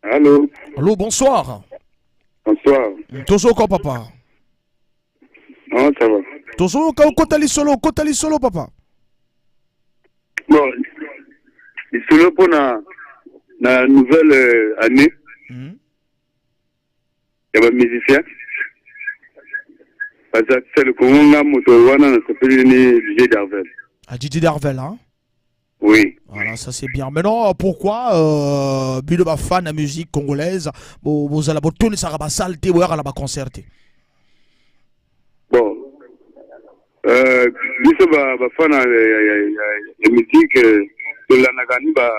Allô, bonsoir. Bonsoir. Tozo quoi, papa? Non, ça va. Tozo, Kotali solo, papa. Bon, il solo pour la nouvelle année. Il y a un musicien. C'est le Congo, Motowana, ça s'appelle DJ Darvel. Ah, DJ Darvel, hein? Oui. Voilà, ça c'est bien. Maintenant, pourquoi Bilo ba fan de musique congolaise, vous allez tourner ça à salté ou à la concerté? Bon, Bilo ba fan de musique de la Nagani ba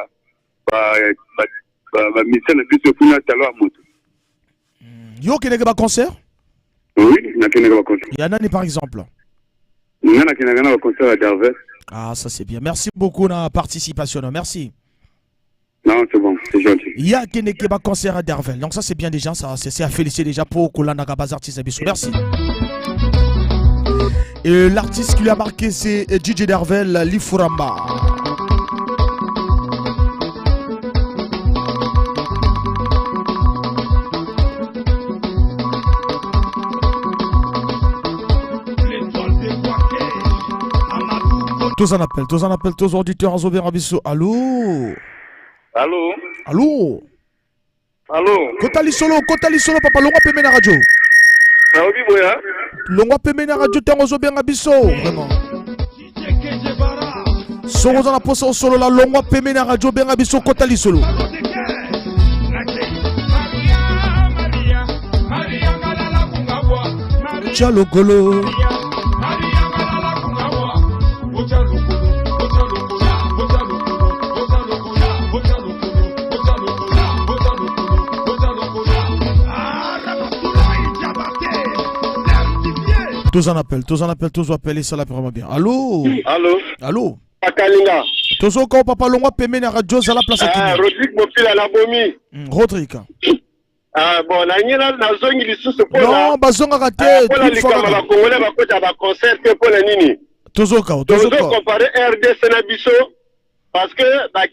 mission de Bilo kuna talo à moto. Yo qui n'est pas concert? Oui, n'a qui n'est pas concert. Il y en a par exemple. Il y en a qui n'est pas concert à Darvel. Ah, ça c'est bien. Merci beaucoup de la participation. Merci. Non, c'est bon, c'est gentil. Il y a qui n'est pas concert à Darvel. Donc ça c'est bien déjà, ça c'est à féliciter déjà pour Kolana Gabaz artiste Abisso. Merci. Et l'artiste qui lui a marqué c'est DJ Darvel Lifuramba. Tous en appellent, tous auditeurs à Zobé Rabisso. Allô? Kotali solo, papa, l'on va payer la radio. L'on va payer la radio, t'es en Zobé Rabisso. Vraiment. Solo dans la poste solo, là, l'on va payer la radio, Ben Rabisso, Kotali solo. Tchalo Golo. Tous en appel, et ça la vraiment bien. Allô? Allô? Akalinga. Tous encore papa longwa peme na radio za la place à Rodrigue Mopila la bomi. Rodrigue. Bon, na nyina na zongi lisusu pour non, bazonga raté. Pour la likama ba congolais ba kota ba concert pour la nini. Tozoka. Comparer RDC na biso parce que ba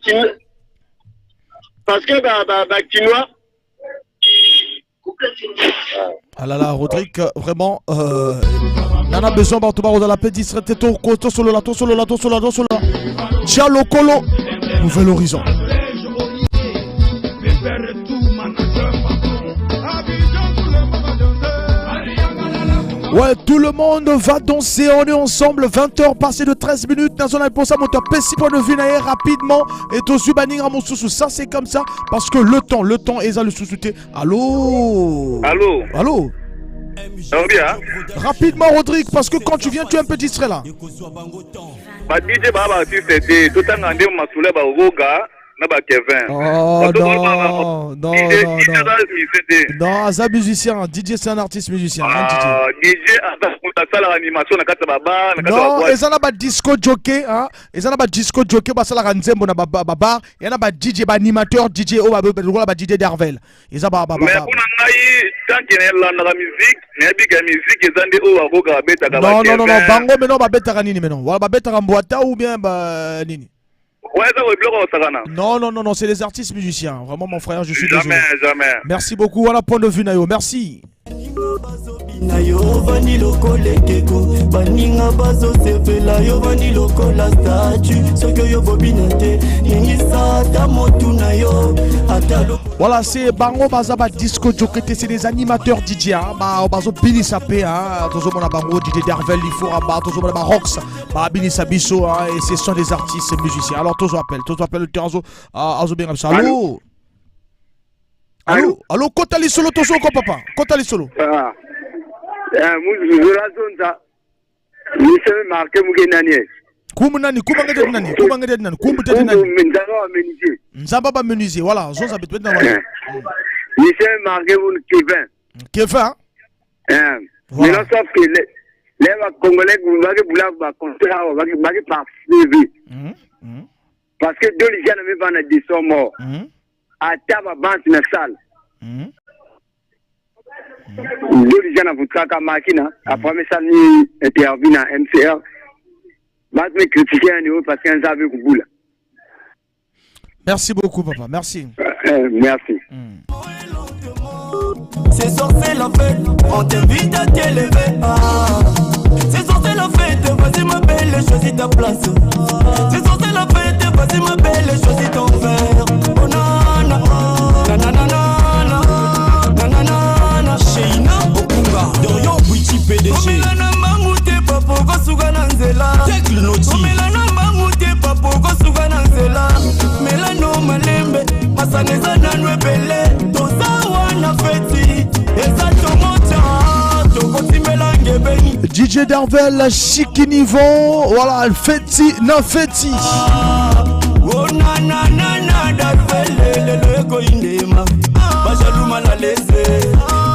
Kinois. Ah là là, Rodrigue, vraiment, on a besoin de la paix distraite. Solo là. Diallo Colo, nouvel horizon. Ouais, tout le monde va danser, on est ensemble, 20h passé de 13 minutes, national pour ça, mon top petit point de vue rapidement, et tout subaning à mon sous ça c'est comme ça, parce que le temps est à le sous-souter. Allô? Ça va bien? Rapidement Rodrigue, parce que quand tu viens, tu es un peu distrait là. Bah DJ Baba, tu sais, tout un rendez-vous m'a soulevé au Roga. Oh non, Aza musicien, DJ c'est un artiste musicien. DJ Aza animation na kata baba. Non, ils ont pas disco jockey, hein. Ils ont pas disco jockey, bah ça la ranzembo na baba. Il y en a pas DJ, ba animateur, DJ oh ba DJ Darvel. Ils ont pas. Mais pour ngai tant qu'il est là dans la musique, mais big musique ils ont des oh aboga beta ka. Non, bango mais non ba beta nini mais non. Wala ba beta mbwata ou bien ba nini. Ouais, ça va bloquer au Sagana. Non, c'est les artistes musiciens. Vraiment, mon frère, je suis désolé. Jamais. Merci beaucoup. Voilà, point de vue, Nayo. Merci. Nayo vani lokole keko baninga bazo sepela yo vani lokola statue sokyo yo bobinate ningisa ta motu nayo atalo. Voilà, c'est Bango Bazaba Disco Jockey, c'est des animateurs DJ ba bazo bini sapé tozo mona bango DJ Darvel il faut ba tozo mona Rox ba bini sabiso et ce sont des artistes musiciens. Alors tozo appelle le terrazo azo bien comme ça. Allô, Kotali solo tozo ko papa. Kotali solo. Muzula zonza. Mise marke mugenani. Kumunani, kumangede nani? Kumbutete nani? Nzamba ba menuisier. Voilà, zonza betu na wala. Mise marke mun Kevin. Mais non sauf que les Congolais vont ba contrat ba par suivi. Parce que deux les gens ne vont pas dire sont morts. À table banque na salle. Deux les gens vous traka makina après ça ni interview na MCR. Bah me critiquer un niveau parce qu'un avait Kuboula. Merci beaucoup papa, merci. Merci. C'est sorti la fête, on t'invite à t'élever. C'est sorti la fête, vas-y ma belle, choisis ta place. C'est sorti la fête, vas-y ma belle, choisis ton verre. Oh nana, nanana, nanana, Sheina, Okunga, Dorian Bouti PDG. Omelana mamute papo kosuga nanzela. Omelana mamute papo kosuga nanzela. Melano malembe, masaneza nanwe bele. Toza wana feti, eza tomota, tokotimela ngebeni. DJ Darvel, Chiki Niveau, voilà, feti, na feti. Oh na Darvel, le koindema. Bajaluma la laisse,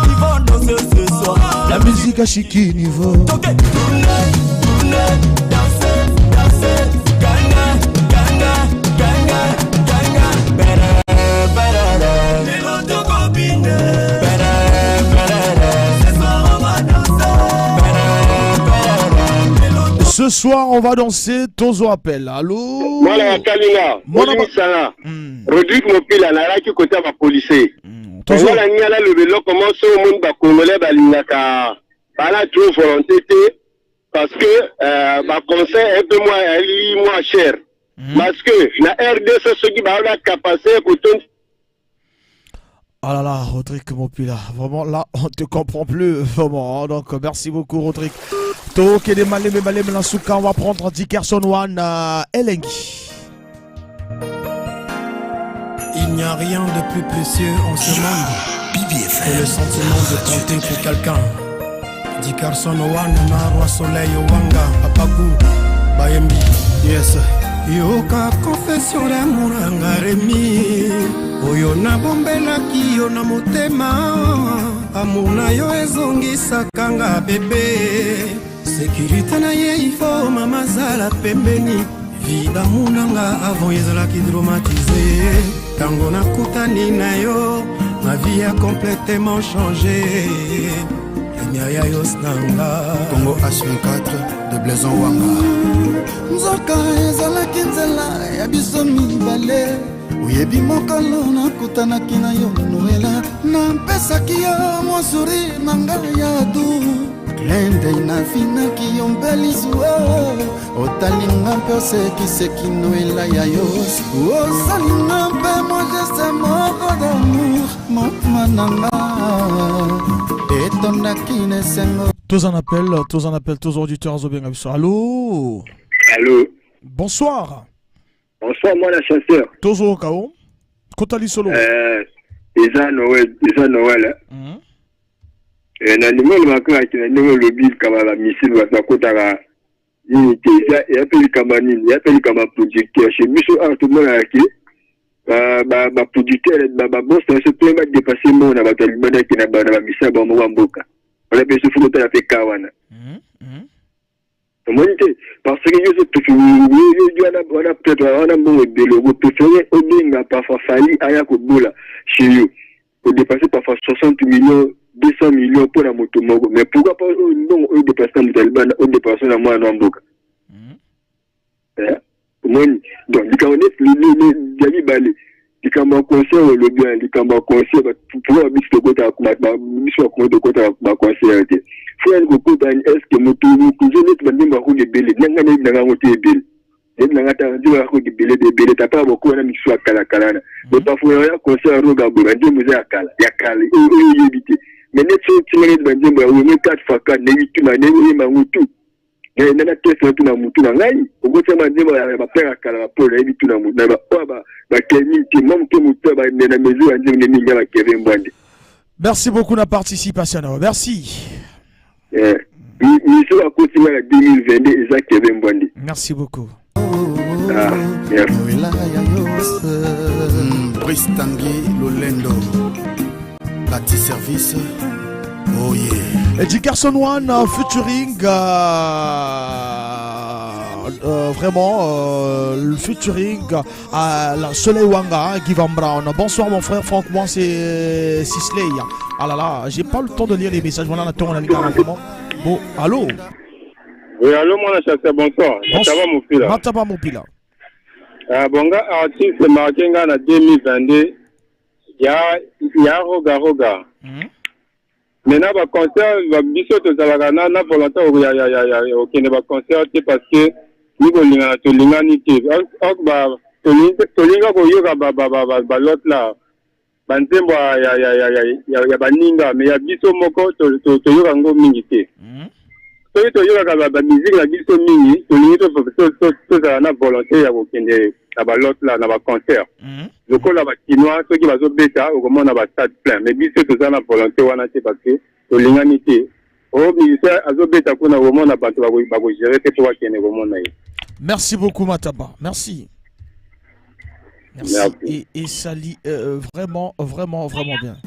ils vont danser ce soir. La musique à Chiki Niveau. Tournez, danser, ganga. Ce soir, on va danser Tozo appelle. Allô? Voilà, Kalina. Voilà, Rodrigue Mopila, Naraki côté ma policier. Voilà, Niala le vélo commence au monde ba Congolais balinaka. Bala trop volonté parce que ma conseil un peu moins cher. Parce que la RDC ce qui va la capacité pour tout. Ah là là, Rodrigue Mopila, vraiment là, on te comprend plus, vraiment. Donc, merci beaucoup, Rodrigue. Toke de Malem Lansouka, on va prendre Dickerson One Elengi. Il n'y a rien de plus précieux en ce monde que le sentiment de compter pour quelqu'un. Dickerson One, Narwa Soleil, Wanga, Papakou, Bayembi, yes. Yoka confession d'amour angaremi Oyo na bombelaki yo na motema amour na yo ezongisaka nga bebe sécurité na ye ifo mama zala pembeni vie d'amour nanga avant ezalaki dramatisé tango nakutani na yo ma vie a complètement changé Nyaya Yosnanga Congo H24 de Blaison Wanga Nzoka ezalaki nzela ya biso mibale oyebi mokolo nakutanaki na yo noela napesaki yo mwa sourire na ngai ya du klende nafinaki yo mbelisuo otalinga mpe osekiseki noela ya yo osalinga mpe mo geste moko d'amour motema na nga Tous en appellent, tous auditeurs Zobenga. Allô? Allô? Bonsoir. Bonsoir, moi la chasseur. Tous au Kao? Kotali Solo. Isa Noël. Na numéro makala qui na numéro le bill comme la missile wa sakotaka unité ya peli kama nini ya peli kama producteur chez biso a tout le monde aki ba producteur ba boss se peut pas dépasser mon na ba talibana qui na ba misa ba mo mboka on a besoin de faire la kawana monite parce que yo tout yo ana peut-être ana bon de logo préféré au binga parfois fali aya ko bola chez yo pour dépasser parfois 60 millions 200 millions pour la moto mogo mais pourquoi pas non au dépasser le talibana au dépasser la moi na mboka moni donc il connaît le Djali Balé il kama concert le bien il kama concert pour un mix de côté ma mission de côté ma concert faut un coup dans est que moto ku je net bandi ma ko de belé nanga ne nanga moto belé et nanga ta ndi ma ko de belé ta pas beaucoup na mix kala kala mais parfois ya concert roga bo ndi mu ya kala et éviter mais net so timene bandi ma o 4 fois 4 ne 8 ma ne ma mutu et nana test tout na mutu na ngai o ko ma ndima ya ba pera kala pour éviter tout na mutu na ba keliti même que mutu ba na mesure ndi ne ninga ba Kevin Bandi. Merci beaucoup de la participation. Merci. Monsieur a continué à 2022 et ça Kevin Bandi. Merci beaucoup. Brice Tanguy Lolendo Bati Service. Oh yeah. Eddie Carson One featuring vraiment le featuring à la Soleil Wanga, Givan Brown. Bonsoir mon frère Franck, moi c'est Sisley. Ah là là, j'ai pas le temps de lire les messages. Voilà, on a bon, allô? Oui, allô, mon chasseur, bonsoir. Mataba Moupila. Mataba Moupila. Bon, gars, artiste marqué en 2022, il y a Roga. Maintenant, le concert, biso to zalagana na volonté au Kenya ba concert parce que ni ko linga to linga ni te ok ba to linga ko yoga ba lot la banzembo ya baninga mais ya biso moko to yoga ngo mingi te to yoga ba musique la biso mingi to linga to za na volonté ya ko Kenya na ba lot la na ba concert lokola ba chinois ceux qui va zo beta au comment na ba stade plein mais biso to za na volonté wana te parce que to linga ni te o ministère azo beta kuna au moment na bato ba ko gérer te pour Kenya au moment na. Merci beaucoup Mataba, merci. Merci. Et Sali, vraiment bien.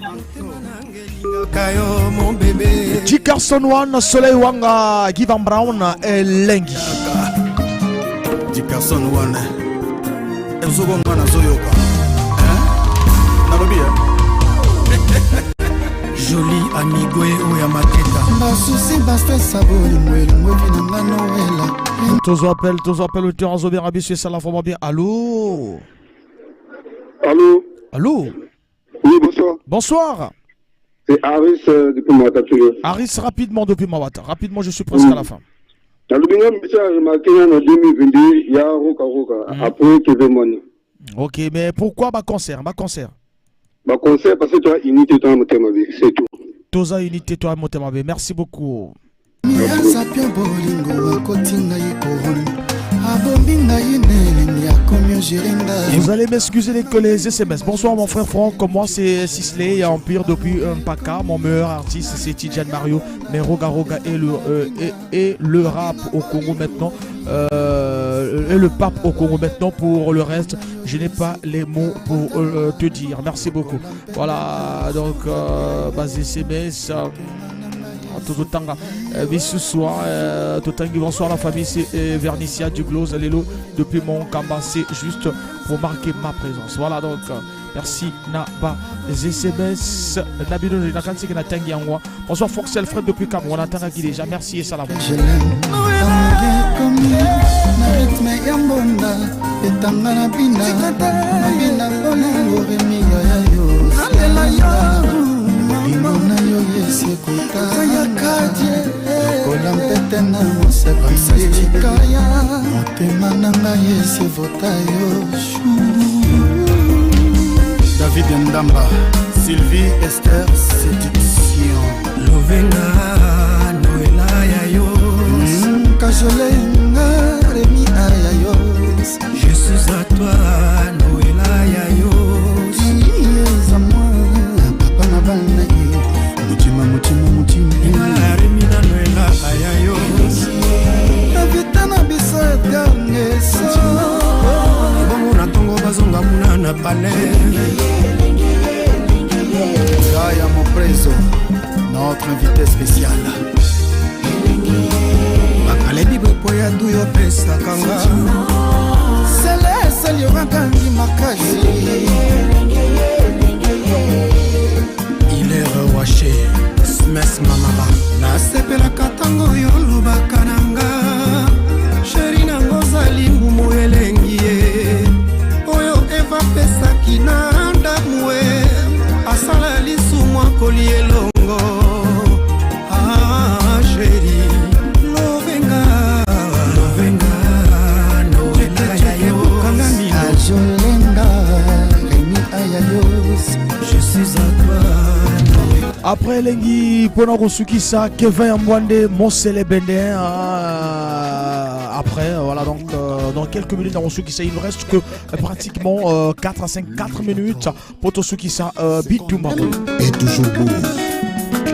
G. Carson One, Soleil Wanga, Givan Brown et Lengi. G. Carson One. Joli amigo et Oyamaketa. Basusi basta saboli mweli mweli na Noël. Tous appellent le terrain Zobé Rabi, c'est ça la forme bien. Allô? Allô? Oui, bonsoir. Bonsoir. C'est Aris depuis Mawata toujours. Aris, rapidement depuis Mawata. Rapidement, je suis presque à la fin. Dans le binôme, message marqué en 2022, il y a Roka. Après, Kevin Bandi. Ok, mais pourquoi ma concert? Ma concert parce que tu as unité toi Motemabe, c'est tout. Toza unité toi Motemabe. Merci beaucoup. Sapia bolingo akotinga yekoni abombi ngai nele Vous allez m'excuser les SMS. Bonsoir mon frère Franck, comme moi c'est Sisley et Empire depuis Mpaka. Mon meilleur artiste c'est Tidjane Mario. Mais Roga Roga et le rap au Congo maintenant. Et le pape au Congo maintenant. Pour le reste, je n'ai pas les mots pour te dire. Merci beaucoup. Voilà, donc SMS. Tout tanga ce soir bonsoir la famille, c'est Vernicia du Glose Lelo depuis mon Kamba, c'est juste pour marquer ma présence. Voilà, donc merci Naba les SMS Nabino Nakansi qui n'a tangi en moi. Bonsoir Fox Alfred depuis Cameroun, on attend qui déjà, merci et salam. Je l'aime Ingona yo yesekotayakadie kola mpete na mosepasikaya motema nanga yesevota yo David Ndamba Sylvie Esther Séduction Lovenga Noela Yayos Kajolenga Rémi Ayayos Je suis à toi Noela Yayos Yes à moi Mutima Remina Noela Ayayo Navitana bisa gangeso Bongo na tongo bazonga muna na pale Gaya Moprezo, notre invité spécial Bakale bibe poya duyo pesa kanga Celeste Liorangangi Makazi Il est rewaché, Smes Mamara. Na sepela katango yolo bakananga. Chéri nango zali mumu elengie. Oyo eva pesa kinanda mwe. Asala lisu mwa koli elongo. Ah chéri, lovenga, lovenga, novenga yayo. Ajolenga, Rémi Ayayos. Je suis à toi. Après Lengi Ponorosukisa, Kevin Mwande, Monsele Bende. Après, voilà, donc dans quelques minutes, dans Sukisa, il ne reste que pratiquement 4 minutes pour Sukisa Bitouma. Et toujours beau.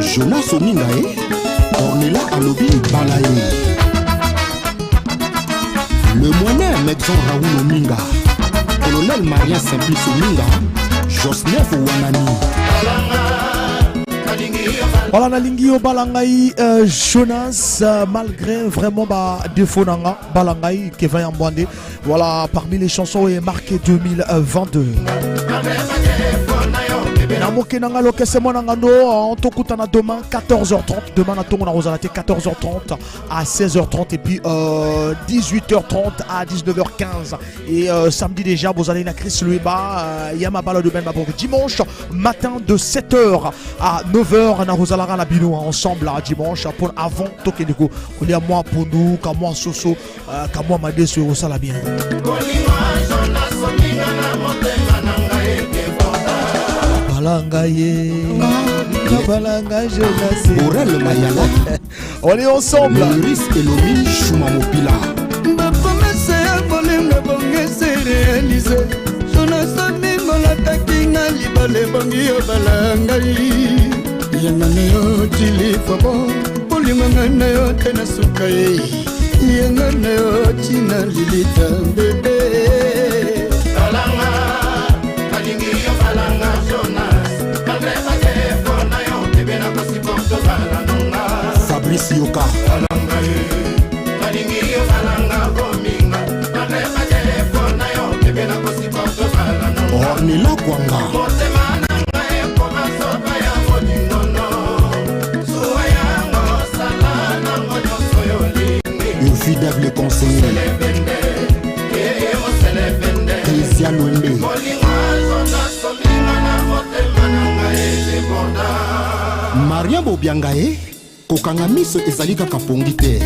Jonas Omingae, Ornella Alobi Balaye. Le moyen Medson Raoul Ominga, Colonel Marien Simplice Ominga, Josnef Wanani. Voilà la lingio balangai Jonas malgré vraiment défaut nanga balangai Kevin Yambwande. Voilà parmi les chansons est marqué 2022. Namoke nanga lokese monanga no on tokutana demain 14h30 demain na tongo na rozalate 14h30 à 16h30 et puis 18h30 à 19h15 et samedi déjà vous allez na Chris Lueba Yamabala de Benba dimanche matin de 7h à 9h na rozalara la bino ensemble dimanche pour avant tokeneko on est à moi pour nous ka moi soso ka moi madé sur sala bien. Balangaye, Balanga Jonas. Aurel Mayala. On est ensemble. Maurice Elomi Choumamopila. Ma promesse à Bolinga Bonga s'est réalisée. Jonas Amimola Takinga Libale Bongi Balangaye. Yanganeo Chili Fabo. Polimanganayo Tenasukaye. Yanganeo China Lilita Bebe. Balanga. Fabrice Yoka Ornella Kwanga le fidèle conseiller Christian Wende Maria Bobiangae Kokanga miso ezalika kapongi te.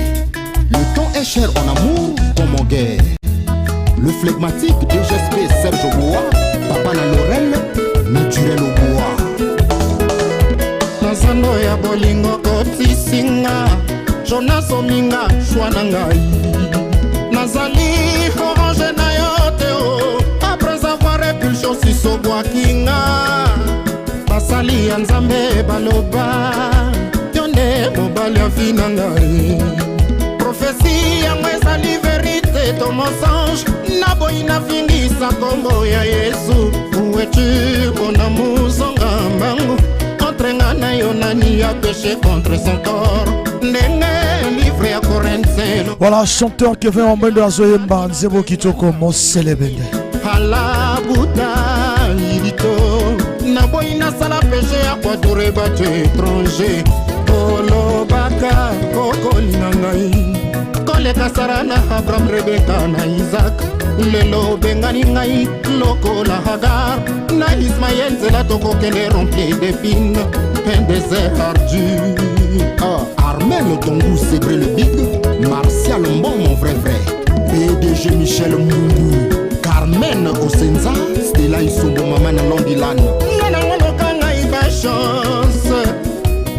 Le temps est cher en amour comme en guerre. Le flegmatique DGSP Serge Oboa, Papa na Lorraine, naturel Oboa. Nasano ya bolingo kotisinga, Jonas Ominga, chwana ngai. Nazali orange na yo te après avoir répulsion sisobwakinga basali ya nzambe baloba yonde mobali ya vi na ngai profesi yango ezali verite to mensonge naboyi nafingisa kombo ya yesu uetu mpona muzonga mbangu entre nga na yo nani a péché contre son corps ndenge livre ya korenselo. Voilà, chanteur qui vient en main de la Zoyemba Nzebo Kitoko Moselebende ala buta ilito naboyi nasala péché ya kwadure bato étranger kolobaka kokoli na ngai koleka sara na Abraham Rebeka na Isaac lelo bengani ngai lokola Hagar na Ismaël nzela tokokende rempli d'épines un désert ardu. Armel Tongo Sébré le big Martial Mbon mon vrai PDG Michel Moumou Carmen Osenza Stella Isobo Mama na Lombilan Nana ngoloka ngai ba chance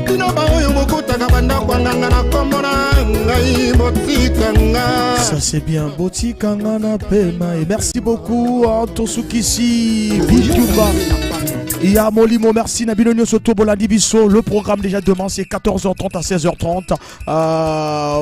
Tino ba oyo mokutaka banda kwanganga na komona ngai botikanga. Ça c'est bien, botikanga na pema. Et merci beaucoup à Tosukisi Vidyuba. Et à Molimo, merci Nabilonio Soto Bolandi Bisso. Le programme déjà demain c'est 14h30 à 16h30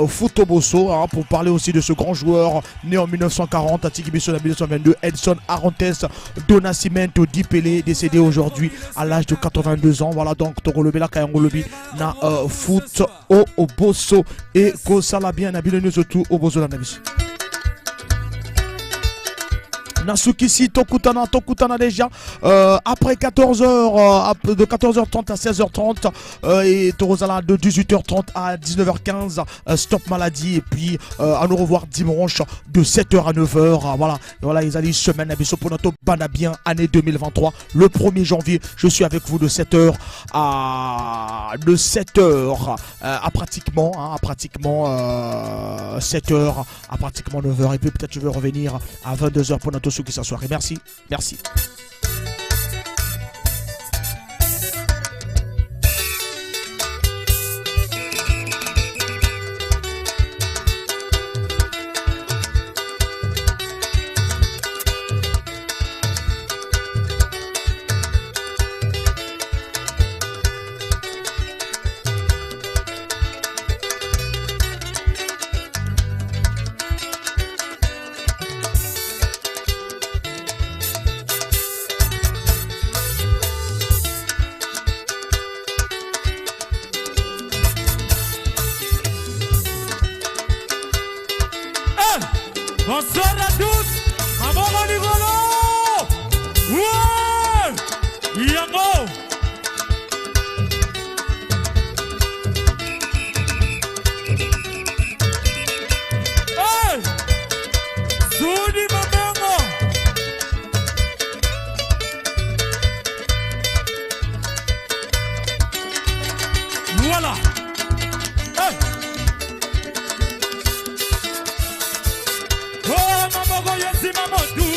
Futoboso pour parler aussi de ce grand joueur né en 1940 à Tikibiso en 1922, Edson Arantes do Nascimento Dipele, décédé aujourd'hui à l'âge de 82 ans. Voilà donc Togolobela Kayangolobi na foot au Bosso et Kosala bien Nabilonio Soto au Bosso Nabis. Nasukisi Tokutana déjà après 14h de 14h30 à 16h30 et Torozala de 18h30 à 19h15 Stop Maladie et puis à nous revoir dimanche de 7h à 9h voilà ils allaient semaine à Bissoponato Banabien année 2023 le 1er janvier je suis avec vous de 7h à pratiquement 7h à pratiquement 9h et puis peut-être je vais revenir à 22h pour notre qui s'assoit. Merci. Bonsoir à tous, maman Rigolo. Ouais, Yango. Hey, Soudi Mamango. Voilà. Hey. Yesi mamodu,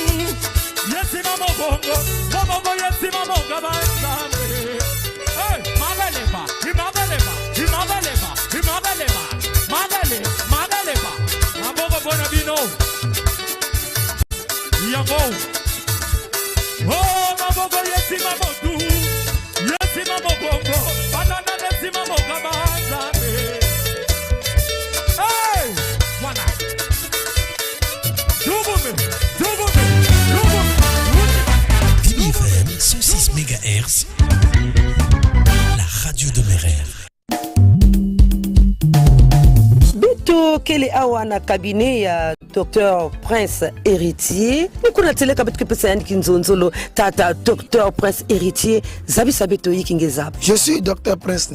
yesi mamobongo, mamobongo yesi mamonga banzambe. Hey, magaleba, imagaleba, magaleba. Mabogo bona bino. Yango. Oh, mabogo yesi mamodu, yesi mamobongo, banana yesi mamonga banzambe. Hey, voilà. BBFM 106 MHz, la radio de mes rêves. Bito kele awa na cabinet ya Dr Prince Héritier. Nikuna tele kabit pesa yandi nzonzolo tata Dr Prince Héritier zabi sabeto yikingezab. Je suis Dr Prince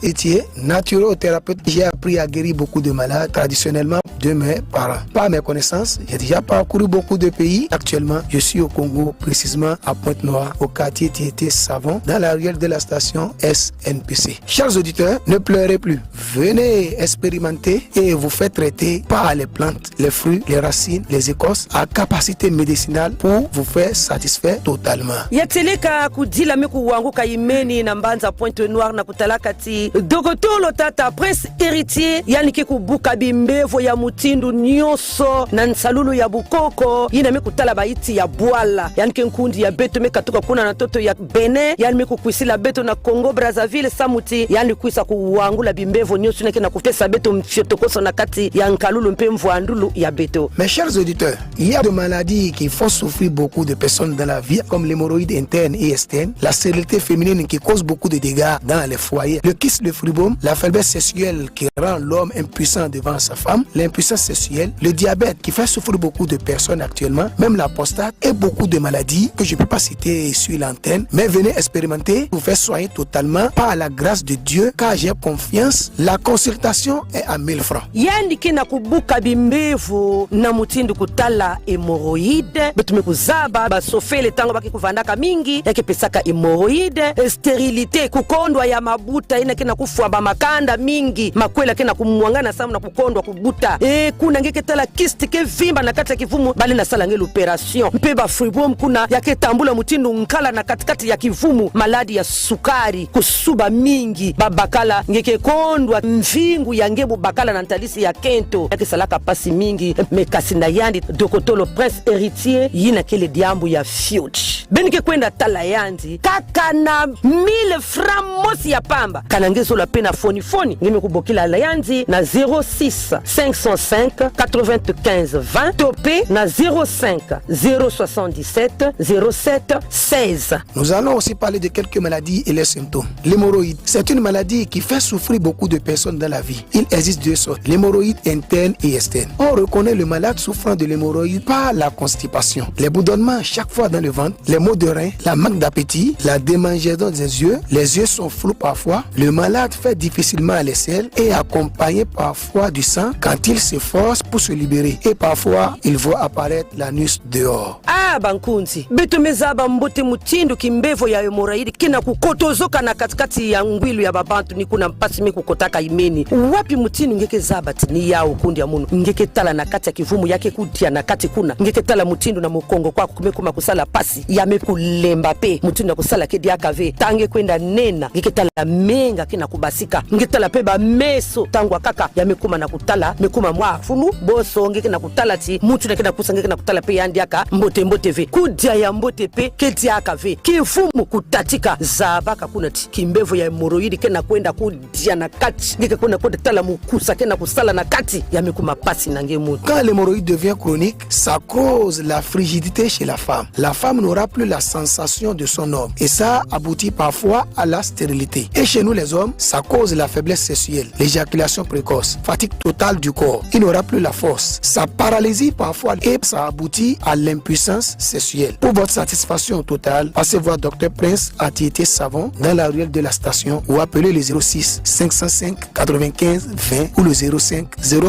Héritier, naturothérapeute. J'ai appris à guérir beaucoup de malades traditionnellement de mes parents. Par mes connaissances, j'ai déjà parcouru beaucoup de pays. Actuellement, je suis au Congo, précisément à Pointe-Noire, au quartier Tieté Savon, dans la ruelle de la station SNPC. Chers auditeurs, ne pleurez plus. Venez expérimenter et vous faites traiter par les plantes, les fruits, les racines, les écorces à capacité médicinale pour vous faire satisfaire totalement. Yateleka kudila miku wangu kaimeni na mbanza Pointe-Noire na kutalakati Dogotolo tata Prince Héritier yani kiku buka bimbevo ya mutindu nyonso na nsalulu ya bukoko yina mikutala baiti ya bwala yani kenkundi ya beto mekatuka kuna na toto ya Benin yani mekukwisila beto na Congo Brazzaville samuti yani kuisa kuwangula bimbevo nyonso na kupesa beto mfyotokoso na kati ya nkalulu mpe mvwandulu ya beto. Mes chers auditeurs, il y a des maladies qui font souffrir beaucoup de personnes dans la vie comme l'hémorroïde interne et externe, la stérilité féminine qui cause beaucoup de dégâts dans les foyers, le kyste, le fribome, la faiblesse sexuelle qui rend l'homme impuissant devant sa femme, l'impuissance sexuelle, le diabète qui fait souffrir beaucoup de personnes actuellement, même la prostate et beaucoup de maladies que je ne peux pas citer sur l'antenne, mais venez expérimenter, vous faire soigner totalement par la grâce de Dieu car j'ai confiance, la consultation est à 1000 francs. Yani kina kubuka bimbevu na mutindu kutala hémorroïde betume kuzaba basofele tango baki kuvandaka mingi yake pesaka hémorroïde, stérilité kukondwa ya mabuta ina kina kufwa ba makanda mingi makwela kina kumwangana samu na kukondwa kubuta kuna ngeke tala kyste ke vimba na kati ya kivumu bali na sala ngelo operation mpe ba fribome kuna yake tambula mutindu nkala na katikati ya kivumu maladi ya sukari kusuba mingi babakala ngeke kondwa mvingu ya ngebu bakala na ntalisi ya kento yake salaka pasi mingi mekasi na yandi dokotolo Prince Héritier yina kele diambu ya fiuch benike kwenda tala yandi kaka na 1000 francs mosi ya pamba kana ngezo la pena foni ngeme kubokila la yandi na 06 505 95 20 topé na 05 077 07 16. Nous allons aussi parler de quelques maladies et les symptômes. L'hémorroïde, c'est une maladie qui fait souffrir beaucoup de personnes dans la vie. Il existe deux sortes, l'hémorroïde interne et externe. On reconnaît le malade souffrant de l'hémorroïde par la constipation, les bourdonnements chaque fois dans le ventre, les maux de rein, la manque d'appétit, la démangeaison des yeux, les yeux sont flous parfois, le malade fait difficilement les selles et accompagné parfois du sang quand il s'efforce pour se libérer et parfois il voit apparaître l'anus dehors. Ah bankunzi beto mezaba mbote mutindu kimbevo ya hémorroïde kina kukotozoka na katikati ya ngwilu ya babantu ni kuna mpasi mi kukotaka imeni wapi mutindu ngeke zabati ni yao kundi ya munu ngeke tala na kati ya kivumu yake kutia na kati kuna ngeke tala mutindu na mukongo kwa kumekuma kusala pasi ya mekulemba pe mutindu na kusala kedi akave tange kwenda nena ngeke tala menga kina kubasika ngeke tala peba meso tangu kaka ya mekuma na kutala mekuma mwa funu boso ngeke na kutala ti mutu na kina kusa ngeke na kutala pe yandi aka mbote ve kudia ya mbote pe kedi akave kivumu kutatika zabaka kuna ti kimbevo ya hémorroïde kena kwenda kudia na kati ngeke kwenda tala mukusa kena kusala na kati ya mekuma pasi na ngemu. Quand l'hémorroïde devient chronique, ça cause la frigidité chez la femme. La femme n'aura plus la sensation de son homme et ça aboutit parfois à la stérilité. Et chez nous les hommes, ça cause la faiblesse sexuelle, l'éjaculation précoce, fatigue totale du corps. Il n'aura plus la force. Ça paralysie parfois et ça aboutit à l'impuissance sexuelle. Pour votre satisfaction totale, passez voir Dr Prince à Tieté Savon dans la ruelle de la station ou appelez le 06 505 95 20 ou le 05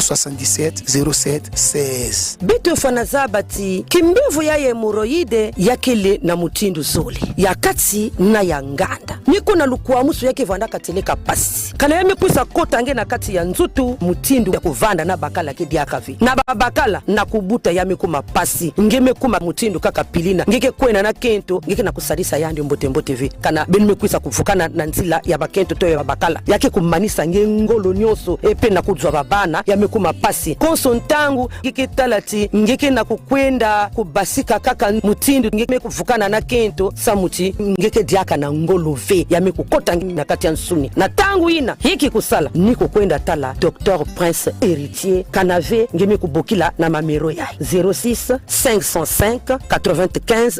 077 07 16. Beto fanazabati kimbevu ya hémorroïde yakele na mutindu zoli yakati na yanganda niko na lukuamusu yake vanda kateleka pasi kana yame kuisa kota nge na kati ya nzutu mutindu ya kuvanda na bakala kedi akavi na babakala na kubuta yame kuma pasi ngeme kuma mutindu kaka pilina ngeke kwena na kento ngeke na kusalisa yandi mbote vi kana benime kuisa kuvukana na nzila ya bakento to ya babakala yake kumanisa nge ngolo nyonso epe na kuzwa babana yame kuma pasi konsontangu ngeke talati ngeke na kukwenda kubasika kaka mutindu ngeke kuvukana na kento samuti ngeke diaka na ngolo ve yame kukota na kati ya nsuni na tangu ina hiki kusala niko kwenda tala Dr Prince Héritier kanave ngeme kubokila na mamero ya 06 505 95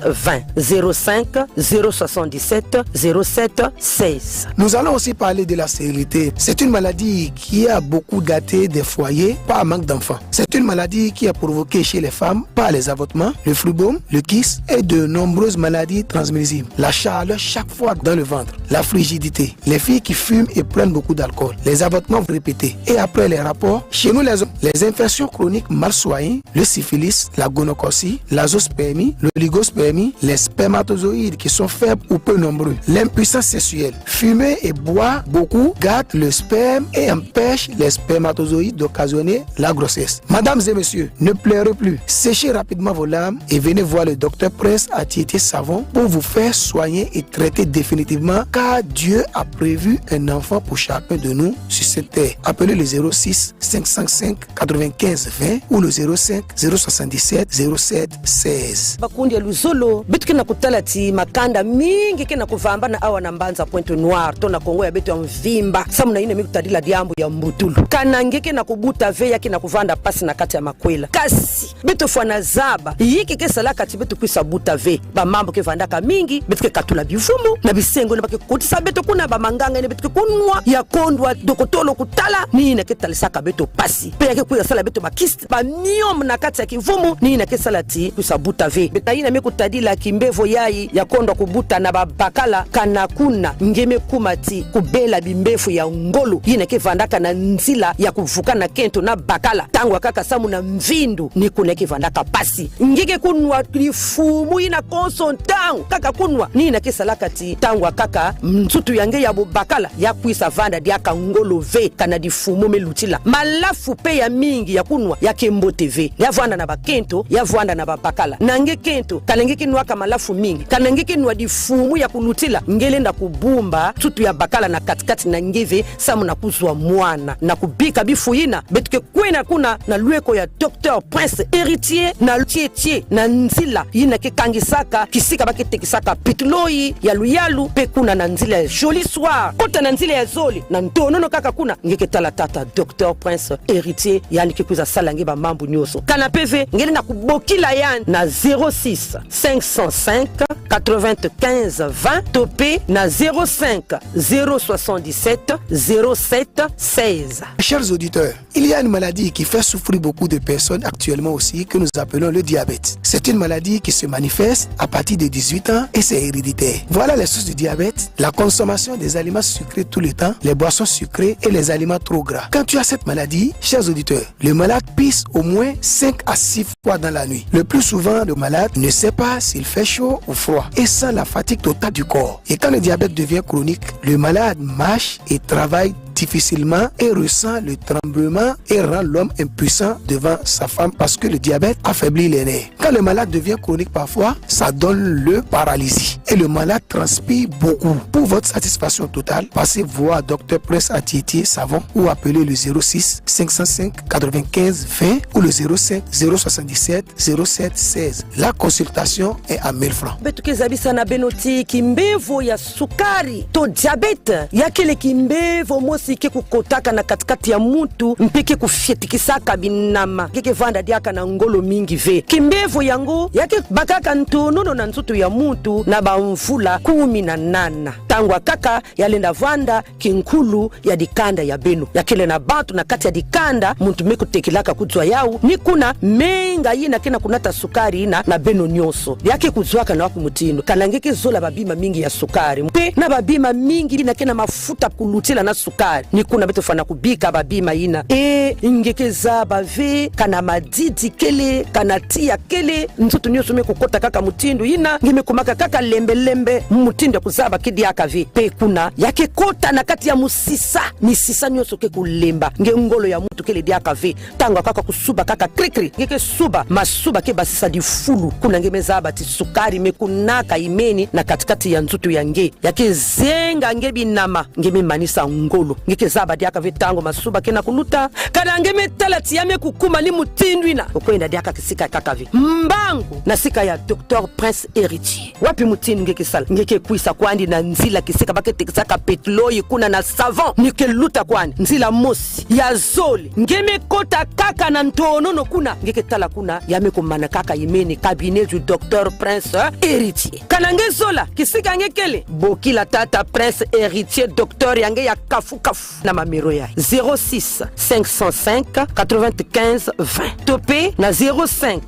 20 05 077 07 16. Nous allons aussi parler de la stérilité. C'est une maladie qui a beaucoup gâté des foyers par manque d'enfants. C'est une maladie qui a provoqué chez les femmes par les avortements, le fribome, le kyste et de nombreuses maladies transmissibles. La chaleur chaque fois dans le ventre, la frigidité, les filles qui fument et prennent beaucoup d'alcool, les avortements répétés et après les rapports, chez nous les hommes, les infections chroniques mal soignées, le syphilis, la gonococcie, la zoospermie, l'oligospermie, les spermatozoïdes qui sont faibles ou peu nombreux, l'impuissance sexuelle. Fumer et boire beaucoup gâte le sperme et empêche les spermatozoïdes d'occasionner la grossesse. Mesdames et messieurs, ne pleurez plus. Séchez rapidement vos larmes et venez voir le docteur Prince Atiété Savon pour vous faire soigner et traiter définitivement, car Dieu a prévu un enfant pour chacun de nous sur cette terre. Appelez le 06 505 95 20 ou le 05 077 07 16. Bakundi ya Luzolo bitu kina kutalati makanda mingi kina kuvamba na awa na Mbanza Pointe Noire tona Kongo ya betu ya mvimba samu na ine mikutadila diambu ya mbutulu kana ngeke na kubuta veya kina kuvanda pasi na kati ya makwela kasi betu fwana zaba yiki ke sala kati betu kwisa buta ve ba mambo ke vandaka mingi betu ke katula bivumu na bisengo na bake kutisa betu kuna ba manganga ne betu ke kunwa ya kondwa dokotolo kutala ni na ke talisaka betu pasi pe yake kuya sala betu bakist ba miom na kati ya kivumu ni na ke salati kwisa buta ve beta ina mikutadila kimbevo yai ya kondwa kubuta na babakala kana kuna ngeme kumati kubela bimbefu ya ngolo yine ke vandaka na nzila ya kuvuka na kento na bakala tangu kaka samu na mvindu ni kuneke vandaka pasi ngeke kunwa lifumu ina konsontangu kaka kunwa ni na kesalakati tangu kaka mtutu yange ya bakala ya kuisa vanda diaka ngolo ve kana difumu melutila malafu pe ya mingi ya kunwa ya kembo TV ya vanda na bakento ya vanda na babakala nange kento kalenge kinwa kama malafu mingi kanenge kinwa difumu ya kulutila ngelenda kubumba tutu ya bakala na katikati na ngeve samu na kuzwa mwana na kubika bifuyina betuke kwena kuna na lueko ya Dr Prince Héritier na Lutietier na nzila yina ke kangisaka kisika baketekisaka pituloi ya luyalu pe kuna na nzila ya Joli Soir kota na nzila ya Zoli na ntonono kaka kuna ngeke tala tata Dr Prince Héritier yani kikuza salange ba mambu nyoso kana PV ngene na kubokila yani na 06 505 95 20 topé na 05 077 07 16. Chers auditeurs, il y a une maladie qui fait souffrir beaucoup de personnes actuellement aussi que nous appelons le diabète. C'est une maladie qui se manifeste à partir de 18 ans et c'est héréditaire. Voilà les sources du diabète: la consommation des aliments sucrés tout le temps, les boissons sucrées et les aliments trop gras. Quand tu as cette maladie, chers auditeurs, le malade pisse au moins 5 à 6 fois dans la nuit. Le plus souvent, le malade ne sait pas s'il fait chaud ou froid et sent la fatigue totale du corps. Et quand le diabète devient chronique, le malade marche et travaille difficilement et ressent le tremblement et rend l'homme impuissant devant sa femme parce que le diabète affaiblit les nerfs. Quand le malade devient chronique parfois, ça donne le paralysie et le malade transpire beaucoup. Pour votre satisfaction totale, passez voir Dr Prince Atiété Savon ou appelez le 06 505 95 20 ou le 05 077 07 16. La consultation est à 1000 francs. Betukezabisa na benoti kimbevo ya sukari to diabete yakele kimbevo sike kukotaka na katikati ya mutu mpeke kufyetikisaka binama keke vanda diaka na ngolo mingi ve kimbevo yango yake bakaka ntonono na nzutu ya mutu na bamvula 18 tangwa kaka yalenda vanda kinkulu ya dikanda ya beno yakele na bantu na kati ya dikanda muntu meku tekilaka kuzwa yau ni kuna menga yina kena kunata sukari ina na beno nyonso yake kuzwaka na wapu mutino kanangeke zola babima mingi ya sukari mpe na babima mingi na kena mafuta kulutila na sukari ni kuna beto fana kubika babima ina ingekeza bave kana madidi kele kana tia kele ntutu nyoso me kokota kaka mutindo ina ngime kumaka kaka lembe mutindo kuzaba kidi akavi pe kuna yake kota na kati ya musisa misisa nyoso ke kulemba ngengolo ya mutu kele dia akavi tanga kaka kusuba kaka krikri ngeke suba masuba ke basisa di fulu kuna ngemeza bati sukari mekunaka imeni na katikati ya ntutu yange yake zenga ngebi nama ngeme manisa ngolo ngeke zaba diaka vitango masuba kena kuluta kana ngeme talati yame kukuma li mutindwina okwenda diaka kisika kakavi mbangu na sika ya Dr Prince Héritier wapi mutindu ngeke sala ngeke kuisa kwandi na nzila kisika bakete kisaka petroli kuna na savon ngeke luta kwandi nzila mosi ya Zoli ngeme kota kaka na ntonono kuna ngeke tala kuna yame kumana kaka imeni cabinet du Dr Prince Héritier kana ngezola kisika ngekele bokila tata Prince Héritier docteur yange ya kafu na mamero ya 06 505 95 20 topé na 05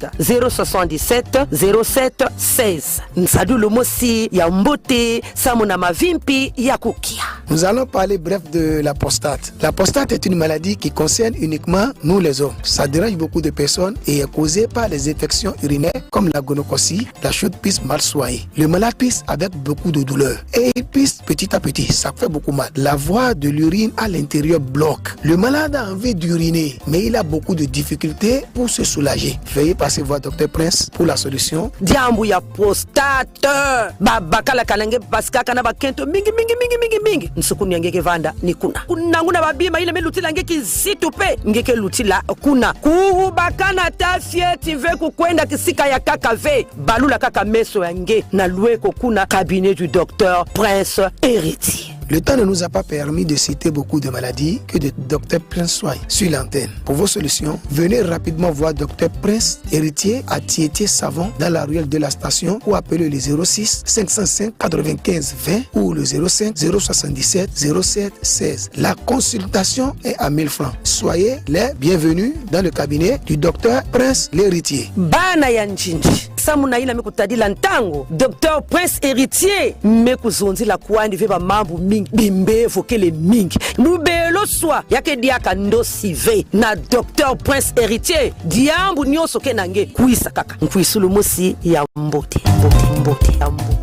077 07 16. Nsadu Lomosi ya Mbote, Samuna Mavimpi ya Kukia. Nous allons parler bref de la prostate. La prostate est une maladie qui concerne uniquement nous les hommes. Ça dérange beaucoup de personnes et est causée par les infections urinaires comme la gonococcie, la chaude pisse mal soignée. Le malade pisse avec beaucoup de douleur et il pisse petit à petit, ça fait beaucoup mal. La voie de l'urine à l'intérieur bloque. Le malade a envie d'uriner, mais il a beaucoup de difficultés pour se soulager. Veuillez passer voir Dr Prince pour la solution. Diambu ya prostate. Babakala kalenge baskaka na bakento mingi. Nsukuni yangeke vanda ni kuna. Kunanguna babima ile melutila ngeke zitupe. Ngeke lutila kuna. Kuhubakana tafie tive kukwenda kisika ya kaka ve. Balula kaka meso yange. Na lueko kuna cabinet du docteur Prince Héritier. Le temps ne nous a pas permis de citer beaucoup de maladies que de Dr Prince soigne sur l'antenne. Pour vos solutions, venez rapidement voir Dr Prince Héritier à Tieté Savon dans la ruelle de la station ou appelez le 06 505 95 20 ou le 05 077 07 16. La consultation est à 1000 francs. Soyez les bienvenus dans le cabinet du Dr Prince l'Héritier. Bana ya Njinji. Samuna ila mekutadila ntango. Dr Prince Héritier mekuzonzi la kuandi veba mambu mingi. Bimbe fokele mingi. Mubelo swa yake diaka ndosive na Dr Prince Héritier. Diambu nyoso kenange kuisa kaka. Nkuisulu mosi ya mbote ya mbote.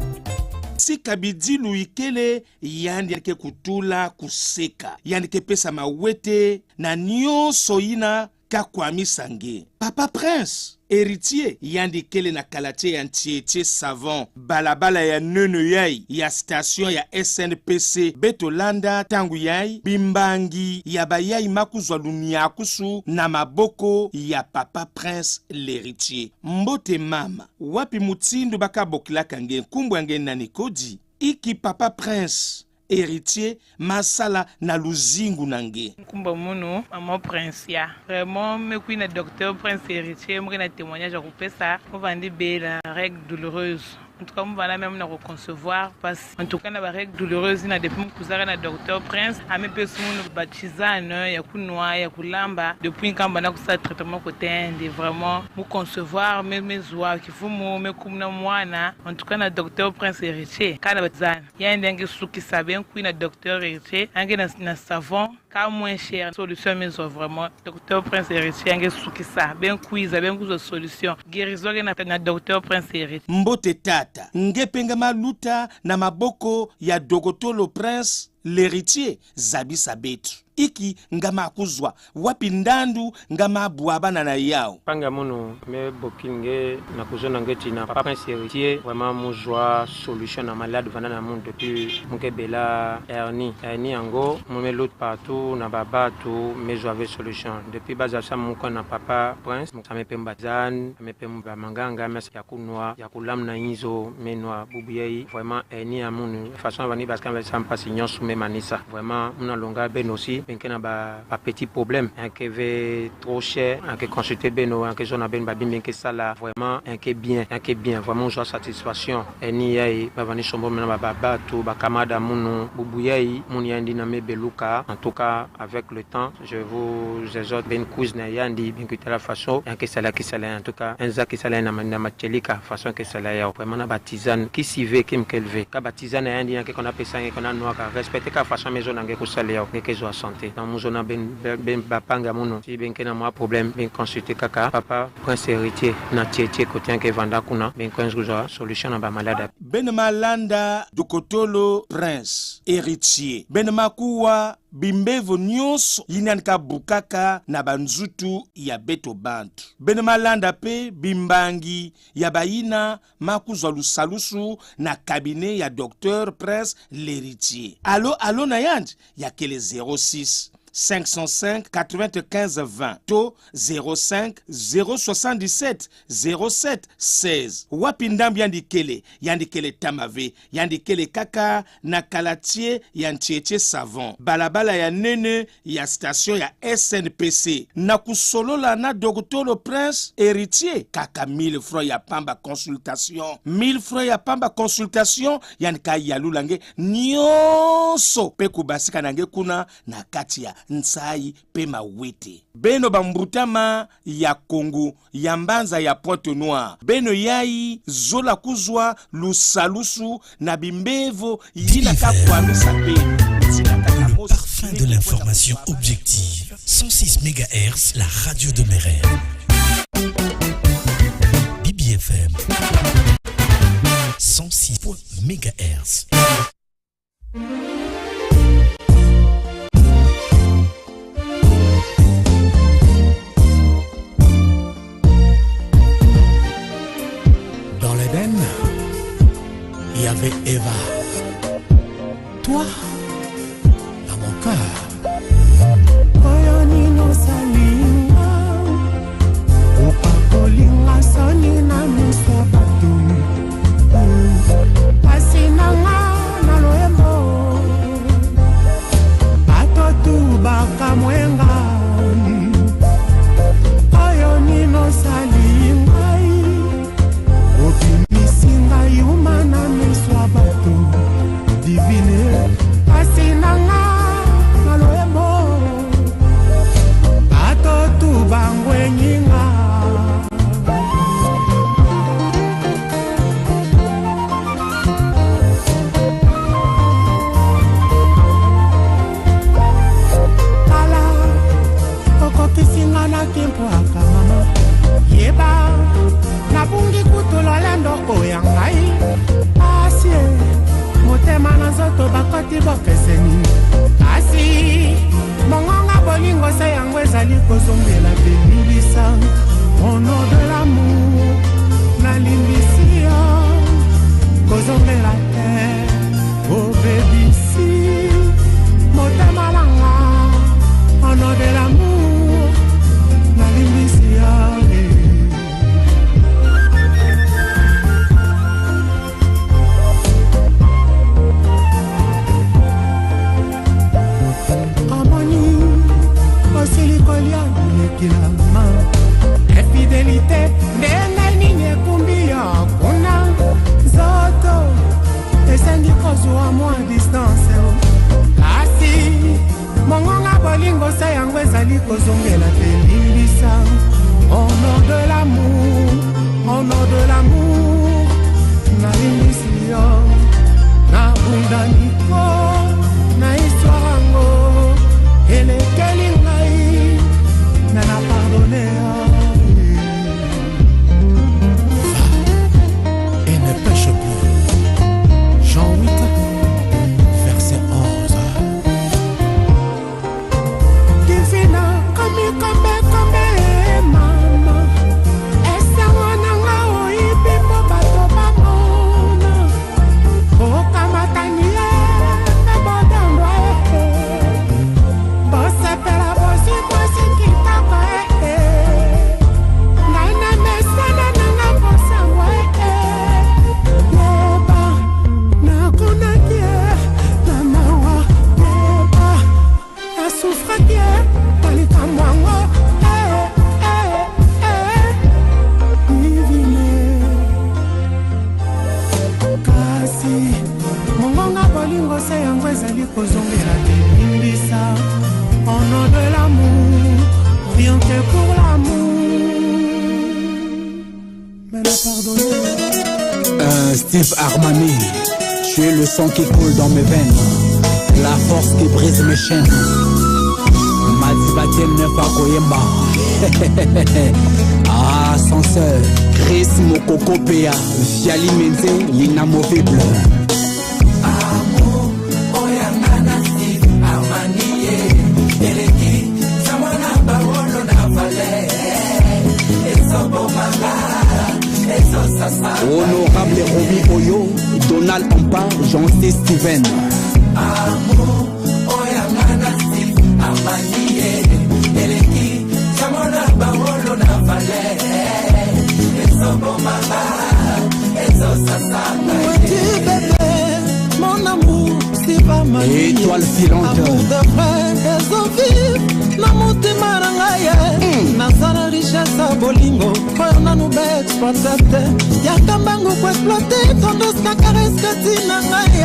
Sikabidi luikele yandike kutula kuseka. Yandike pesa mawete na nyoso ina kakwami sange. Papa Prince Héritier yandikele na kalate ya Tieté Savon balabala ya Nene yai ya station ya SNPC Betolanda tangu yai bimbangi ya bayai makuzwa lumiakusu na maboko ya Papa Prince l'Héritier. Mbote mama wapi mutindu bakabokila kange kumbu yange nanikodi iki Papa Prince Héritier masala na luzingu nange kumba muno mama Prince ya vraiment me kuina Docteur Prince Héritier mo na témoignage ko pesa mo vandi bela règle douloureuse. En tout cas, on va même reconcevoir parce en tout cas, la règle douloureuse na depuis que na Docteur Prince a me personne baptisane ya kunwa ya kulamba depuis quand bana ko sa traitement côté inde vraiment mo concevoir mes joies qui faut me kumna mwana en tout cas na Docteur Prince Héritier kana baptisane ya ndenge suki sabe kuina Docteur Héritier ange na savon ka moins cher solution mais vraiment Docteur Prince Héritier ange suki sa ben quiz ben kuzo solution guérison na Docteur Prince Héritier mbote tata ngepenga maluta na maboko ya Dogotolo Prince l'Héritier zabisa betu iki ngama kuzwa wapi ndandu ngama buabana na yao panga muno me bokinge na kuzona ngeti na Papa Prince Héritier vraiment mujwa solution na malade vana na monde depuis mukebela hernie ango me l'autre partout na baba tout mais j'avais solution depuis baza sa muko na Papa Prince ça me pembazan me pemba manganga mais ya kunwa ya kulamna inzo menwa bubiyei vraiment hernie amuno façon vani parce qu'on va s'en passer me manisa vraiment muna longa ben aussi benkena ba petit problème un que veut trop cher un que consulter beno un que zona ben ba bien que ça là vraiment un que bien vraiment joie satisfaction eni yai ba vani sombo mena ba baba tout ba kamada munu bubuyai muni yandi na mebeluka en tout cas avec le temps je vous exhorte ben quiz na yandi bien que la façon un que ça là en tout cas un za que ça là na machelika façon que ça là vraiment na baptisane qui s'y veut qui me kelve ka baptisane yandi un que qu'on appelle ça qu'on a noir respecter ka façon maison nange ko salia que zo santé dans mon zone ben bapanga muno si ben kena moi problème ben consulter kaka Papa Prince Héritier na Tieté côté que vanda kuna ben ko zo solution na ba malade ben malanda Dogotolo Prince Héritier ben makuwa bimbevo nyonso yinanka bukaka na banzutu ya beto bantu ben malanda pe bimbangi ya bayina makuzwa lusalusu na cabinet ya Docteur Prince l'Héritier. Allo na yandi ya kele 06 505 95 20 to 05 077 07 16 wapi ndambi yandikele tamave yandikele kaka na kalatier ya Tieté Savon balabala ya Nene ya station ya SNPC na kusolola na Dogotolo Prince Héritier kaka 1000 francs ya pamba consultation 1000 francs ya pamba consultation yandika yalulange nyonso pe kubasika nange kuna na kati ya nsai pe mawete. Beno bambutama ya Congo, ya Mbanza ya Pointe Noire. Beno yai zola kuzwa lusalusu na bimbevo yina kakwamisa beno. Le parfum de l'information objective. 106 MHz, la radio de mes rêves. BBFM 106 MHz. Dans l'Éden, il y avait Eva. Toi, dans mon cœur. Steve Armani, tu es le sang qui coule dans mes veines, la force qui brise mes chaînes. Madibatem ne pas koyemba. Ah, censeur, Chris Mokoko Pea, Fiali Menze, l'inamovible. Amour, oyangana Steve Armani, Eleki, Samona Barolo na Valais, Esobo Manga. Honorable Romy Oyo, Donald Ampa, Jean-C. Steven. Amour, oyangana Steve Armani, Eleki, Samona Barolo na Valais, Esobo Manga, Esosasanga. Bébé, mon amour, Steve Armani. Étoile filante. Amour de frère, Esovive, na motema na ngai, nazala riche sa bolingo oyo nanu baexploitate yakambango koexploite tondos na kareske tina ngai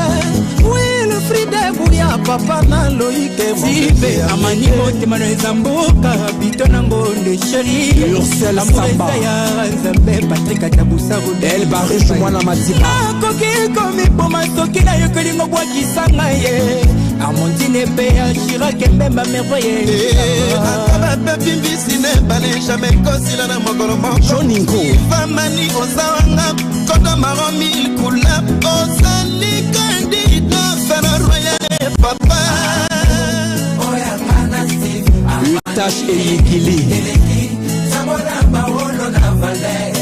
oui le fruit de bouya papa na loike sibe amani motema na eza mboka bito nango nde sheri Ursel Samba ya nzambe Patrick Atabusaru El Barish mwana matiba akoki komiboma soki na yokelingo bwakisanga ye Amandine Béa Chirac Mbemba merveille akabapepi mbisi ne bale jamais kosila na mokolo moko Joningo famani ozawanga koto maro mil kula ozali candidat fera royal papa oya mana Steve Utash Eyikili Samora Baolo na Valais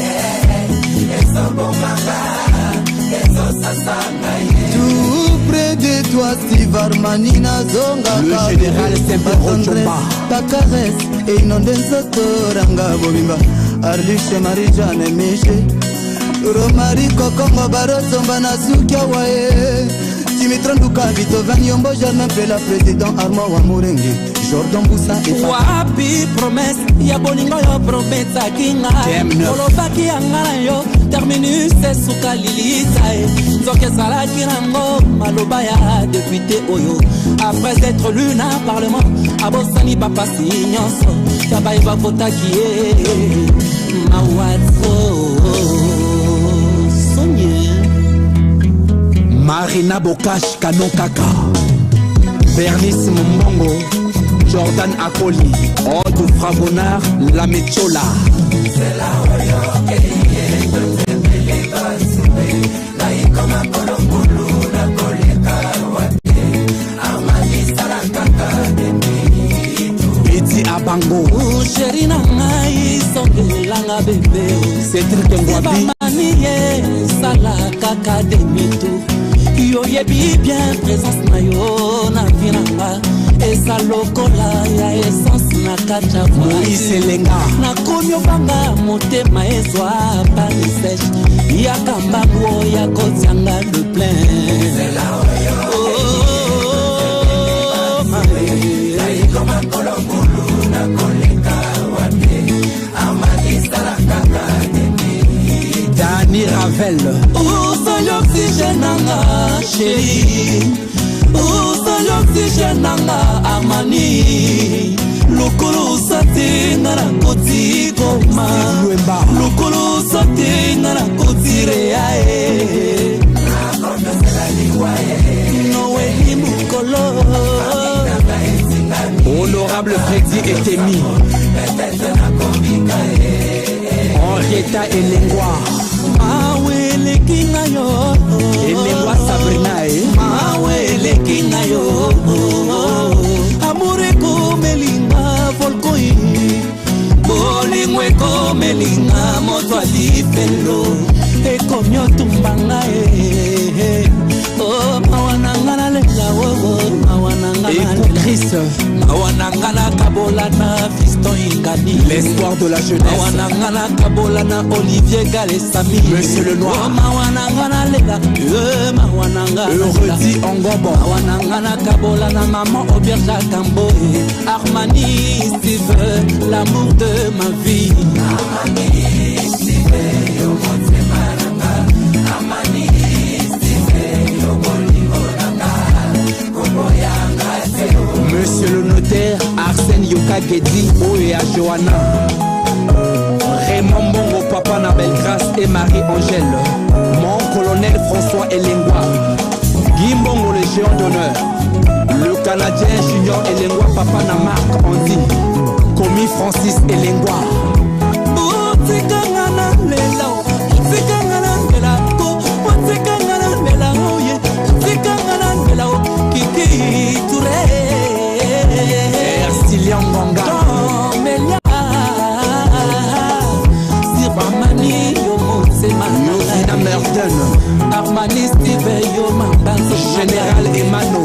Esobomaka Esosasanga tout près de toi Steve Armani nazonga le général Semper ta caresse et inonde nzoto ranga bobimba Arliche Marie-Jeanne Miché Romari Kokongo Barosomba na Sukia wae Dimitri Nduka Beethoven Yombo Germain Pela président Armand Wamurenge Jordan Boussa et Wapi promesse ya bolingo yo promesa kinga Olobaki yanga yo terminus suka lilita Nzoke salaki nango maloba ya député oyo après être lu na parlement abosani bapasi nyonso tabai bavotaki mawatso sonye Marina Bokash Kanon Kaka Bernice Mbongo Jordan Akoli Aude Fragonard La Mechola c'est la oyo keye totembele basube la ikoma kolongulu na koleka wate amali sarakaka demitu Betty Abango chéri na ngai songelanga bebe Cédric Ngwabi maniye sala kaka demitu yo yebi bien présence na yo na vinanga esa lokola ya essence na kacha Moïse Lenga na konyo banga motema ezwa Paris sèche ya kambango ya kotianga le plein c'est la koma kolongulu na koleka wate amadi sarakaka Dani Ravel l'oxygène nanga chéri Ousa l'oxygène nanga amani Lokolo sate ngara koti goma Lokolo sate ngara koti reae Nakonde se la liwae Nowe himukolo Honorable Freddy Etemi Henrietta Elengwa Mawele kinga yo Elengwa Sabrina Mawele kinga yo Amore komelinga volkoi Bolingwe komelinga moto alifelo Ekomyo tumbanga Oh mawanangana lela mawanangana mawanangana kabolana fiston ingani l'espoir de la jeunesse mawanangana kabolana Olivier Galesami Monsieur le Noir mawanangana lela mawanangana Euredi Ongobo mawanangana kabolana maman Auberge Kambo Armani Steve l'amour de ma vie Armani Steve yo mote maranga Armani Monsieur le notaire Arsène Yoka Gedi Oya Johanna Raymond Bongo Papa na Belgrâce et Marie-Angèle Mon colonel François Elengwa Guy Mbongo le géant d'honneur Le Canadien Junior Elengwa Papa na Marc Andy Commis Francis Elengwa Kiki Touré Ercilian Manga Melia Sirvamani Yomotsema Yovina Merden Armani Steve Yomambanzo Général Emano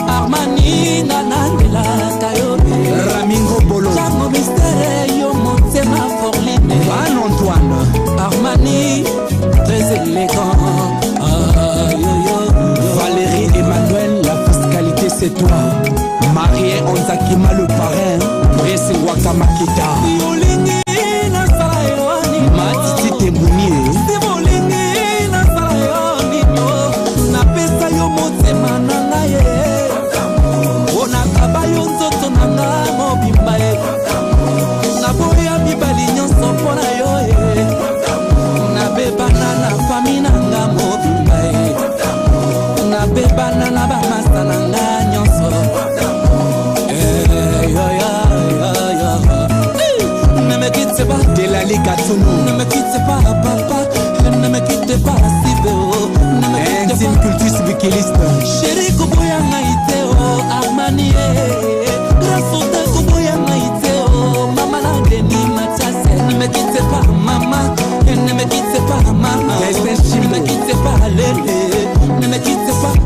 Armani Nanandela Kayobe Ramingo Bolo Jango Mystère Yomotsema Forline Van Antoine Armani très élégant Valérie Emmanuel, la fiscalité c'est toi. Marie Onzakima le parrain, Bresse Wakamakita. Yolingi mibali nyonso mpona yo nabebana na fami nanga mobimba nabebana na bamasa nanga nyonso ne me quitte pas de la Likatunu, ne me quitte pas papa, ne me quitte pas Sibéo, ne me quitte pas cultus bikiliste. Chéri Kubuya Maïteo, Armani, Grasota Kubuya Maïteo, Mama la Deni Matase, ne me quitte pas maman, ne me quitte pas maman, ne me quitte pas Lélé, ne me quitte pas,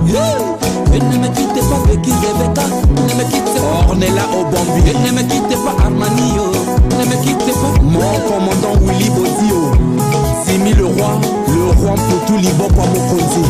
ne me quitte pas Becky Rebecca, ne me quitte pas Ornella Obambi, ne me quitte pas Armanio. Ne me quitte pas, mon commandant Willy Bodio. Simi le roi pour tout Liban pour Mokonzi.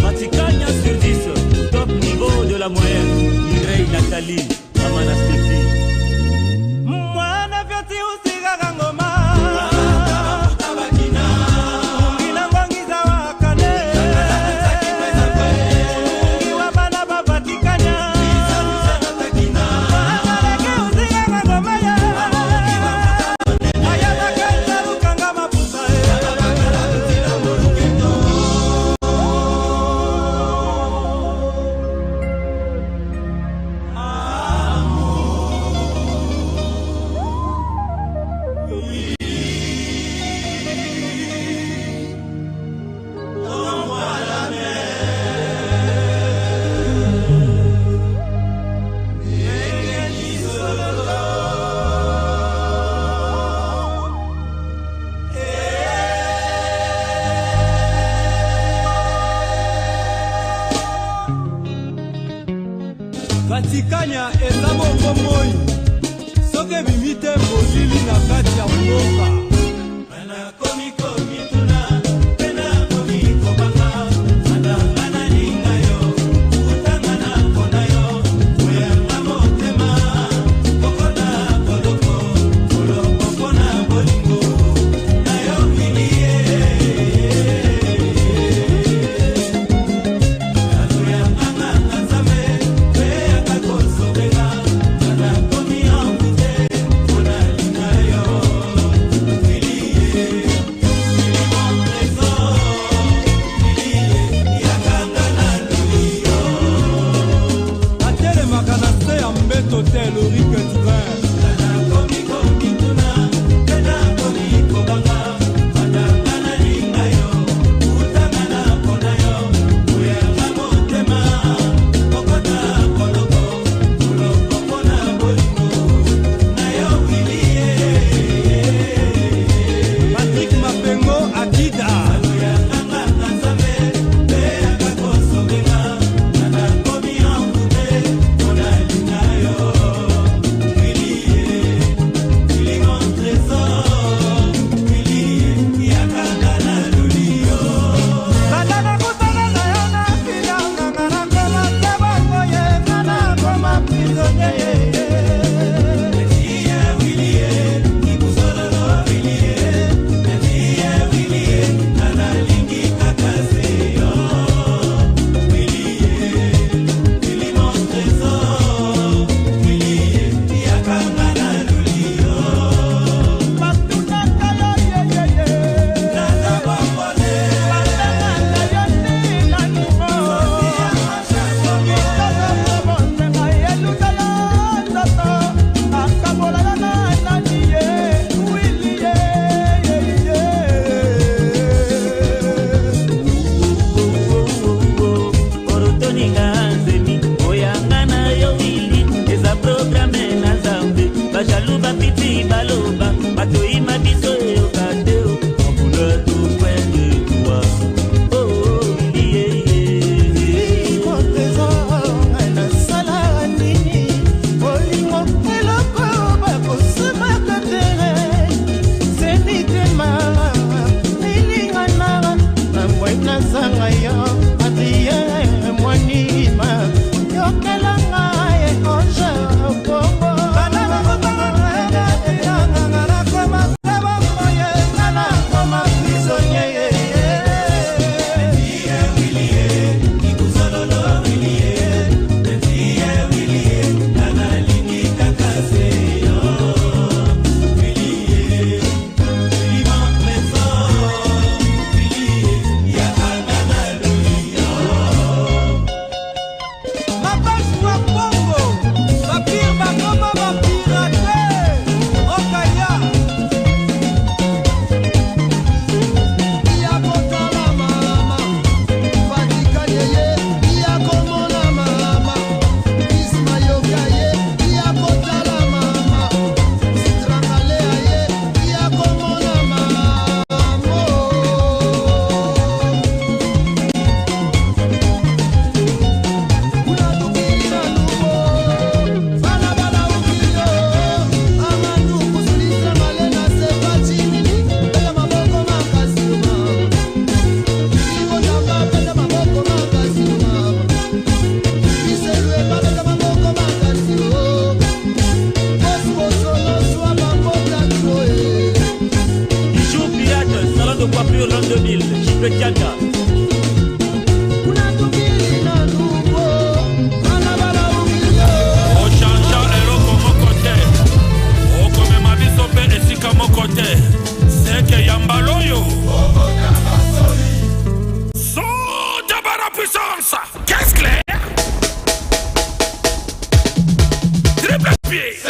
Vaticania sur 10, top niveau de la moyenne. Mireille Nathalie, Amana Stéphie. Vaticania eza bongo moi soki bimite bozili na kati ya mboka ana komikomi tuna pena komikobaka adanga na linga yo utanga na kona yo oyanga motema kokona koloko koloko mpona bolingo na yo milie Hôtel Rique Train. Patrick Mapengo Akida. Simple Kianda. C'est que Yambaloyo Son de la puissance. Qu'est-ce clair? Triple pied.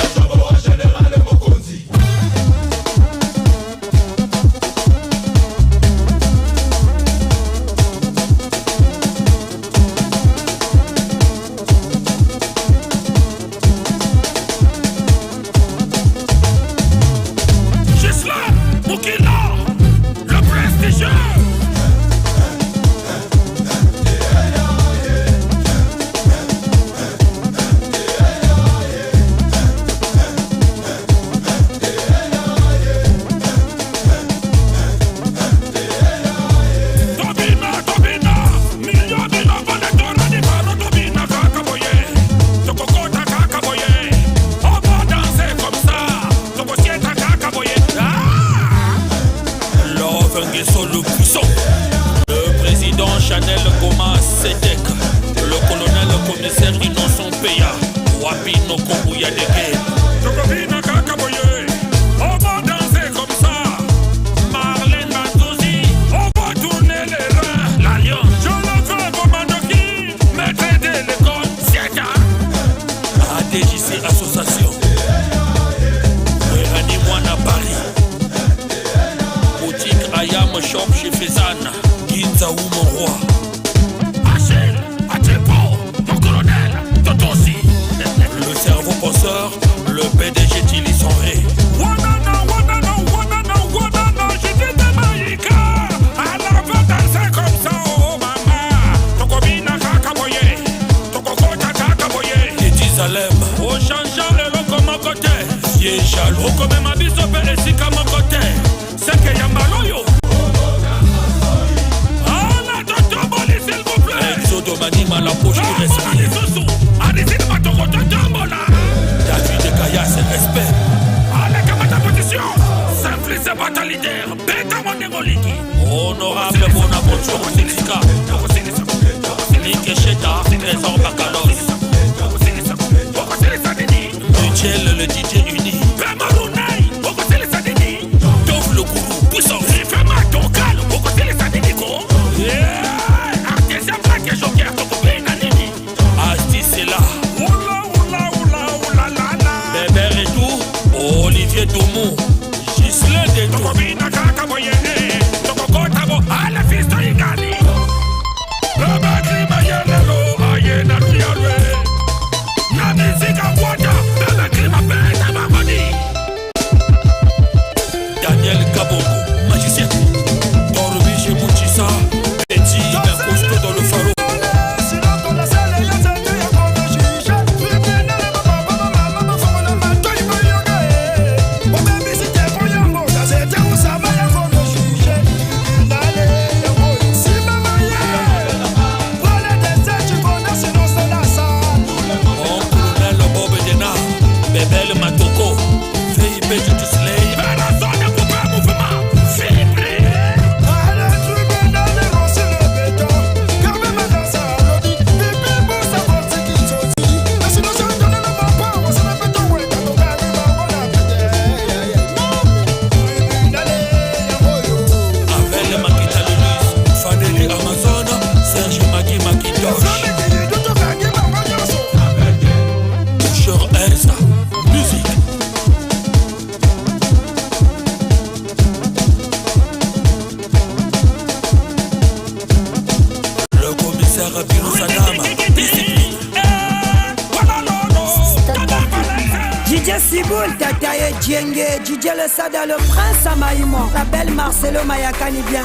Sada le prince Amaïmo, la belle Marcelo Mayakani bien.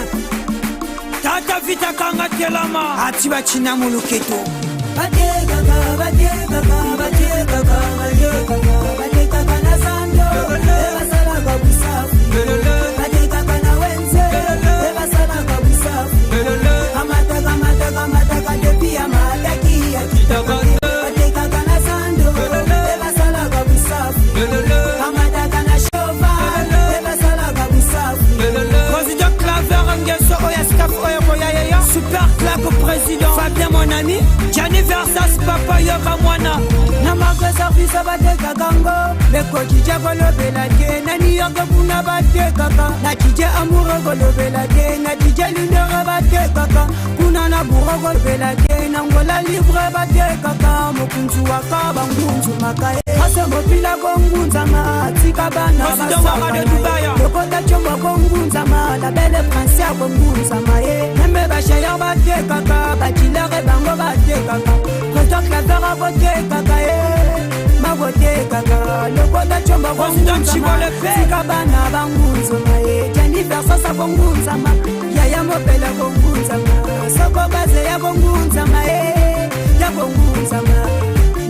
Tata Vita Kanga Telama, Atiba China Muluketo. Président Claver Nguesso Oyaskaf Oya Kaka mwana na marque service bateka kango Leko DJ golobela te na New York kuna bateka kaka na DJ amoureux golobela te na DJ lindere bateka kaka kuna na bourreau golobela te na ngola libre bateka kaka mokunzu waka bangunzu makae ase mopila kongunza ma tika bana basaka de Dubai lokota chombo kongunza ma la belle prince ya kongunza ma nembe bashaya bateka kaka bachilere bango bateka kaka koto clavera bateka kaka magote kaka lokota chombo kongunza ma tika bana bangunza ma Jennifer sasa kongunza ma yaya mopela kongunza ma soko baze ya kongunza ma ya kongunza ma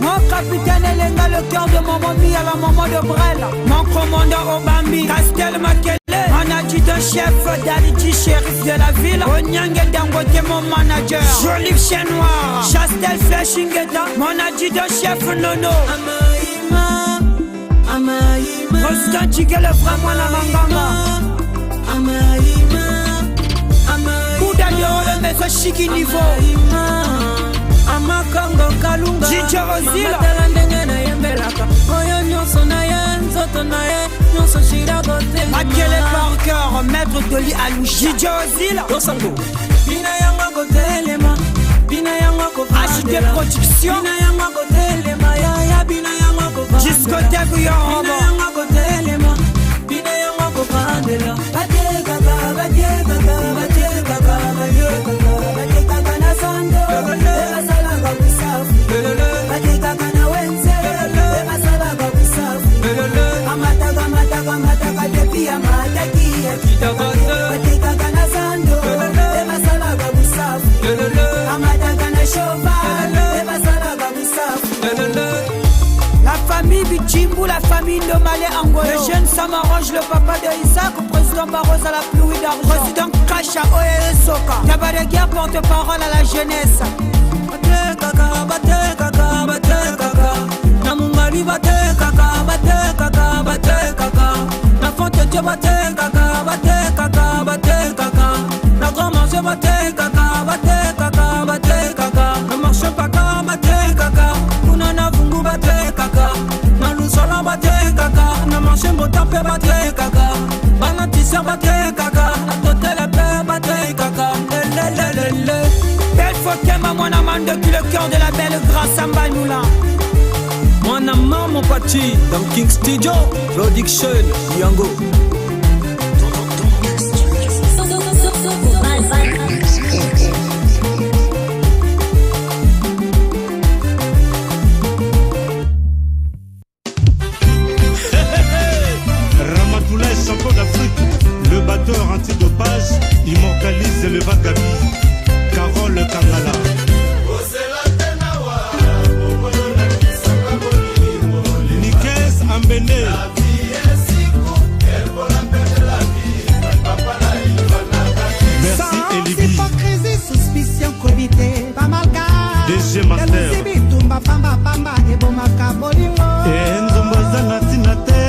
mon capitaine Elenga, le cœur de mon mamie à la maman de Brel. Mon commandant Obambi, Castel Makele. Mon adjudant-chef, Daliti, shérif de la ville. Onyange Dangote, mon manager. Jolif Chien Noir, Chastel Flashingeta. Mon adjudant-chef Nono. Amaïma, Amaïma. Constant Tigé, le frère, moi la mangama. Amaïma, Amaïma. Bouddha, le maison Chiki Niveau. Amakango kalunga Chicha Rosila ndenge na yembelaka oyo nyonso na ye nzoto na ye nyonso shira gote Makele Parker maître Doli Alouchi Chicha Rosila Dosango bina yanga gotelema bina yanga ko HD production bina yanga gotelema ya bina yanga ko discothèque yo bina yanga gotelema bina yanga ko pandela bateka bateka bateka bateka na sando La famille Bichimbu, la famille de Malé Angolo. Le jeune Samarange, le papa de Isaac, président Barros à la pluie d'argent. Président Kacha Oye Soka. Tabaré Guerre porte-parole à la jeunesse. Bate kaka, bate kaka, bate kaka. Na mungali bate kaka, bate kaka, bate kaka. Na fonte Dieu bate kaka, bate kaka, bate kaka. Na grand marché bate kaka, bate kaka, bate kaka. Na marché kaka, bate kaka. Kuna na fungu bate kaka. Na lusola bate kaka. Na marché motape bate kaka. Bana tissa bate kaka. Na totele pe bate kaka. Lelelelele. Belle Fokema, mon amant depuis le cœur de la belle grâce à Mbanoula. Mon amant, mon parti, dans King Studio, Production, Yango. Ramatoulaye, champion d'Afrique, le batteur antidopage, immortalise le Vagabi. Carole Kangala. Nikes Ambene. Merci Elibi. Hypocrisie, suspicion, probité, pas mal gars. DG Master. Enzombaza natina te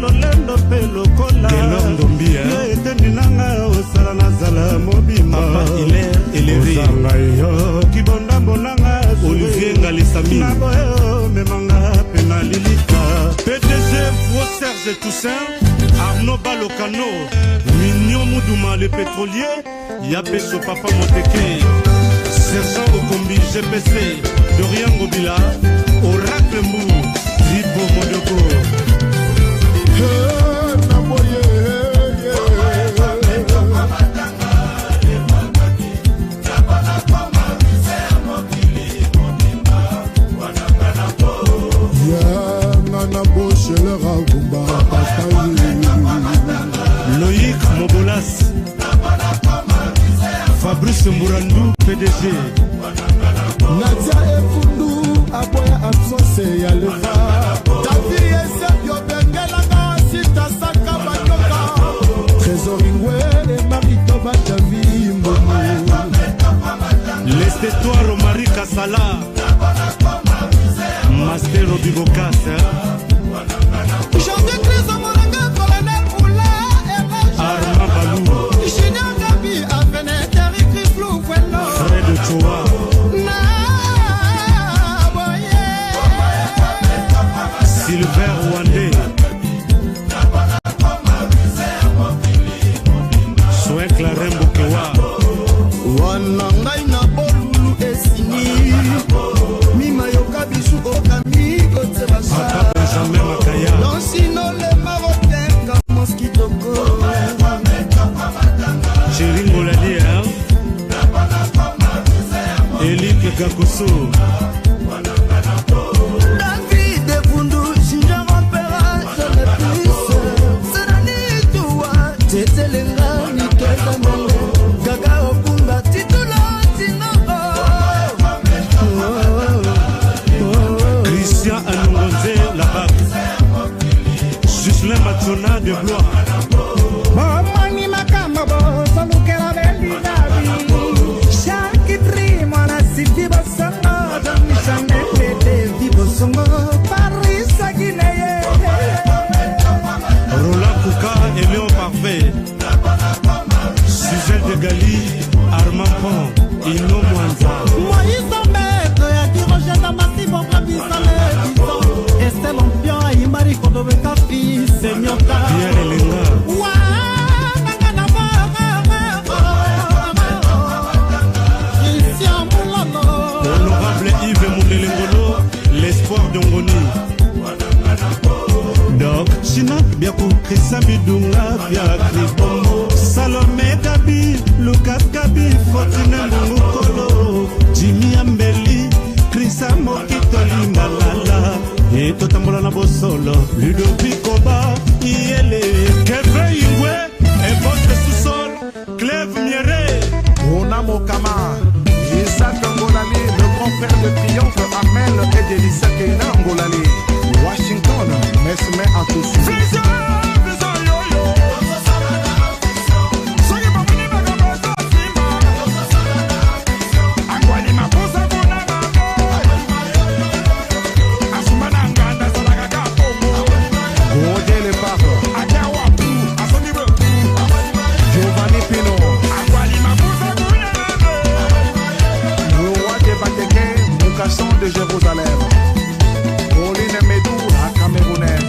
lolendo pe lokola. Gelondo mbia. Etendi nanga osala nazala mobima. Papa Hilaire Elévé. Ozanga yo kibonda bonanga. Olivier Ngalisami. Naboyo memanga penalilita. PDG Vro Serge Toussaint. Arnaud Balocano. Mignon Moudouma le pétrolier. Yabeso Papa Moteke. Sergent Okombi GPC. Dorian Gobila. Oracle Mou. Ripo Modoko. Loïc Mobolas. Fabrice Mourandou, PDG. Nadia Efundu, Aboya Absose, Yaleva. Tavi Esebio Bengelanga, Sita Saka Bayoka. Trésoringwe et Marito Batavi Mbomo. L'estetoire Marie Kassala. Master Obibocas. Jean-Décris Amoranga, colonel Poula, Armand Balou. Junior Gabi, Avenet, Eric Flou, Fred Choua. Na, boye. Picasso. David Bundu, Ginger Opera, John Epis, Serani Toua, Tetelenga, Nitoza Mele, Gaga Okumba, Titula, Tinoko. Christian Anongonze, la bague. Gislain Matona de Blois. Mamani Makamabo, Salukera Belli Gabi. Shaki Prima, Nasibi Basanga, Damishanele, Vivo Songo, Paris Aguineye. Roland Kouka et Léon Parfait. Suzelle de Gali, Armand Pont, Ino Mwanza. Moïse Maître, Yaki Roger Damasi, Bokra Bissale, Estelle Lampion, Imari Kodobe Kafi, Senyota. Pierre Elenga. Honorable Yves Moulelengolo, l'espoir d'Ongoni. Doc Chinak Biakou, Christian Bidunga, Biakri Bombo, Salomé Gabi, Lucas Gabi, Fortune Mbungukolo, Jimmy Ambeli, Chrisa Mokitoli Malala, et Totambola Nabosolo, Ludovic Koba, Iele, Kevin Iwe, et votre sous-sol, Clève Mieré, Rona Mokama, Isaac Ngolali, le grand frère de triomphe, Amel et Delissa Keina Ngolali, Washington, Mesme Atoussou. Giovanni Pino, le roi des Batéké, Mukasson de Jérusalem, Pauline Medou, la Camerounaise,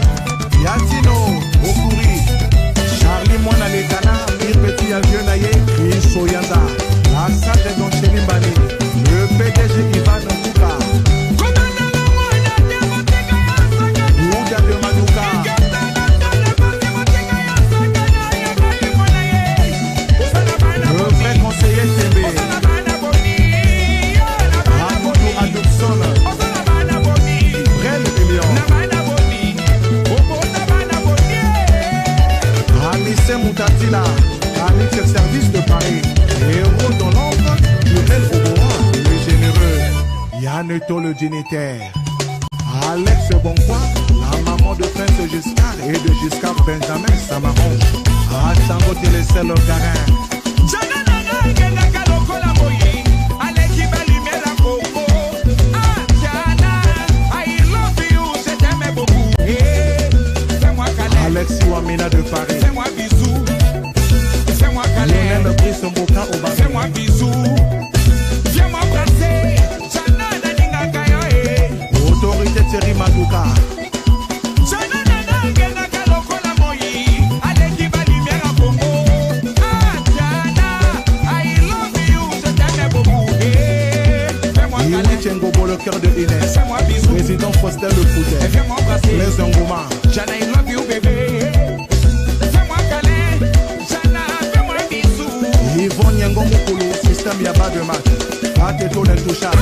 Yatino, Okuri, Charlie Moine Lekana, Mir Petit Avion Naye, Chris Soyanda, la salle de Don Chelimbani, le PDG Ivan Mouka, Louga de Madouka, le vrai conseiller TB, Amoudou Adopson, Brel Elion, Anissé Moutatila, Anix Service de Paris, héros dans l'ombre, le bel Oboa, le généreux, Yanneto le dignitaire, Alex Bonquois, la maman de Prince Giscard et de Giscard Benjamin Samaron, Atango Télésel le Garin. Alexis Wamina de Paris. Fais-moi bisou. Fais-moi câlin. Lionel Brice Mboka au bas. Fais-moi bisou. Viens-moi brasser. Chana Naninga Kayo. Autorité Thierry Madouka. Chana Naninga Kaloko la Moyi. Aleki Balimera Bongo. Ah, Chana, I love you. Je t'aime beaucoup. Fais-moi câlin. Yuri Tchengobo, le cœur de Inès. Fais-moi bisou. Président Foster le Foutet. Fais-moi brasser. Les Ngoma. Chana, I love you, bébé. Fais-moi câlin. Chana, fais-moi bisou. Yvonne Yango Mokolo, système Yaba de match. Ateto l'intouchable.